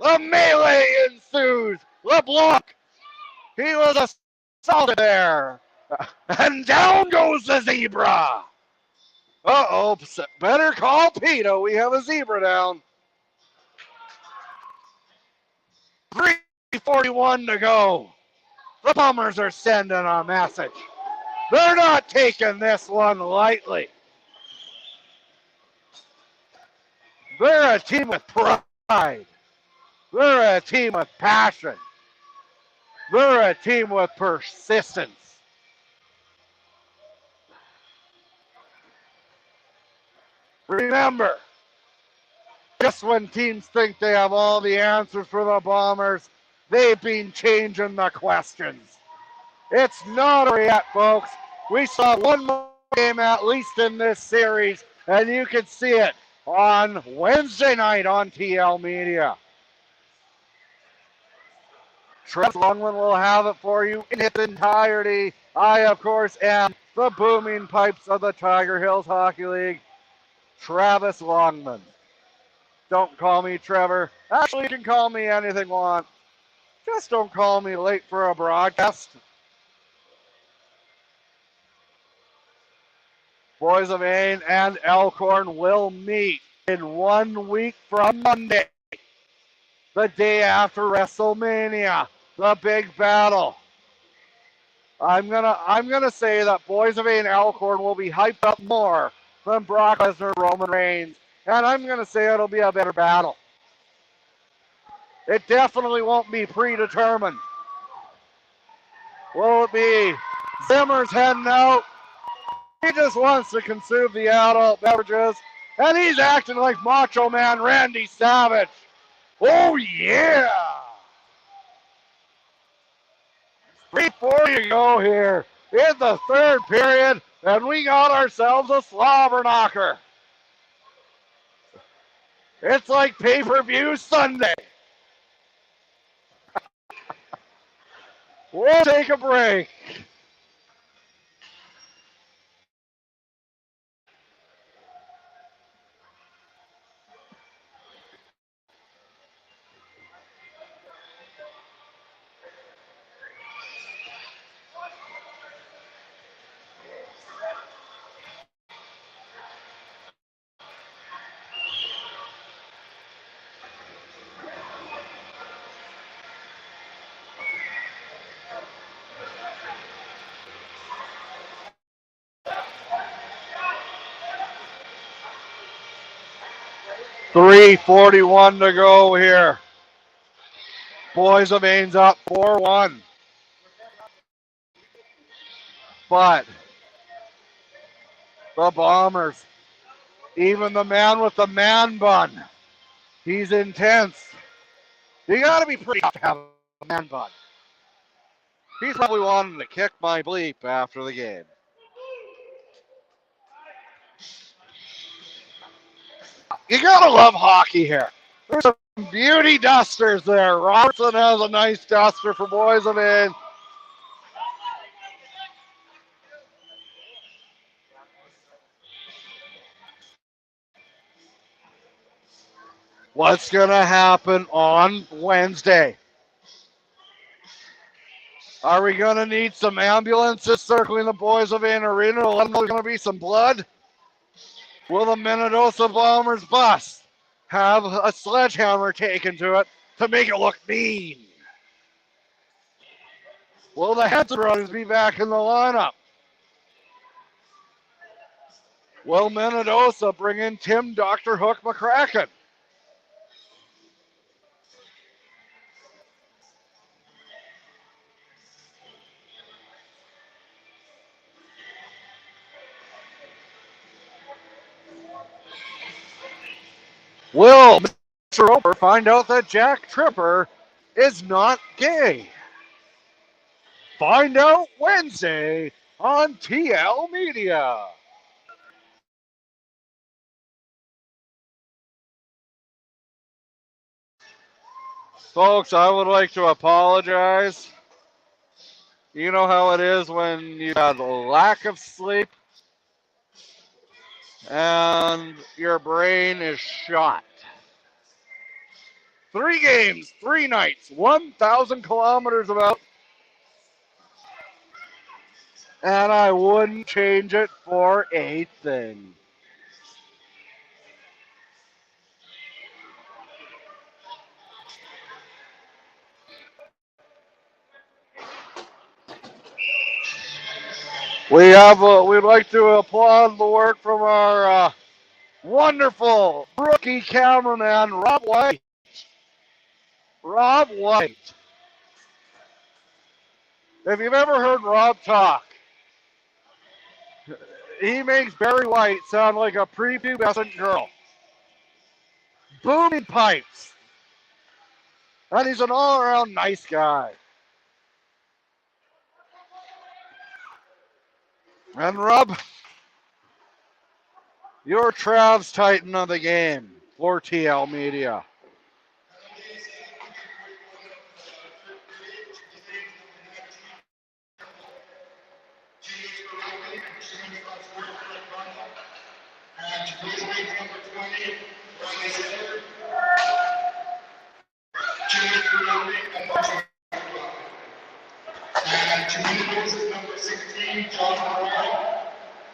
The melee ensues. LeBlanc, he was assaulted there. And down goes the zebra. Uh-oh, better call PETA. We have a zebra down. 3:41 to go. The Bombers are sending a message. They're not taking this one lightly. They're a team with pride. They're a team with passion. They're a team with persistence. Remember, just when teams think they have all the answers for the Bombers, they've been changing the questions. It's not over yet, folks. We saw one more game at least in this series, and you can see it on Wednesday night on TL Media. Travis Longman will have it for you in its entirety. I, of course, am the booming pipes of the Tiger Hills Hockey League, Travis Longman. Don't call me Trevor. Actually, you can call me anything you want. Just don't call me late for a broadcast. Boissevain and Elkhorn will meet in 1 week from Monday, the day after WrestleMania, the big battle. I'm gonna say that Boissevain and Elkhorn will be hyped up more than Brock Lesnar, Roman Reigns, and I'm gonna say it'll be a better battle. It definitely won't be predetermined. Will it be Zimmer's heading out? He just wants to consume the adult beverages, and he's acting like Macho Man Randy Savage. Oh, yeah! 3:40 to go here in the third period, and we got ourselves a slobber knocker. It's like pay-per-view Sunday. We'll take a break. .341 to go here. Boissevain's up 4-1. But the Bombers, even the man with the man bun, he's intense. You got to be pretty tough to have a man bun. He's probably wanting to kick my bleep after the game. You got to love hockey here. There's some beauty dusters there. Robertson has a nice duster for Boissevain. What's going to happen on Wednesday? Are we going to need some ambulances circling the Boissevain Arena to let them know there's going to be some blood? Will the Minnedosa Bombers bus have a sledgehammer taken to it to make it look mean? Will the Henson brothers be back in the lineup? Will Minnedosa bring in Tim Dr. Hook McCracken? Will Mr. Roper find out that Jack Tripper is not gay? Find out Wednesday on TL Media. Folks, I would like to apologize. You know how it is when you have a lack of sleep and your brain is shot. 3 games, 3 nights, 1,000 kilometers about. And I wouldn't change it for a thing. We'd like to applaud the work from our wonderful rookie cameraman, Rob White. Rob White. If you've ever heard Rob talk, he makes Barry White sound like a prepubescent girl. Booming pipes. And he's an all-around nice guy. And Rob, you're Trav's Titan of the game for TL Media. Number 16, John Ryan.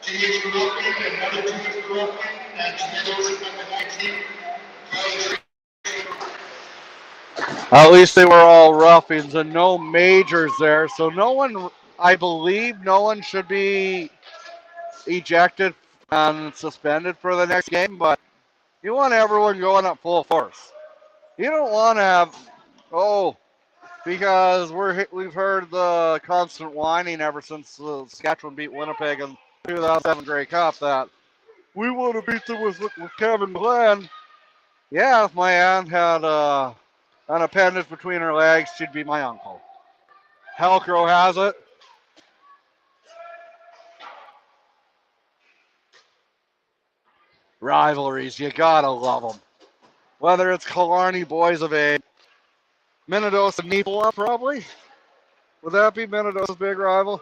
T.H. Brooklyn, and number 2 is Brooklyn, and Minnedosa number 19. At least they were all ruffians and no majors there, so no one, I believe, no one should be ejected and suspended for the next game, but you want everyone going at full force. You don't want to have, because we've heard the constant whining ever since Saskatchewan beat Winnipeg in 2007 Grey Cup that we want to beat them with Kevin Glenn. Yeah, if my aunt had an appendage between her legs, she'd be my uncle. Helcro has it. Rivalries, you gotta love them. Whether it's Killarney, Boissevain, Minnedosa, Neepola, probably. Would that be Minnedosa's big rival?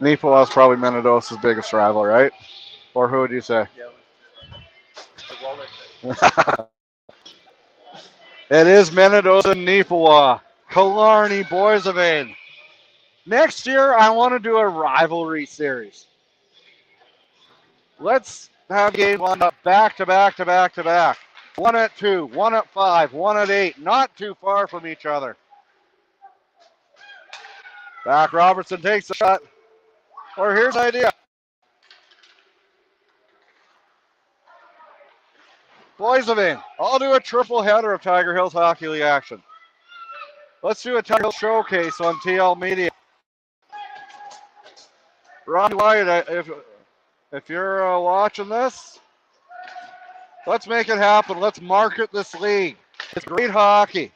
Neepawa is probably Minnedosa's biggest rival, right? Or who would you say? It is Minnedosa and Neepawa. Killarney, Boissevain. Next year, I want to do a rivalry series. Let's have games lined up back to back to back to back. 1 at 2, 1 at 5, 1 at 8, not too far from each other. Back Robertson takes the shot. Or here's an idea. Boissevain, I'll do a triple header of Tiger Hills Hockey League action. Let's do a Tiger Hills showcase on TL Media. Ron White, if you're watching this, let's make it happen. Let's market this league. It's great hockey.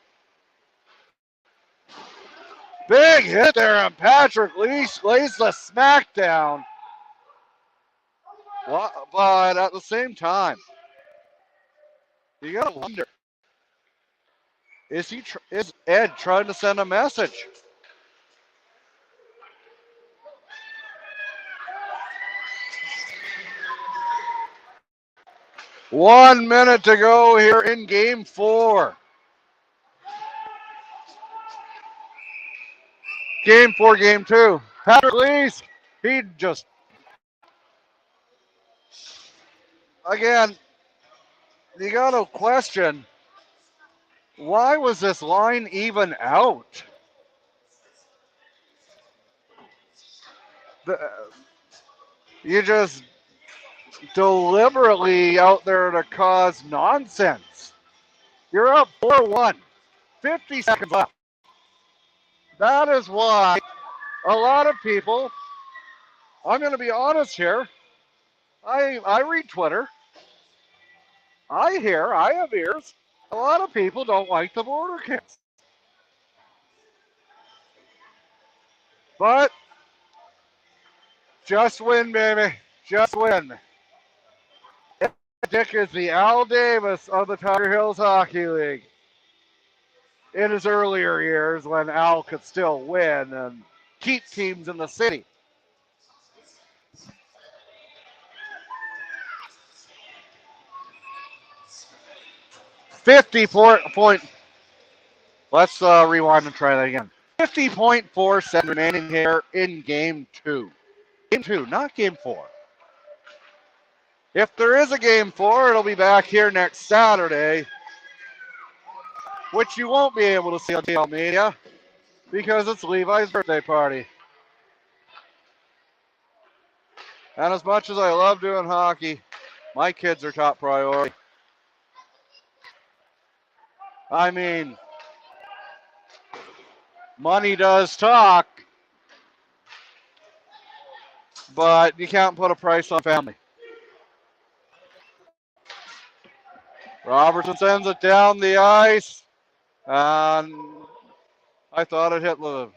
Big hit there, and Patrick Leach lays the smackdown. But at the same time, you gotta wonder: is Ed trying to send a message? One minute to go here in Game 4. Game 4, Game 2. Patrick Leach, he just again. You got to question, why was this line even out? You just deliberately out there to cause nonsense. You're up 4-1, 50 seconds left. That is why a lot of people, I'm going to be honest here, I read Twitter. I have ears. A lot of people don't like the Border Kings. But just win, baby. Just win. Dick is the Al Davis of the Tiger Hills Hockey League. In his earlier years when Al could still win and keep teams in the city. Let's rewind and try that again. 50.47 remaining here in Game 2. Game 2, not Game 4. If there is a Game 4, it'll be back here next Saturday, which you won't be able to see on TL Media because it's Levi's birthday party. And as much as I love doing hockey, my kids are top priority. I mean, money does talk, but you can't put a price on family. Robertson sends it down the ice, and I thought it hit the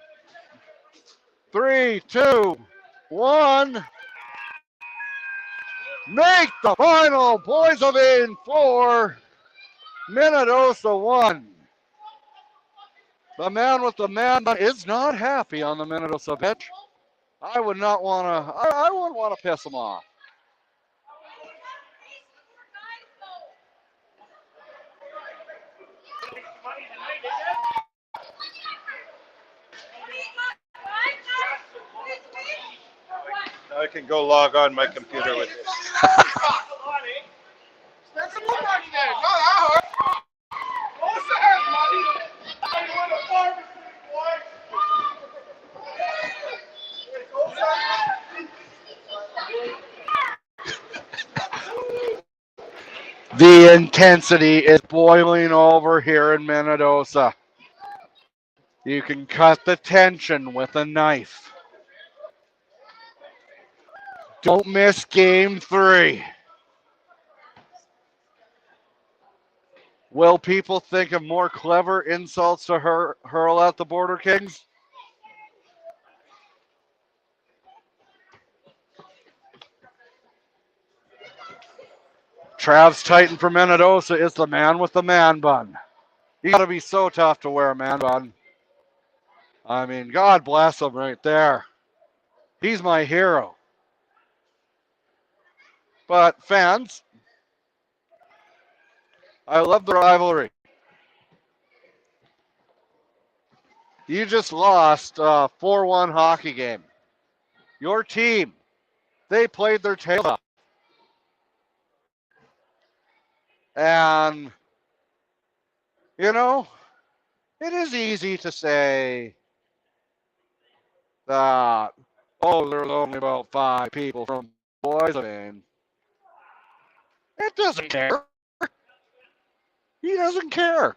3, 2, 1. Make the final. Boissevain 4, Minnedosa 1. The man with the man bun is not happy on the Minnedosa bench. I would not want to. I wouldn't want to piss him off. I can go log on my computer with this. The intensity is boiling over here in Minnedosa. You can cut the tension with a knife. Don't miss Game 3. Will people think of more clever insults to hurl at the Border Kings? Trav's Titan from Minnedosa is the man with the man bun. You got to be so tough to wear a man bun. I mean, God bless him right there. He's my hero. But fans, I love the rivalry. You just lost a 4-1 hockey game. Your team, they played their tail off. And, you know, it is easy to say that, oh, there's only about 5 people from Boissevain. It doesn't care. He doesn't care.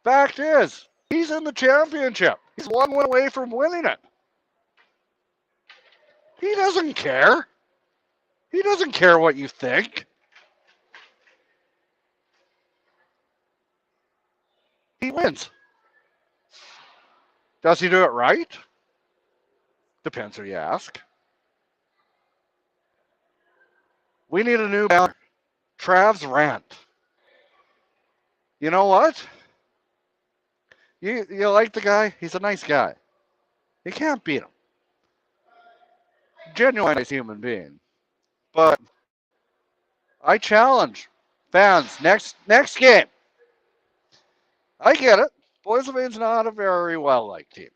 Fact is, he's in the championship. He's 1 win away from winning it. He doesn't care. He doesn't care what you think. He wins. Does he do it right? Depends who you ask. We need a new banner. Trav's rant. You know what? You like the guy? He's a nice guy. You can't beat him. Genuine nice human being. But I challenge fans, next game. I get it. Boissevain's not a very well-liked team.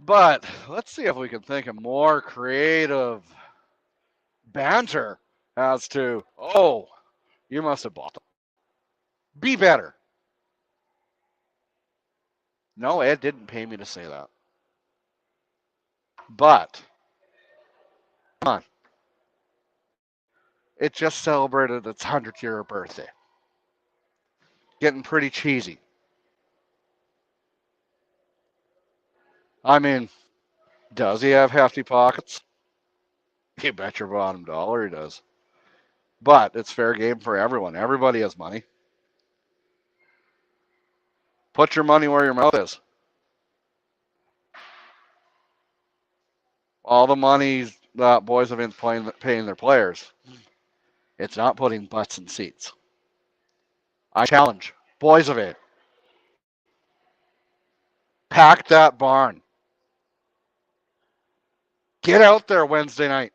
But let's see if we can think of more creative banter as to, oh, you must have bought them. Be better. No, Ed didn't pay me to say that. But, come on. It just celebrated its 100th year birthday. Getting pretty cheesy. I mean, does he have hefty pockets? You bet your bottom dollar he does. But it's fair game for everyone. Everybody has money. Put your money where your mouth is. All the money that Boissevain's paying their players, it's not putting butts in seats. I challenge Boissevain. Pack that barn. Get out there Wednesday night.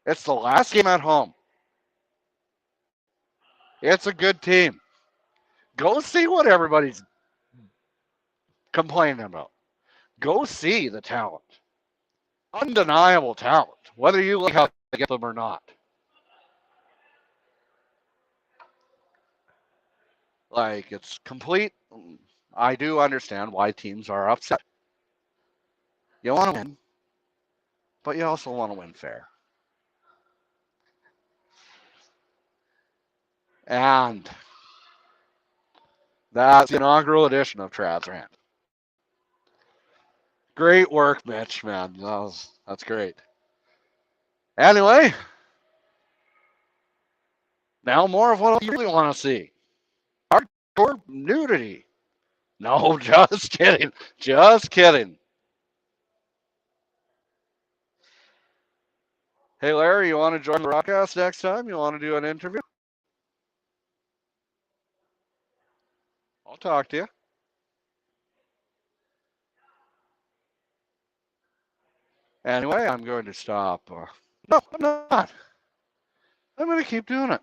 It's the last game at home. It's a good team. Go see what everybody's complaining about. Go see the talent. Undeniable talent, whether you like how to get them or not. Like, it's complete. I do understand why teams are upset. You want to win, but you also want to win fair. And that's the inaugural edition of Trav's Rant. Great work, Mitch, man. That's great. Anyway, now more of what you really want to see. Hardcore nudity. No, just kidding. Just kidding. Hey, Larry, you want to join the broadcast next time? You want to do an interview? I'll talk to you. Anyway, I'm going to stop. No, I'm not. I'm going to keep doing it.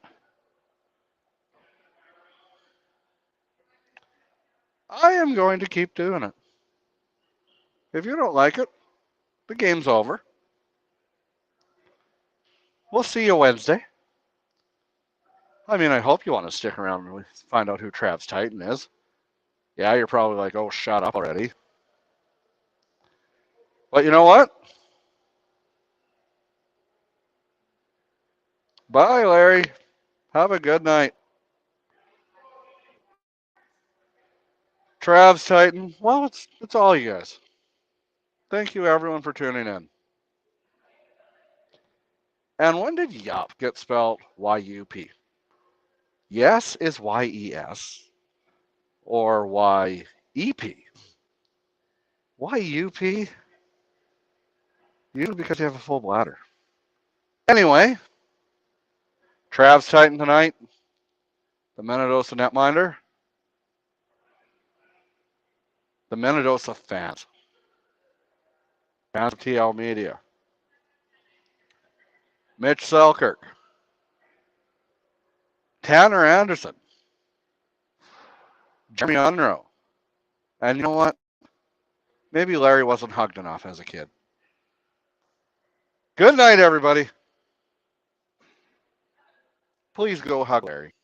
I am going to keep doing it. If you don't like it, the game's over. We'll see you Wednesday. I mean, I hope you want to stick around and find out who Trav's Titan is. Yeah, you're probably like, oh, shut up already. But you know what? Bye, Larry. Have a good night. Trav's Titan. Well, it's all you guys. Thank you, everyone, for tuning in. And when did yup get spelled Y-U-P? Yes is Y-E-S or Y-E-P. Why UP? Usually because you have a full bladder. Anyway, Trav's Titan tonight. The Minnedosa netminder. The Minnedosa fans. Fans of TL Media. Mitch Selkirk. Tanner Anderson. Jeremy Unruh. And you know what? Maybe Larry wasn't hugged enough as a kid. Good night, everybody. Please go hug Larry.